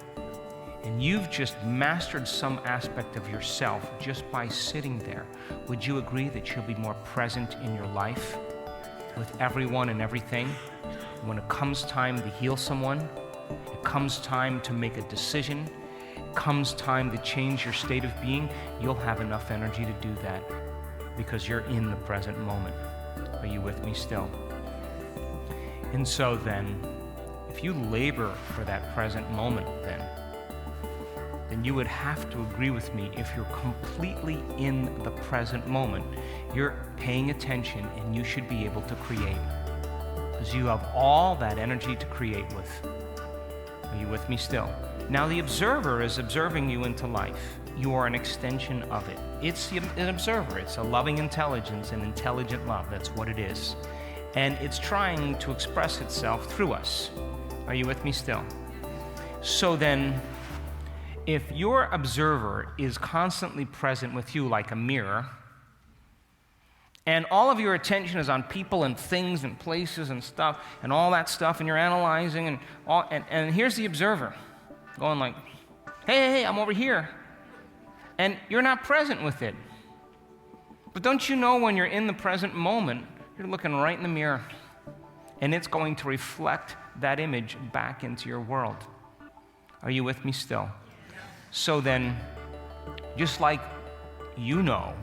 and you've just mastered some aspect of yourself just by sitting there, would you agree that you'll be more present in your life with everyone and everything? When it comes time to heal someone, it comes time to make a decision, it comes time to change your state of being, you'll have enough energy to do that because you're in the present moment. Are you with me still? And so then, if you labor for that present moment, then you would have to agree with me, if you're completely in the present moment, you're paying attention and you should be able to create, because you have all that energy to create with. Are you with me still? Now the observer is observing you into life. You are an extension of it. It's an observer. It's a loving intelligence, an intelligent love. That's what it is. And it's trying to express itself through us. Are you with me still? So then, if your observer is constantly present with you like a mirror, and all of your attention is on people and things and places and stuff and all that stuff, and you're analyzing and here's the observer going like, hey, I'm over here. And you're not present with it. But don't you know, when you're in the present moment, you're looking right in the mirror, and it's going to reflect that image back into your world. Are you with me still? So then, just like you know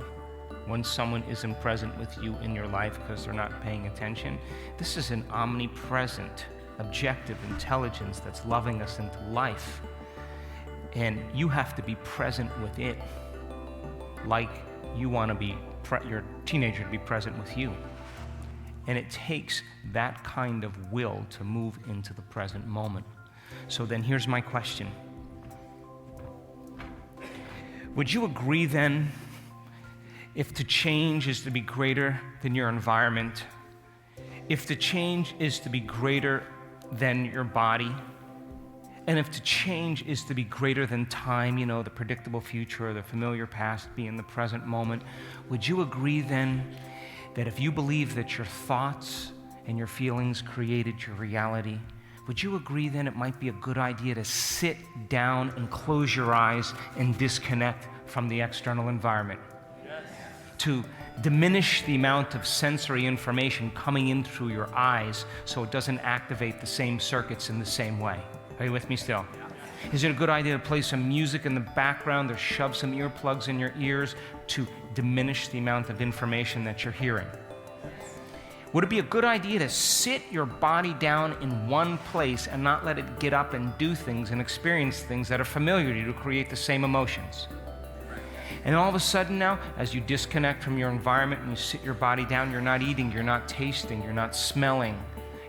when someone isn't present with you in your life because they're not paying attention, this is an omnipresent, objective intelligence that's loving us into life. And you have to be present with it like you want to be your teenager to be present with you. And it takes that kind of will to move into the present moment. So then here's my question. Would you agree then, if the change is to be greater than your environment, if the change is to be greater than your body, and if the change is to be greater than time, the predictable future or the familiar past, be in the present moment, would you agree then that if you believe that your thoughts and your feelings created your reality, would you agree then it might be a good idea to sit down and close your eyes and disconnect from the external environment? Yes. To diminish the amount of sensory information coming in through your eyes so it doesn't activate the same circuits in the same way. Are you with me still? Is it a good idea to play some music in the background or shove some earplugs in your ears to diminish the amount of information that you're hearing? Would it be a good idea to sit your body down in one place and not let it get up and do things and experience things that are familiar to you to create the same emotions? And all of a sudden now, as you disconnect from your environment and you sit your body down, you're not eating, you're not tasting, you're not smelling,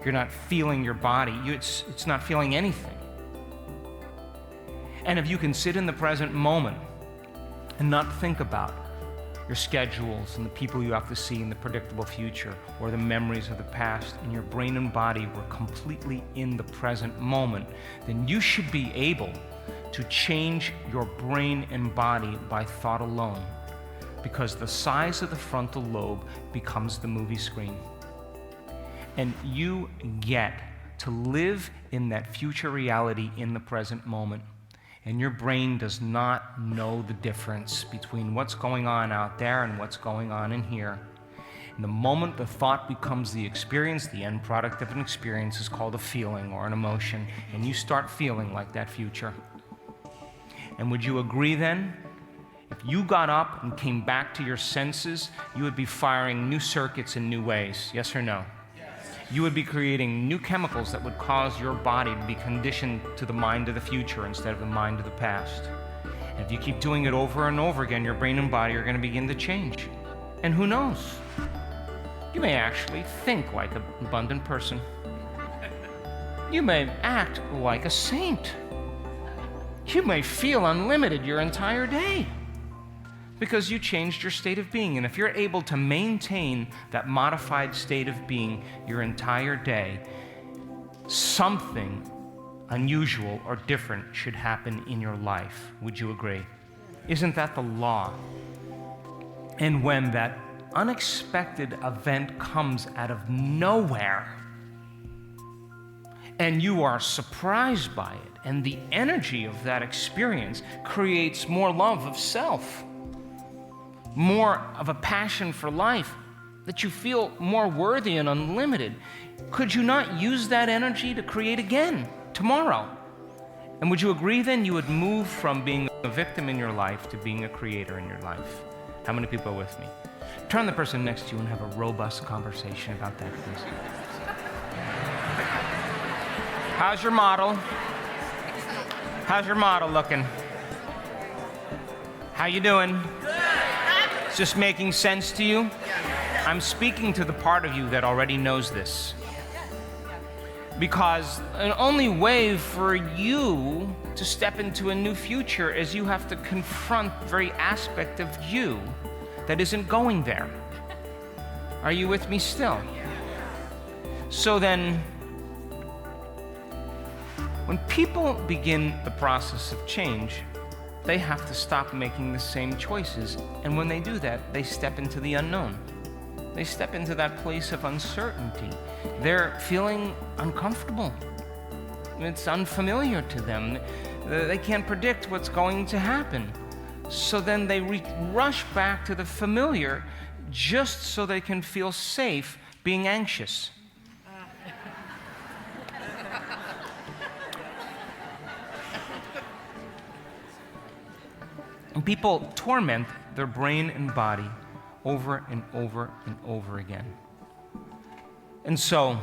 you're not feeling your body. It's not feeling anything. And if you can sit in the present moment and not think about your schedules and the people you have to see in the predictable future or the memories of the past, and your brain and body were completely in the present moment, then you should be able to change your brain and body by thought alone, because the size of the frontal lobe becomes the movie screen. And you get to live in that future reality in the present moment. And your brain does not know the difference between what's going on out there and what's going on in here. And the moment the thought becomes the experience, the end product of an experience is called a feeling or an emotion, and you start feeling like that future. And would you agree then, if you got up and came back to your senses, you would be firing new circuits in new ways, yes or no? You would be creating new chemicals that would cause your body to be conditioned to the mind of the future instead of the mind of the past. And if you keep doing it over and over again, your brain and body are going to begin to change. And who knows? You may actually think like an abundant person. You may act like a saint. You may feel unlimited your entire day, because you changed your state of being. And if you're able to maintain that modified state of being your entire day, something unusual or different should happen in your life. Would you agree? Isn't that the law? And when that unexpected event comes out of nowhere, and you are surprised by it, and the energy of that experience creates more love of self, more of a passion for life, that you feel more worthy and unlimited, could you not use that energy to create again tomorrow? And would you agree then you would move from being a victim in your life to being a creator in your life? How many people are with me? Turn the person next to you and have a robust conversation about that, please. How's your model? How's your model looking? How you doing? Is this making sense to you? I'm speaking to the part of you that already knows this. Because an only way for you to step into a new future is you have to confront the very aspect of you that isn't going there. Are you with me still? So then, when people begin the process of change, they have to stop making the same choices. And when they do that, they step into the unknown. They step into that place of uncertainty. They're feeling uncomfortable. It's unfamiliar to them. They can't predict what's going to happen. So then they rush back to the familiar just so they can feel safe being anxious. And people torment their brain and body over and over and over again. And so,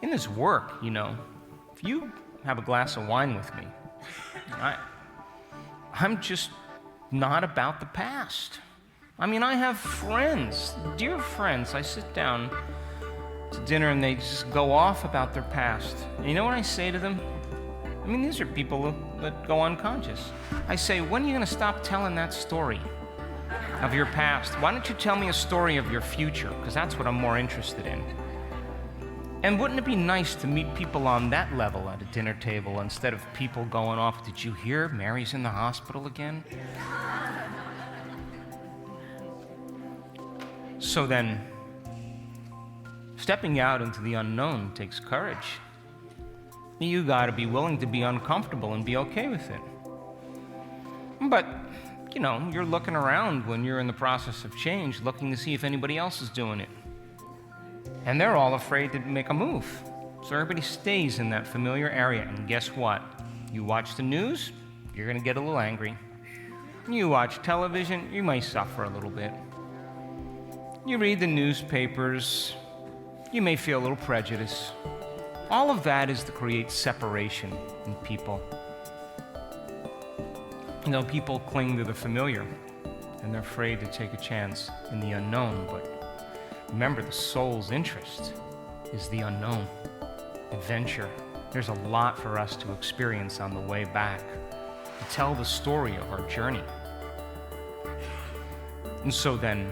in this work, if you have a glass of wine with me, I'm just not about the past. I have friends, dear friends. I sit down to dinner and they just go off about their past. And you know what I say to them? These are people that go unconscious. I say, when are you going to stop telling that story of your past? Why don't you tell me a story of your future? Because that's what I'm more interested in. And wouldn't it be nice to meet people on that level at a dinner table instead of people going off, did you hear Mary's in the hospital again? So then, Stepping out into the unknown takes courage. You got to be willing to be uncomfortable and be okay with it. But, you're looking around when you're in the process of change, looking to see if anybody else is doing it. And they're all afraid to make a move. So everybody stays in that familiar area. And guess what? You watch the news, you're going to get a little angry. You watch television, you may suffer a little bit. You read the newspapers, you may feel a little prejudice. All of that is to create separation in people. People cling to the familiar, and they're afraid to take a chance in the unknown. But remember, the soul's interest is the unknown, adventure. There's a lot for us to experience on the way back, to tell the story of our journey. And so then,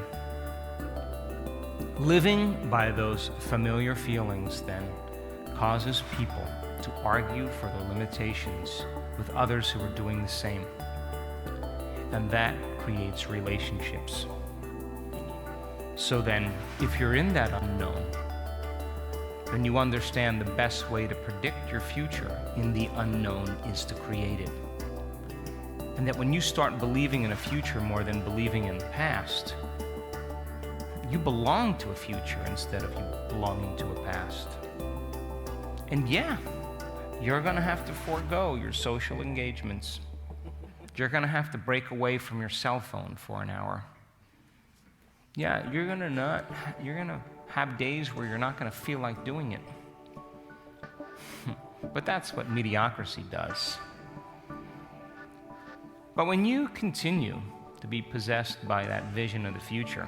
living by those familiar feelings then causes people to argue for their limitations with others who are doing the same. And that creates relationships. So then, if you're in that unknown, then you understand the best way to predict your future in the unknown is to create it. And that when you start believing in a future more than believing in the past, you belong to a future instead of you belonging to a past. And yeah, you're going to have to forego your social engagements. You're going to have to break away from your cell phone for an hour. Yeah, you're going to have days where you're not going to feel like doing it. But that's what mediocrity does. But when you continue to be possessed by that vision of the future,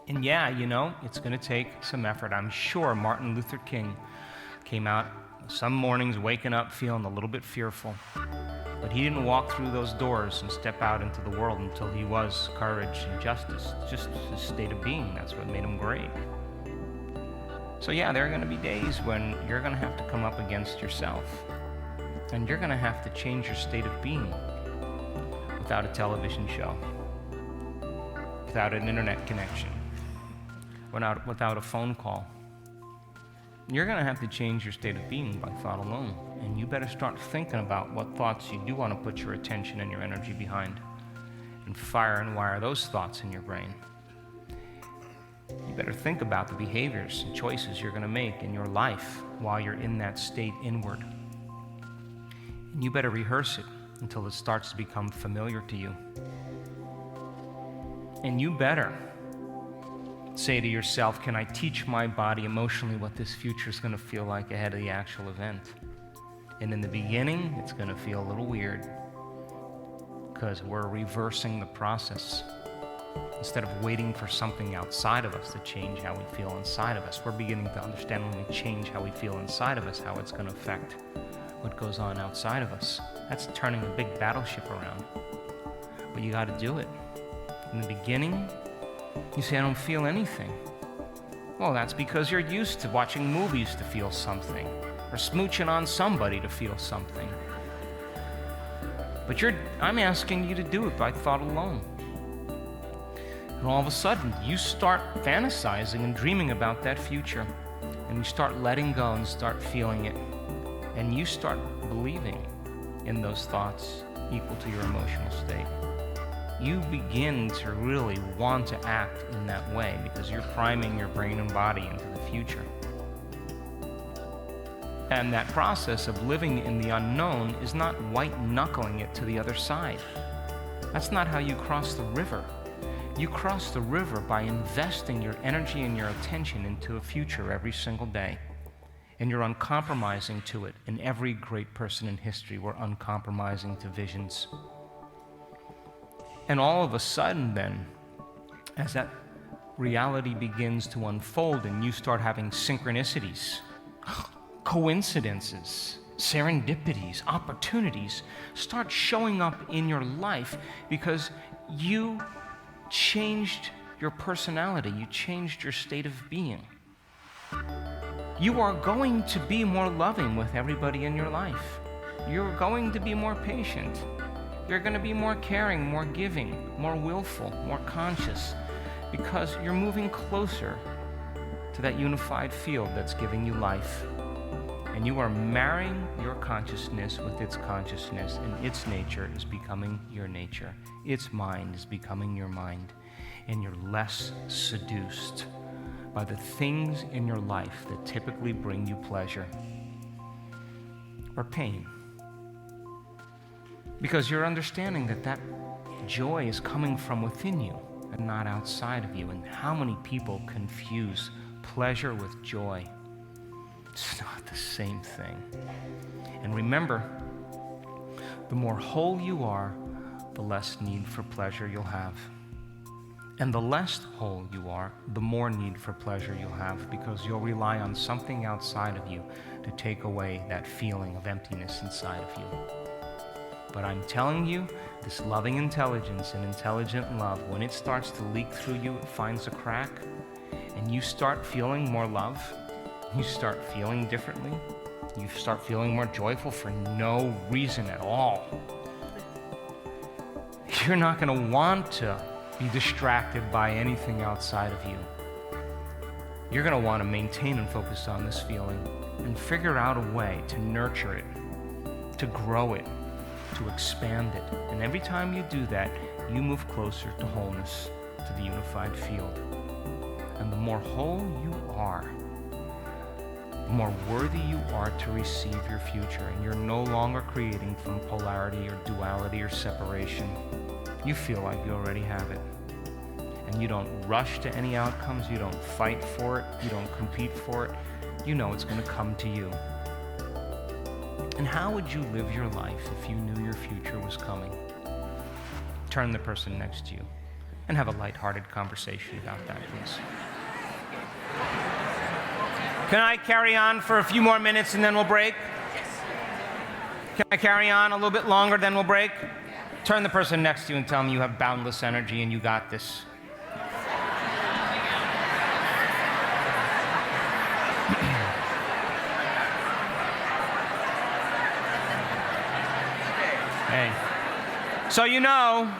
and yeah, it's going to take some effort. I'm sure Martin Luther King came out some mornings waking up feeling a little bit fearful. But he didn't walk through those doors and step out into the world until he was courage and justice, just his state of being. That's what made him great. So yeah, there are going to be days when you're going to have to come up against yourself. And you're going to have to change your state of being without a television show, without an internet connection, without a phone call. You're going to have to change your state of being by thought alone. And you better start thinking about what thoughts you do want to put your attention and your energy behind, and fire and wire those thoughts in your brain. You better think about the behaviors and choices you're going to make in your life while you're in that state inward. And you better rehearse it until it starts to become familiar to you. And you better say to yourself, can I teach my body emotionally what this future is going to feel like ahead of the actual event? And in the beginning, it's going to feel a little weird because we're reversing the process. Instead of waiting for something outside of us to change how we feel inside of us, we're beginning to understand when we change how we feel inside of us, how it's going to affect what goes on outside of us. That's turning a big battleship around. But you got to do it. In the beginning, you say, I don't feel anything. Well, that's because you're used to watching movies to feel something, or smooching on somebody to feel something. But I'm asking you to do it by thought alone. And all of a sudden, you start fantasizing and dreaming about that future. And you start letting go and start feeling it. And you start believing in those thoughts equal to your emotional state. You begin to really want to act in that way because you're priming your brain and body into the future. And that process of living in the unknown is not white-knuckling it to the other side. That's not how you cross the river. You cross the river by investing your energy and your attention into a future every single day. And you're uncompromising to it. And every great person in history were uncompromising to visions. And all of a sudden then, as that reality begins to unfold and you start having synchronicities, coincidences, serendipities, opportunities start showing up in your life because you changed your personality, you changed your state of being. You are going to be more loving with everybody in your life. You're going to be more patient. You're going to be more caring, more giving, more willful, more conscious, because you're moving closer to that unified field that's giving you life. And you are marrying your consciousness with its consciousness, and its nature is becoming your nature. Its mind is becoming your mind, and you're less seduced by the things in your life that typically bring you pleasure or pain. Because you're understanding that that joy is coming from within you and not outside of you. And how many people confuse pleasure with joy? It's not the same thing. And remember, the more whole you are, the less need for pleasure you'll have. And the less whole you are, the more need for pleasure you'll have, because you'll rely on something outside of you to take away that feeling of emptiness inside of you. But I'm telling you, this loving intelligence and intelligent love, when it starts to leak through you, it finds a crack, and you start feeling more love, you start feeling differently, you start feeling more joyful for no reason at all. You're not going to want to be distracted by anything outside of you. You're going to want to maintain and focus on this feeling and figure out a way to nurture it, to grow it, to expand it. And every time you do that, you move closer to wholeness, to the unified field. And the more whole you are, the more worthy you are to receive your future. And you're no longer creating from polarity or duality or separation. You feel like you already have it. And you don't rush to any outcomes. You don't fight for it. You don't compete for it. You know it's going to come to you. And how would you live your life if you knew your future was coming? Turn the person next to you and have a lighthearted conversation about that, please. Can I carry on for a few more minutes and then we'll break? Can I carry on a little bit longer, then we'll break? Turn the person next to you and tell them you have boundless energy and you got this. Hey. So you know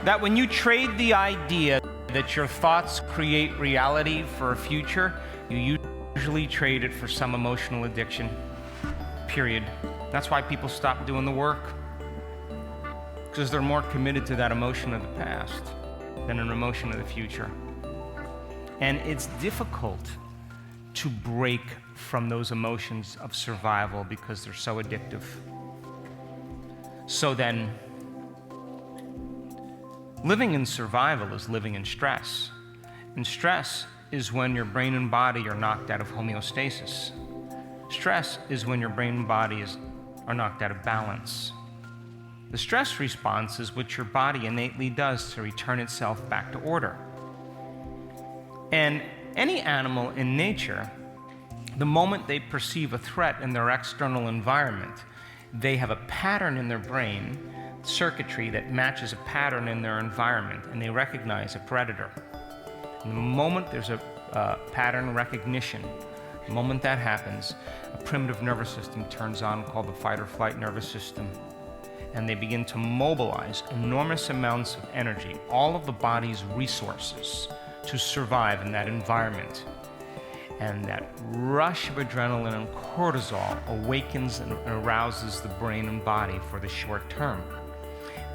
that when you trade the idea that your thoughts create reality for a future, you usually trade it for some emotional addiction, period. That's why people stop doing the work, because they're more committed to that emotion of the past than an emotion of the future. And it's difficult to break from those emotions of survival because they're so addictive. So then, living in survival is living in stress. And stress is when your brain and body are knocked out of homeostasis. Stress is when your brain and body are knocked out of balance. The stress response is what your body innately does to return itself back to order. And any animal in nature, the moment they perceive a threat in their external environment, they have a pattern in their brain, circuitry that matches a pattern in their environment, and they recognize a predator. And the moment there's a pattern recognition, the moment that happens, a primitive nervous system turns on called the fight or flight nervous system, and they begin to mobilize enormous amounts of energy, all of the body's resources, to survive in that environment. And that rush of adrenaline and cortisol awakens and arouses the brain and body for the short term.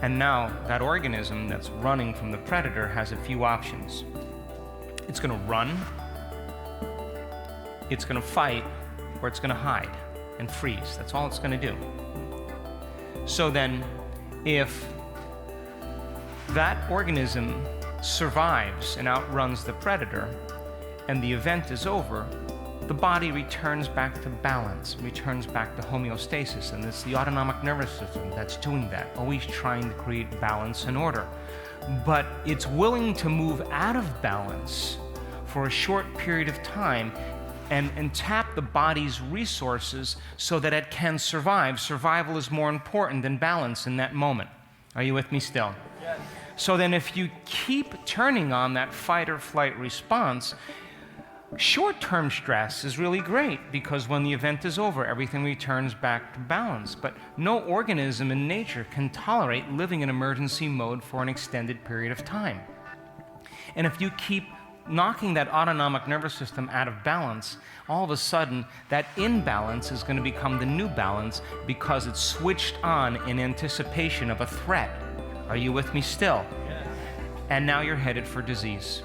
And now that organism that's running from the predator has a few options. It's going to run, it's going to fight, or it's going to hide and freeze. That's all it's going to do. So then, if that organism survives and outruns the predator, and the event is over, the body returns back to balance, returns back to homeostasis, and it's the autonomic nervous system that's doing that, always trying to create balance and order. But it's willing to move out of balance for a short period of time and tap the body's resources so that it can survive. Survival is more important than balance in that moment. Are you with me still? Yes. So then if you keep turning on that fight or flight response, short-term stress is really great because when the event is over, everything returns back to balance. But no organism in nature can tolerate living in emergency mode for an extended period of time. And if you keep knocking that autonomic nervous system out of balance, all of a sudden that imbalance is going to become the new balance because it's switched on in anticipation of a threat. Are you with me still? Yes. And now you're headed for disease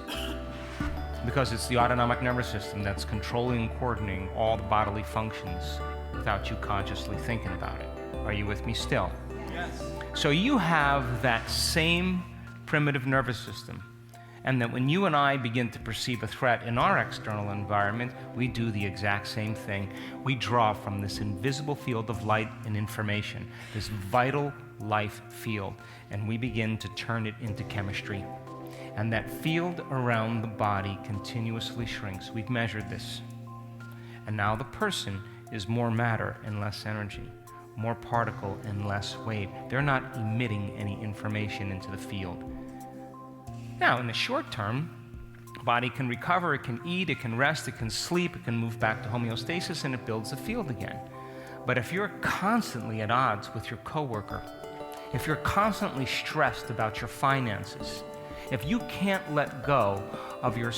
because it's the autonomic nervous system that's controlling and coordinating all the bodily functions without you consciously thinking about it. Are you with me still? Yes. So you have that same primitive nervous system, and that when you and I begin to perceive a threat in our external environment, we do the exact same thing. We draw from this invisible field of light and information, this vital life field, and we begin to turn it into chemistry. And that field around the body continuously shrinks. We've measured this. And now the person is more matter and less energy, more particle and less wave. They're not emitting any information into the field. Now, in the short term, the body can recover, it can eat, it can rest, it can sleep, it can move back to homeostasis, and it builds the field again. But if you're constantly at odds with your coworker, if you're constantly stressed about your finances, if you can't let go of your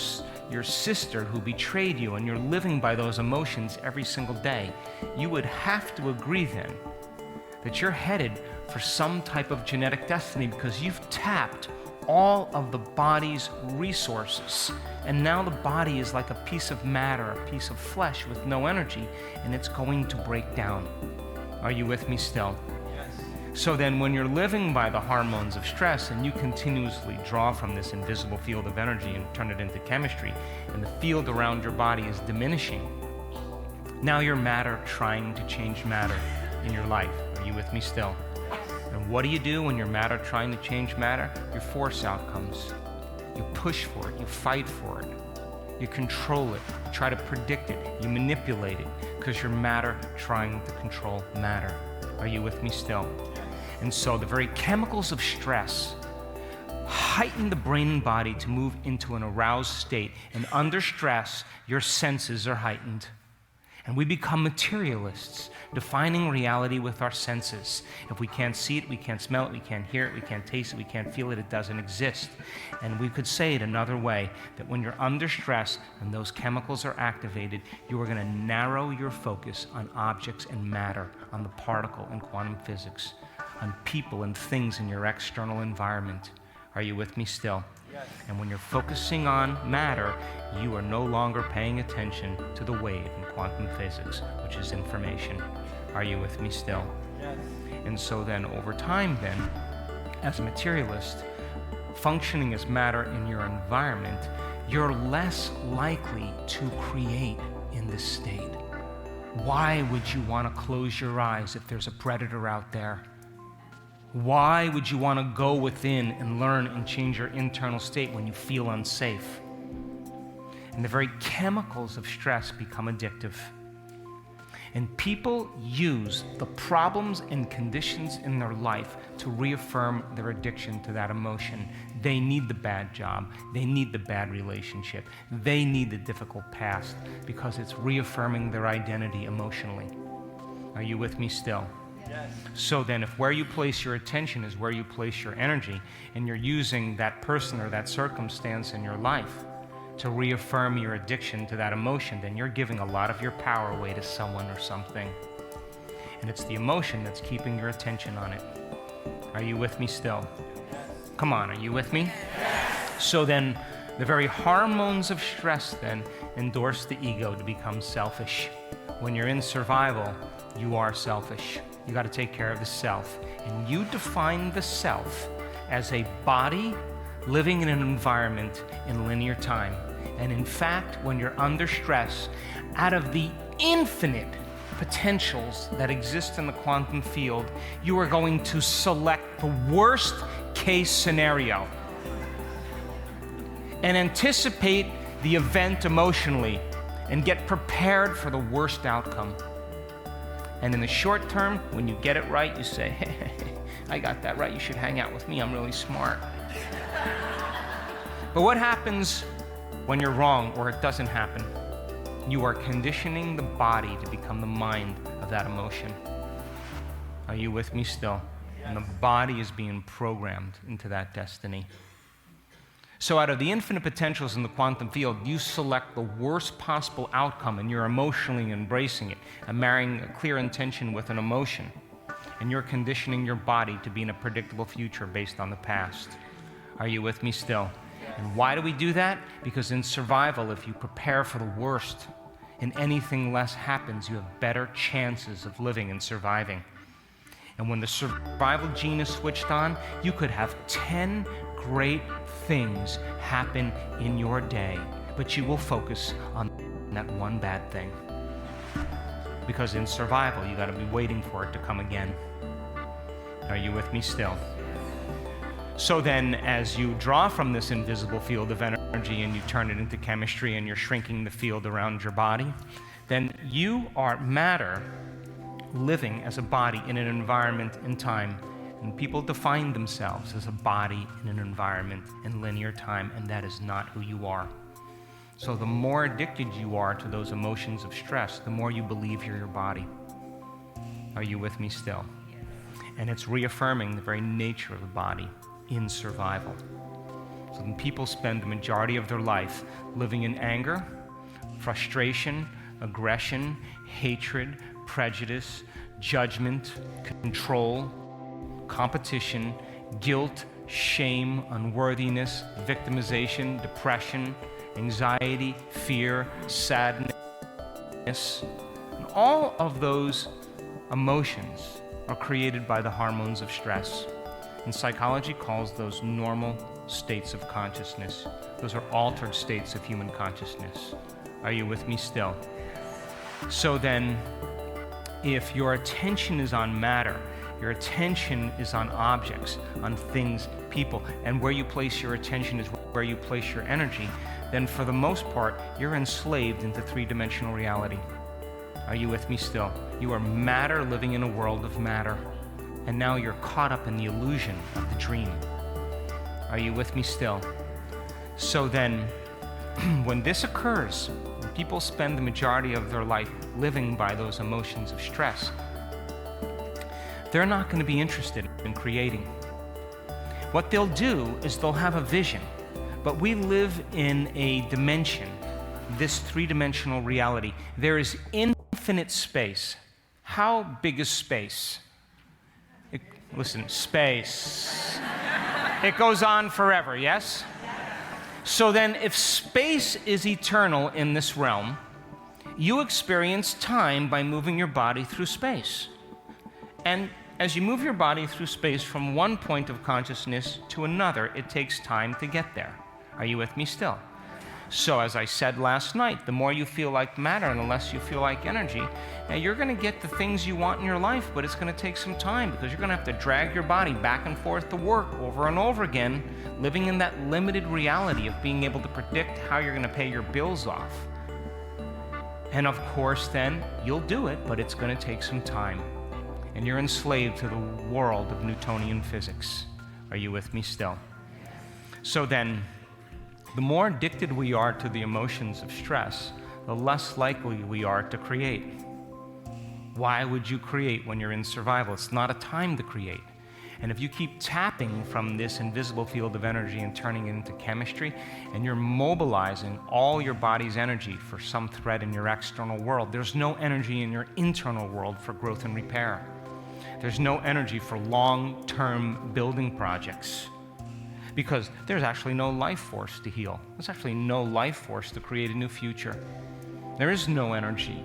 sister who betrayed you and you're living by those emotions every single day, you would have to agree then that you're headed for some type of genetic destiny because you've tapped all of the body's resources. And now the body is like a piece of matter, a piece of flesh with no energy, and it's going to break down. Are you with me still? Yes. So then when you're living by the hormones of stress and you continuously draw from this invisible field of energy and turn it into chemistry, and the field around your body is diminishing, now you're matter trying to change matter in your life. Are you with me still? And what do you do when you're matter trying to change matter? You force outcomes. You push for it. You fight for it. You control it. You try to predict it. You manipulate it because you're matter trying to control matter. Are you with me still? And so the very chemicals of stress heighten the brain and body to move into an aroused state. And under stress, your senses are heightened. And we become materialists, defining reality with our senses. If we can't see it, we can't smell it, we can't hear it, we can't taste it, we can't feel it, it doesn't exist. And we could say it another way, that when you're under stress and those chemicals are activated, you are going to narrow your focus on objects and matter, on the particle and quantum physics, on people and things in your external environment. Are you with me still? Yes. And when you're focusing on matter, you are no longer paying attention to the wave in quantum physics, which is information. Are you with me still? Yes. And so then over time then, as a materialist, functioning as matter in your environment, you're less likely to create in this state. Why would you want to close your eyes if there's a predator out there? Why would you want to go within and learn and change your internal state when you feel unsafe? And the very chemicals of stress become addictive. And people use the problems and conditions in their life to reaffirm their addiction to that emotion. They need the bad job. They need the bad relationship. They need the difficult past because it's reaffirming their identity emotionally. Are you with me still? Yes. So then if where you place your attention is where you place your energy, and you're using that person or that circumstance in your life to reaffirm your addiction to that emotion, then you're giving a lot of your power away to someone or something. And it's the emotion that's keeping your attention on it. Are you with me still? Yes. Come on, are you with me? Yes. So then the very hormones of stress then endorse the ego to become selfish. When you're in survival, you are selfish. You got to take care of the self. And you define the self as a body living in an environment in linear time. And in fact, when you're under stress, out of the infinite potentials that exist in the quantum field, you are going to select the worst case scenario and anticipate the event emotionally and get prepared for the worst outcome. And in the short term, when you get it right, you say, hey, I got that right, you should hang out with me, I'm really smart. But what happens when you're wrong or it doesn't happen? You are conditioning the body to become the mind of that emotion. Are you with me still? Yes. And the body is being programmed into that destiny. So out of the infinite potentials in the quantum field, you select the worst possible outcome, and you're emotionally embracing it and marrying a clear intention with an emotion. And you're conditioning your body to be in a predictable future based on the past. Are you with me still? And why do we do that? Because in survival, if you prepare for the worst and anything less happens, you have better chances of living and surviving. And when the survival gene is switched on, you could have 10 great things happen in your day, but you will focus on that one bad thing. Because in survival, you got to be waiting for it to come again. Are you with me still? So then, as you draw from this invisible field of energy and you turn it into chemistry and you're shrinking the field around your body, then you are matter living as a body in an environment in time. And people define themselves as a body in an environment in linear time, and that is not who you are. So the more addicted you are to those emotions of stress, the more you believe you're your body. Are you with me still? And it's reaffirming the very nature of the body in survival. So when people spend the majority of their life living in anger, frustration, aggression, hatred, prejudice, judgment, control, competition, guilt, shame, unworthiness, victimization, depression, anxiety, fear, sadness, and all of those emotions are created by the hormones of stress. And psychology calls those normal states of consciousness. Those are altered states of human consciousness. Are you with me still? So then, if your attention is on matter, your attention is on objects, on things, people, and where you place your attention is where you place your energy, then for the most part, you're enslaved into three-dimensional reality. Are you with me still? You are matter living in a world of matter, and now you're caught up in the illusion of the dream. Are you with me still? So then, when this occurs, when people spend the majority of their life living by those emotions of stress, they're not going to be interested in creating. What they'll do is they'll have a vision, but we live in a dimension, this three-dimensional reality. There is infinite space. How big is space? Listen, space. It goes on forever, yes? So then, if space is eternal in this realm, you experience time by moving your body through space. And as you move your body through space from one point of consciousness to another, it takes time to get there. Are you with me still? So as I said last night, the more you feel like matter and the less you feel like energy, now you're going to get the things you want in your life, but it's going to take some time because you're going to have to drag your body back and forth to work over and over again, living in that limited reality of being able to predict how you're going to pay your bills off. And of course, then, you'll do it, but it's going to take some time. And you're enslaved to the world of Newtonian physics. Are you with me still? So then, the more addicted we are to the emotions of stress, the less likely we are to create. Why would you create when you're in survival? It's not a time to create. And if you keep tapping from this invisible field of energy and turning it into chemistry, and you're mobilizing all your body's energy for some threat in your external world, there's no energy in your internal world for growth and repair. There's no energy for long-term building projects because there's actually no life force to heal. There's actually no life force to create a new future. There is no energy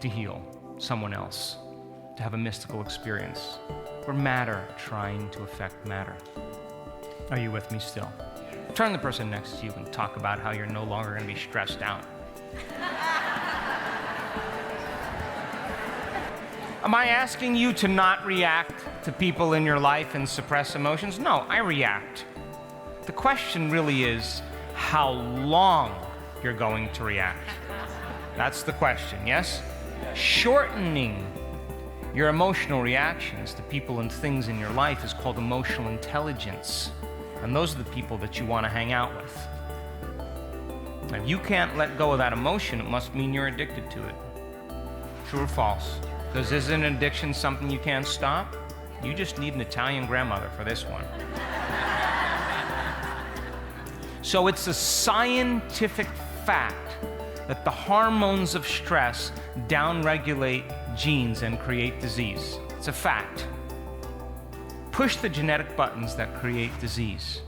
to heal someone else, to have a mystical experience. We're matter trying to affect matter. Are you with me still? Turn the person next to you and talk about how you're no longer going to be stressed out. Am I asking you to not react to people in your life and suppress emotions? No, I react. The question really is how long you're going to react. That's the question, yes? Shortening your emotional reactions to people and things in your life is called emotional intelligence. And those are the people that you want to hang out with. If you can't let go of that emotion, it must mean you're addicted to it. True or false? Because isn't an addiction something you can't stop? You just need an Italian grandmother for this one. So it's a scientific fact that the hormones of stress downregulate genes and create disease. It's a fact. Push the genetic buttons that create disease.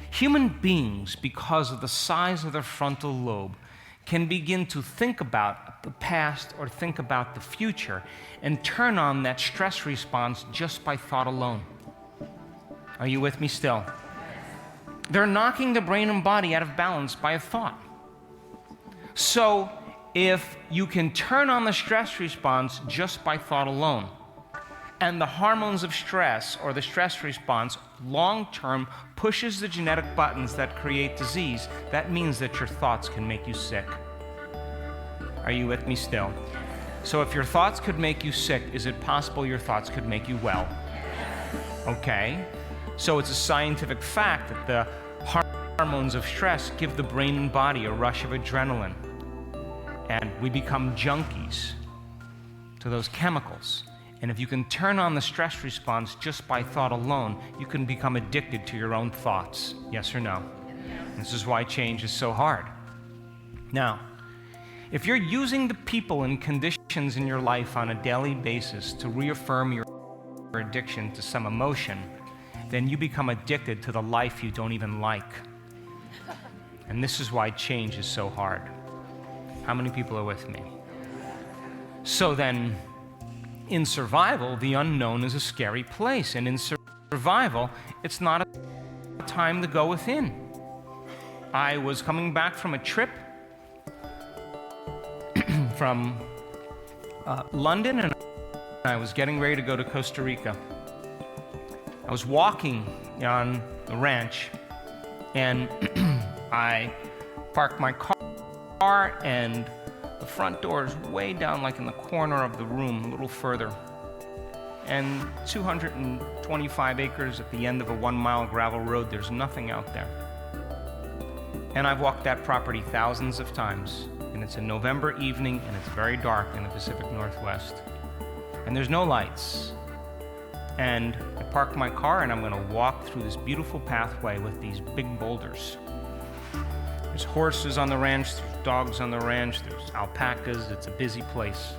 Human beings, because of the size of their frontal lobe, can begin to think about the past or think about the future and turn on that stress response just by thought alone. Are you with me still? They're knocking the brain and body out of balance by a thought. So if you can turn on the stress response just by thought alone, and the hormones of stress or the stress response long-term pushes the genetic buttons that create disease, that means that your thoughts can make you sick. Are you with me still? So if your thoughts could make you sick, is it possible your thoughts could make you well? Okay. So it's a scientific fact that the hormones of stress give the brain and body a rush of adrenaline. And we become junkies to those chemicals. And if you can turn on the stress response just by thought alone, you can become addicted to your own thoughts. Yes or no? This is why change is so hard. Now, if you're using the people and conditions in your life on a daily basis to reaffirm your addiction to some emotion, then you become addicted to the life you don't even like. And this is why change is so hard. How many people are with me? So then, in survival, the unknown is a scary place. And in survival, it's not a time to go within. I was coming back from a trip from London, and I was getting ready to go to Costa Rica. I was walking on the ranch, and I parked my car, and the front door is way down, like in the corner of the room, a little further. And 225 acres at the end of a 1-mile gravel road, there's nothing out there. And I've walked that property thousands of times. And it's a November evening, and it's very dark in the Pacific Northwest. And there's no lights. And I parked my car, and I'm going to walk through this beautiful pathway with these big boulders. There's horses on the ranch, there's dogs on the ranch, there's alpacas. It's a busy place.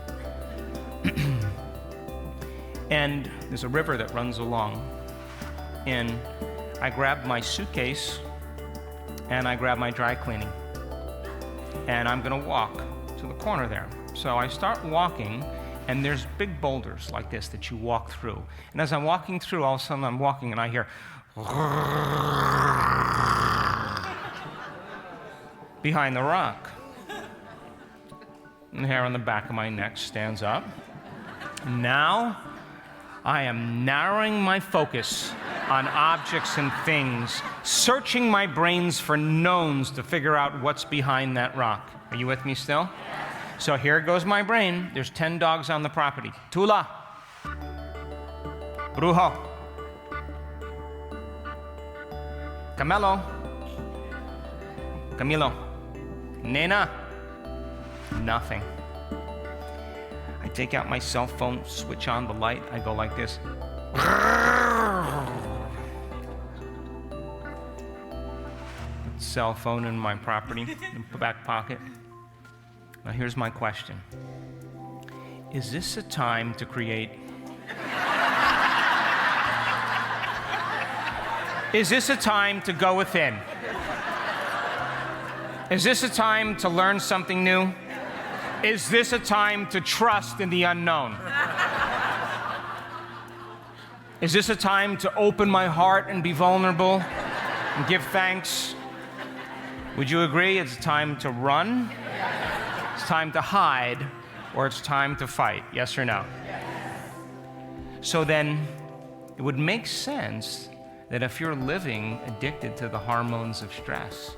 And there's a river that runs along. And I grabbed my suitcase, and I grabbed my dry cleaning. And I'm going to walk to the corner there. So I start walking, and there's big boulders like this that you walk through. And as I'm walking through, all of a sudden I'm walking, and I hear behind the rock. And the hair on the back of my neck stands up. Now I am narrowing my focus on objects and things, searching my brains for knowns to figure out what's behind that rock. Are you with me still? So here goes my brain. There's 10 dogs on the property. Tula. Brujo. Camelo. Camilo. Nena. Nothing. I take out my cell phone, switch on the light. I go like this. Cell phone in my property, in the back pocket. Now here's my question. Is this a time to create? Is this a time to go within? Is this a time to learn something new? Is this a time to trust in the unknown? Is this a time to open my heart and be vulnerable and give thanks? Would you agree it's time to run, it's time to hide, or it's time to fight? Yes or no? So then, it would make sense that if you're living addicted to the hormones of stress,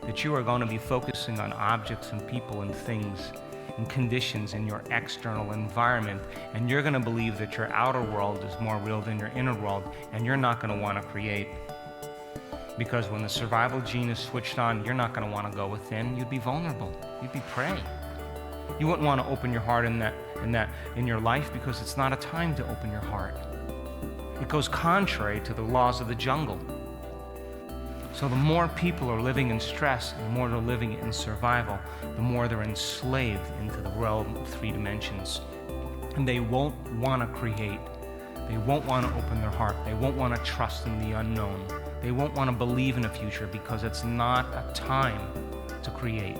that you are going to be focusing on objects and people and things and conditions in your external environment, and you're going to believe that your outer world is more real than your inner world, and you're not going to want to create. Because when the survival gene is switched on, you're not going to want to go within. You'd be vulnerable. You'd be prey. You wouldn't want to open your heart in your life, because it's not a time to open your heart. It goes contrary to the laws of the jungle. So the more people are living in stress, and the more they're living in survival, the more they're enslaved into the realm of 3 dimensions. And they won't want to create. They won't want to open their heart. They won't want to trust in the unknown. They won't want to believe in a future because it's not a time to create.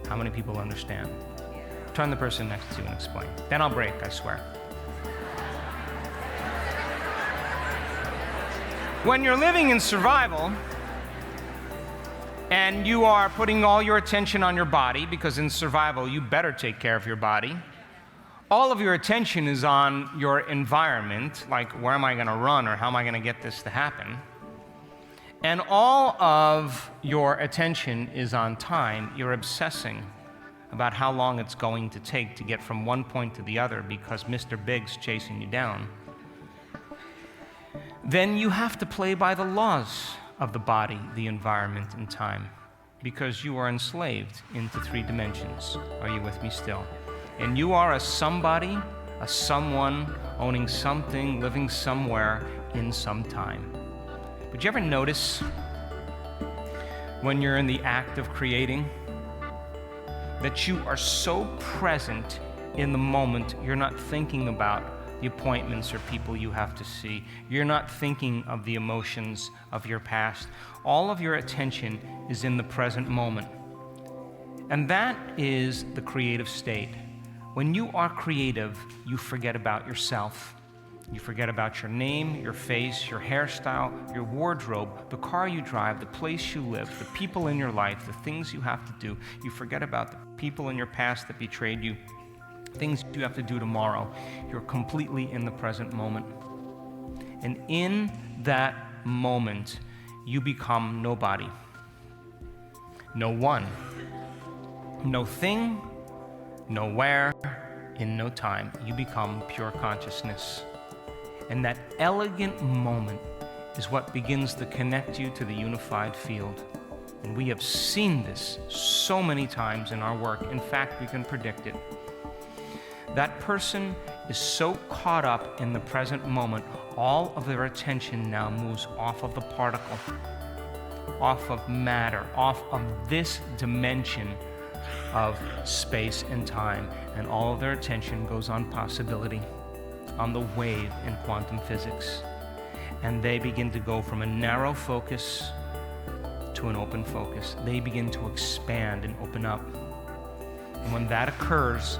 How many people understand? Turn the person next to you and explain. Then I'll break, I swear. When you're living in survival, and you are putting all your attention on your body, because in survival you better take care of your body, all of your attention is on your environment, like where am I going to run or how am I going to get this to happen, and all of your attention is on time, you're obsessing about how long it's going to take to get from one point to the other because Mr. Big's chasing you down, then you have to play by the laws of the body, the environment, and time, because you are enslaved into 3 dimensions. Are you with me still? And you are a somebody, a someone, owning something, living somewhere in some time. But you ever notice when you're in the act of creating that you are so present in the moment, you're not thinking about the appointments or people you have to see. You're not thinking of the emotions of your past. All of your attention is in the present moment. And that is the creative state. When you are creative, you forget about yourself. You forget about your name, your face, your hairstyle, your wardrobe, the car you drive, the place you live, the people in your life, the things you have to do. You forget about the people in your past that betrayed you, things you have to do tomorrow. You're completely in the present moment. And in that moment, you become nobody. No one. No thing, nowhere, in no time. You become pure consciousness. And that elegant moment is what begins to connect you to the unified field. And we have seen this so many times in our work. In fact, we can predict it. That person is so caught up in the present moment, all of their attention now moves off of the particle, off of matter, off of this dimension of space and time, and all of their attention goes on possibility, on the wave in quantum physics. And they begin to go from a narrow focus to an open focus. They begin to expand and open up. And when that occurs,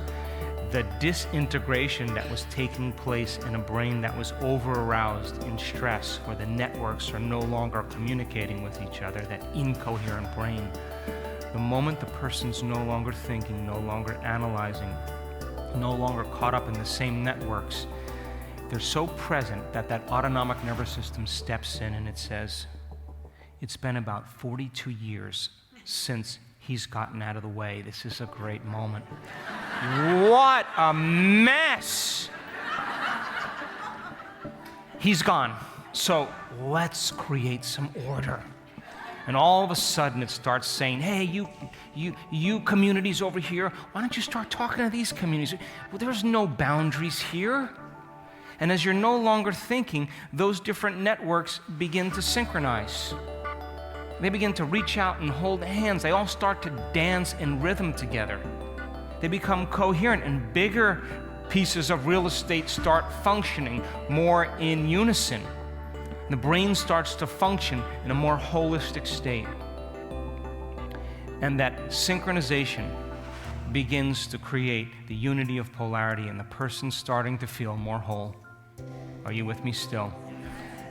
the disintegration that was taking place in a brain that was over-aroused in stress, where the networks are no longer communicating with each other, that incoherent brain, the moment the person's no longer thinking, no longer analyzing, no longer caught up in the same networks, they're so present that that autonomic nervous system steps in and it says, it's been about 42 years since he's gotten out of the way. This is a great moment. What a mess! He's gone. So let's create some order. And all of a sudden it starts saying, hey, you communities over here, why don't you start talking to these communities? Well, there's no boundaries here. And as you're no longer thinking, those different networks begin to synchronize. They begin to reach out and hold hands. They all start to dance in rhythm together. They become coherent, and bigger pieces of real estate start functioning more in unison. The brain starts to function in a more holistic state. And that synchronization begins to create the unity of polarity, and the person's starting to feel more whole. Are you with me still?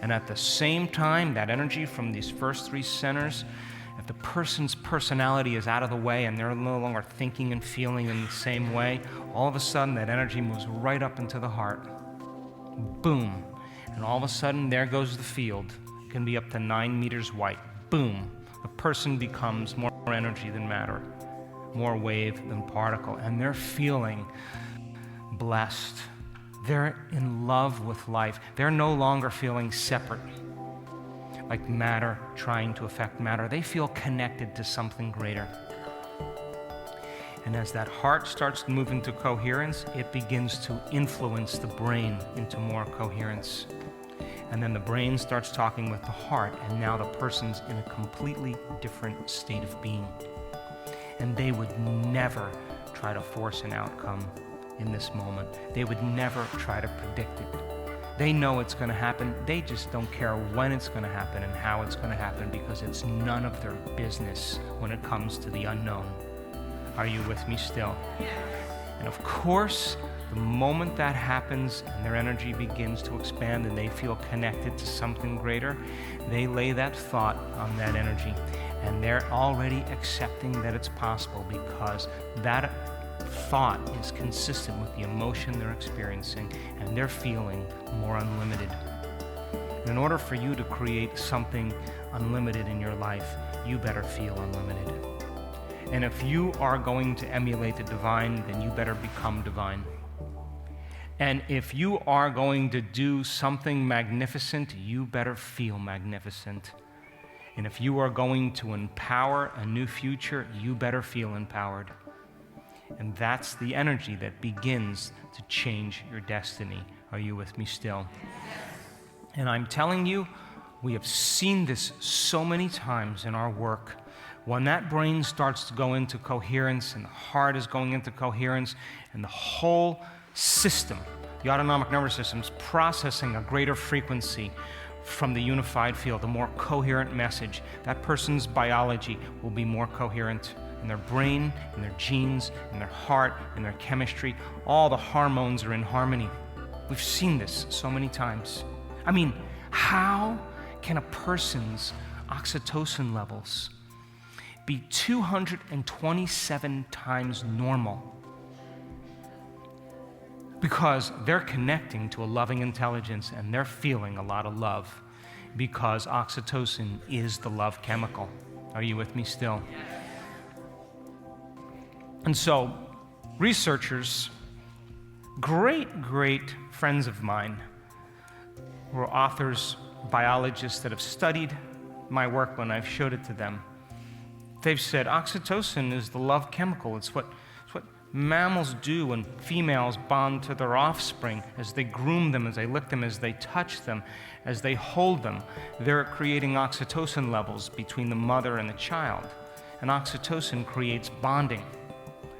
And at the same time, that energy from these first 3 centers, if the person's personality is out of the way and they're no longer thinking and feeling in the same way, all of a sudden that energy moves right up into the heart. Boom. And all of a sudden, there goes the field. It can be up to 9 meters wide. Boom. The person becomes more energy than matter, more wave than particle, and they're feeling blessed. They're in love with life. They're no longer feeling separate, like matter trying to affect matter. They feel connected to something greater. And as that heart starts to move into coherence, it begins to influence the brain into more coherence. And then the brain starts talking with the heart, and now the person's in a completely different state of being. And they would never try to force an outcome in this moment. They would never try to predict it. They know it's going to happen. They just don't care when it's going to happen and how it's going to happen, because it's none of their business when it comes to the unknown. Are you with me still? Yes. And of course, the moment that happens and their energy begins to expand and they feel connected to something greater, they lay that thought on that energy, and they're already accepting that it's possible, because that thought is consistent with the emotion they're experiencing, and they're feeling more unlimited. And in order for you to create something unlimited in your life, you better feel unlimited. And if you are going to emulate the divine, then you better become divine. And if you are going to do something magnificent, you better feel magnificent. And if you are going to empower a new future, you better feel empowered. And that's the energy that begins to change your destiny. Are you with me still? And I'm telling you, we have seen this so many times in our work. When that brain starts to go into coherence and the heart is going into coherence and the whole system, the autonomic nervous system, is processing a greater frequency from the unified field, a more coherent message, that person's biology will be more coherent. In their brain, in their genes, in their heart, in their chemistry, all the hormones are in harmony. We've seen this so many times. I mean, how can a person's oxytocin levels be 227 times normal? Because they're connecting to a loving intelligence and they're feeling a lot of love, because oxytocin is the love chemical. Are you with me still? And so, researchers, great friends of mine, who are authors, biologists that have studied my work when I've showed it to them, they've said oxytocin is the love chemical. It's what mammals do when females bond to their offspring, as they groom them, as they lick them, as they touch them, as they hold them. They're creating oxytocin levels between the mother and the child. And oxytocin creates bonding.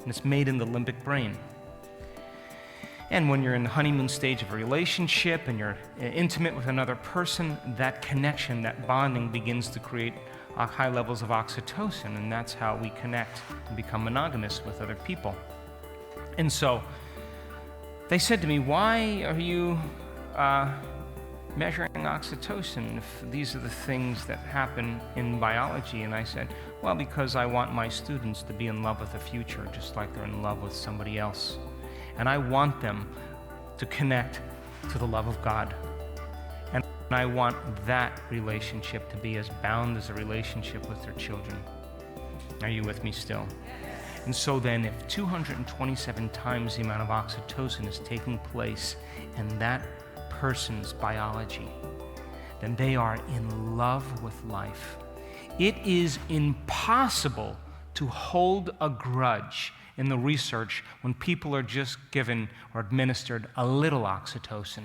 And it's made in the limbic brain. And when you're in the honeymoon stage of a relationship and you're intimate with another person, that connection, that bonding begins to create high levels of oxytocin, and that's how we connect and become monogamous with other people. And so they said to me, why are you measuring oxytocin if these are the things that happen in biology? And I said, well, because I want my students to be in love with the future just like they're in love with somebody else. And I want them to connect to the love of God. And I want that relationship to be as bound as a relationship with their children. Are you with me still? And so then if 227 times the amount of oxytocin is taking place in that person's biology, then they are in love with life. It is impossible to hold a grudge in the research when people are just given or administered a little oxytocin.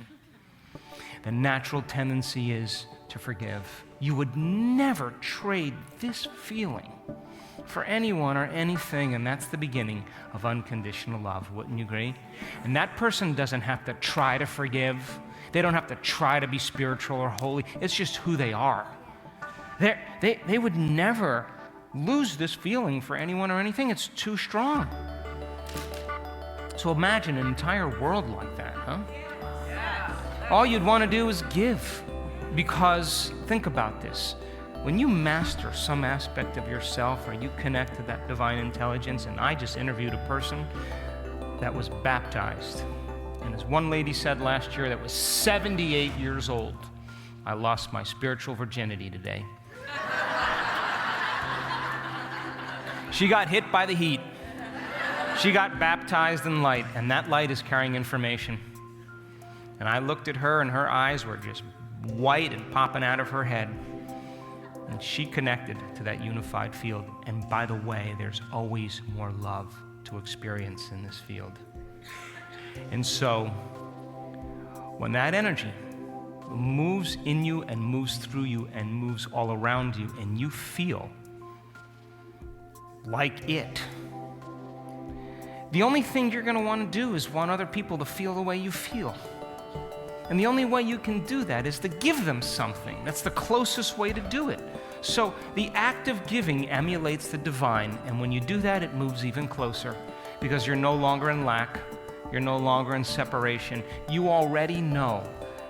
The natural tendency is to forgive. You would never trade this feeling for anyone or anything, and that's the beginning of unconditional love. Wouldn't you agree? And that person doesn't have to try to forgive. They don't have to try to be spiritual or holy. It's just who they are. They would never lose this feeling for anyone or anything. It's too strong. So imagine an entire world like that, huh? All you'd want to do is give. Because think about this. When you master some aspect of yourself, or you connect to that divine intelligence, and I just interviewed a person that was baptized. And as one lady said last year that was 78 years old, I lost my spiritual virginity today. She got hit by the heat. She got baptized in light, and that light is carrying information. And I looked at her, and her eyes were just white and popping out of her head. And she connected to that unified field. And by the way, there's always more love to experience in this field. And so, when that energy moves in you and moves through you and moves all around you, and you feel like it. The only thing you're going to want to do is want other people to feel the way you feel. And the only way you can do that is to give them something. That's the closest way to do it. So the act of giving emulates the divine, and when you do that, it moves even closer, because you're no longer in lack, you're no longer in separation. You already know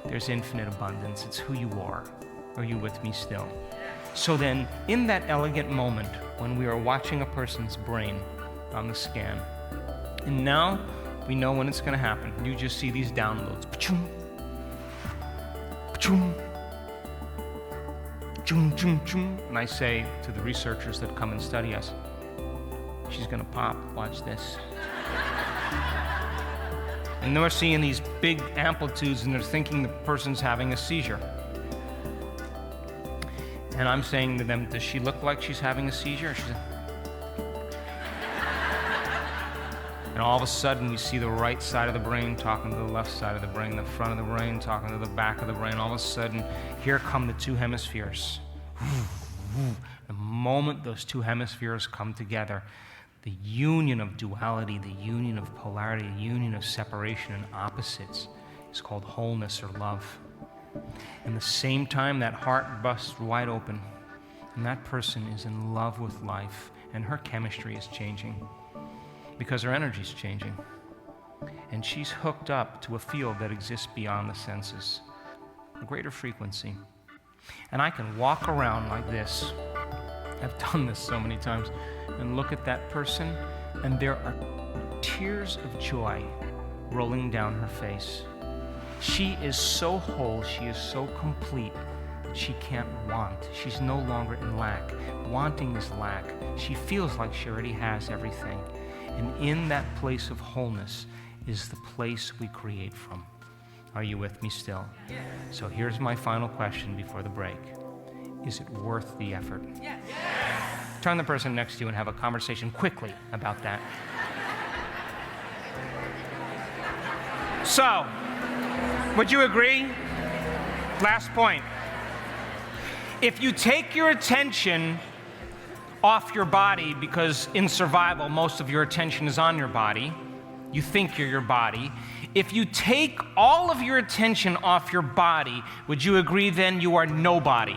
there's infinite abundance. It's who you are. Are you with me still? So then, in that elegant moment, when we are watching a person's brain on the scan, and now we know when it's going to happen. You just see these downloads. Pachum, pachum, chum, chum, chum. And I say to the researchers that come and study us, she's going to pop. Watch this. And they're seeing these big amplitudes, and they're thinking the person's having a seizure. And I'm saying to them, does she look like she's having a seizure? She said, and all of a sudden, you see the right side of the brain talking to the left side of the brain, the front of the brain talking to the back of the brain. All of a sudden, here come the two hemispheres. The moment those two hemispheres come together, the union of duality, the union of polarity, the union of separation and opposites is called wholeness or love. And the same time, that heart busts wide open, and that person is in love with life, and her chemistry is changing because her energy is changing. And she's hooked up to a field that exists beyond the senses, a greater frequency. And I can walk around like this. I've done this so many times, and look at that person, and there are tears of joy rolling down her face. She is so whole, she is so complete, that she can't want. She's no longer in lack. Wanting is lack. She feels like she already has everything. And in that place of wholeness is the place we create from. Are you with me still? Yes. So here's my final question before the break. Is it worth the effort? Yes. Yes. Turn the person next to you and have a conversation quickly about that. So, would you agree? Last point. If you take your attention off your body, because in survival, most of your attention is on your body, you think you're your body. If you take all of your attention off your body, would you agree then you are nobody?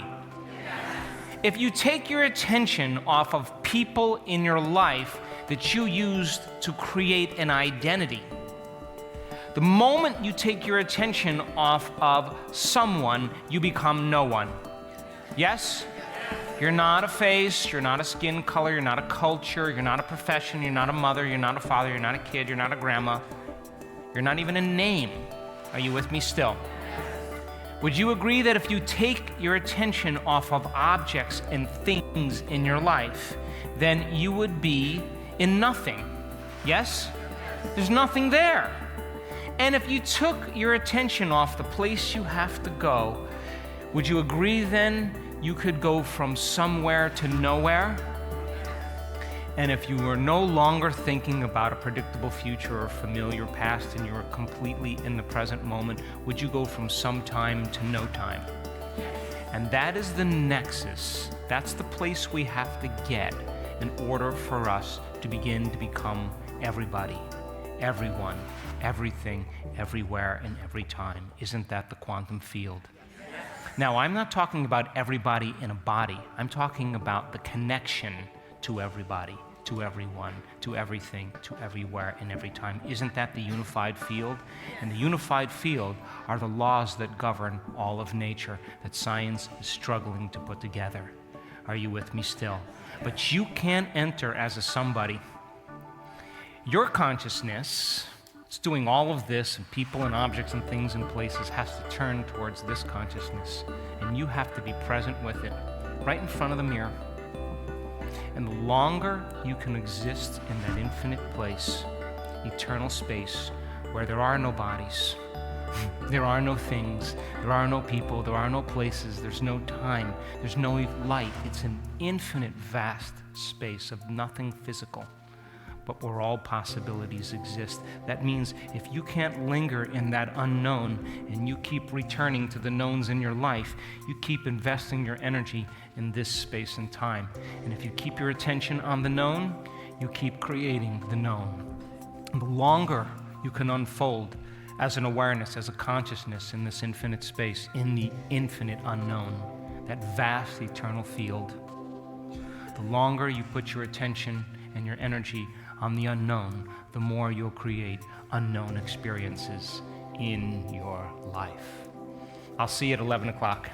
If you take your attention off of people in your life that you used to create an identity, the moment you take your attention off of someone, you become no one. Yes? You're not a face, you're not a skin color, you're not a culture, you're not a profession, you're not a mother, you're not a father, you're not a kid, you're not a grandma. You're not even a name. Are you with me still? Would you agree that if you take your attention off of objects and things in your life, then you would be in nothing? Yes? There's nothing there. And if you took your attention off the place you have to go, would you agree then you could go from somewhere to nowhere? And if you were no longer thinking about a predictable future or familiar past and you were completely in the present moment, would you go from some time to no time? And that is the nexus. That's the place we have to get in order for us to begin to become everybody, everyone, everything, everywhere, and every time. Isn't that the quantum field? Now, I'm not talking about everybody in a body. I'm talking about the connection to everybody, to everyone, to everything, to everywhere, and every time. Isn't that the unified field? And the unified field are the laws that govern all of nature that science is struggling to put together. Are you with me still? But you can't enter as a somebody. Your consciousness, it's doing all of this, and people and objects and things and places has to turn towards this consciousness. And you have to be present with it, right in front of the mirror. And the longer you can exist in that infinite place, eternal space, where there are no bodies, there are no things, there are no people, there are no places, there's no time, there's no light. It's an infinite, vast space of nothing physical, but where all possibilities exist. That means if you can't linger in that unknown and you keep returning to the knowns in your life, you keep investing your energy in this space and time. And if you keep your attention on the known, you keep creating the known. And the longer you can unfold as an awareness, as a consciousness in this infinite space, in the infinite unknown, that vast eternal field, the longer you put your attention and your energy on the unknown, the more you'll create unknown experiences in your life. I'll see you at 11 o'clock.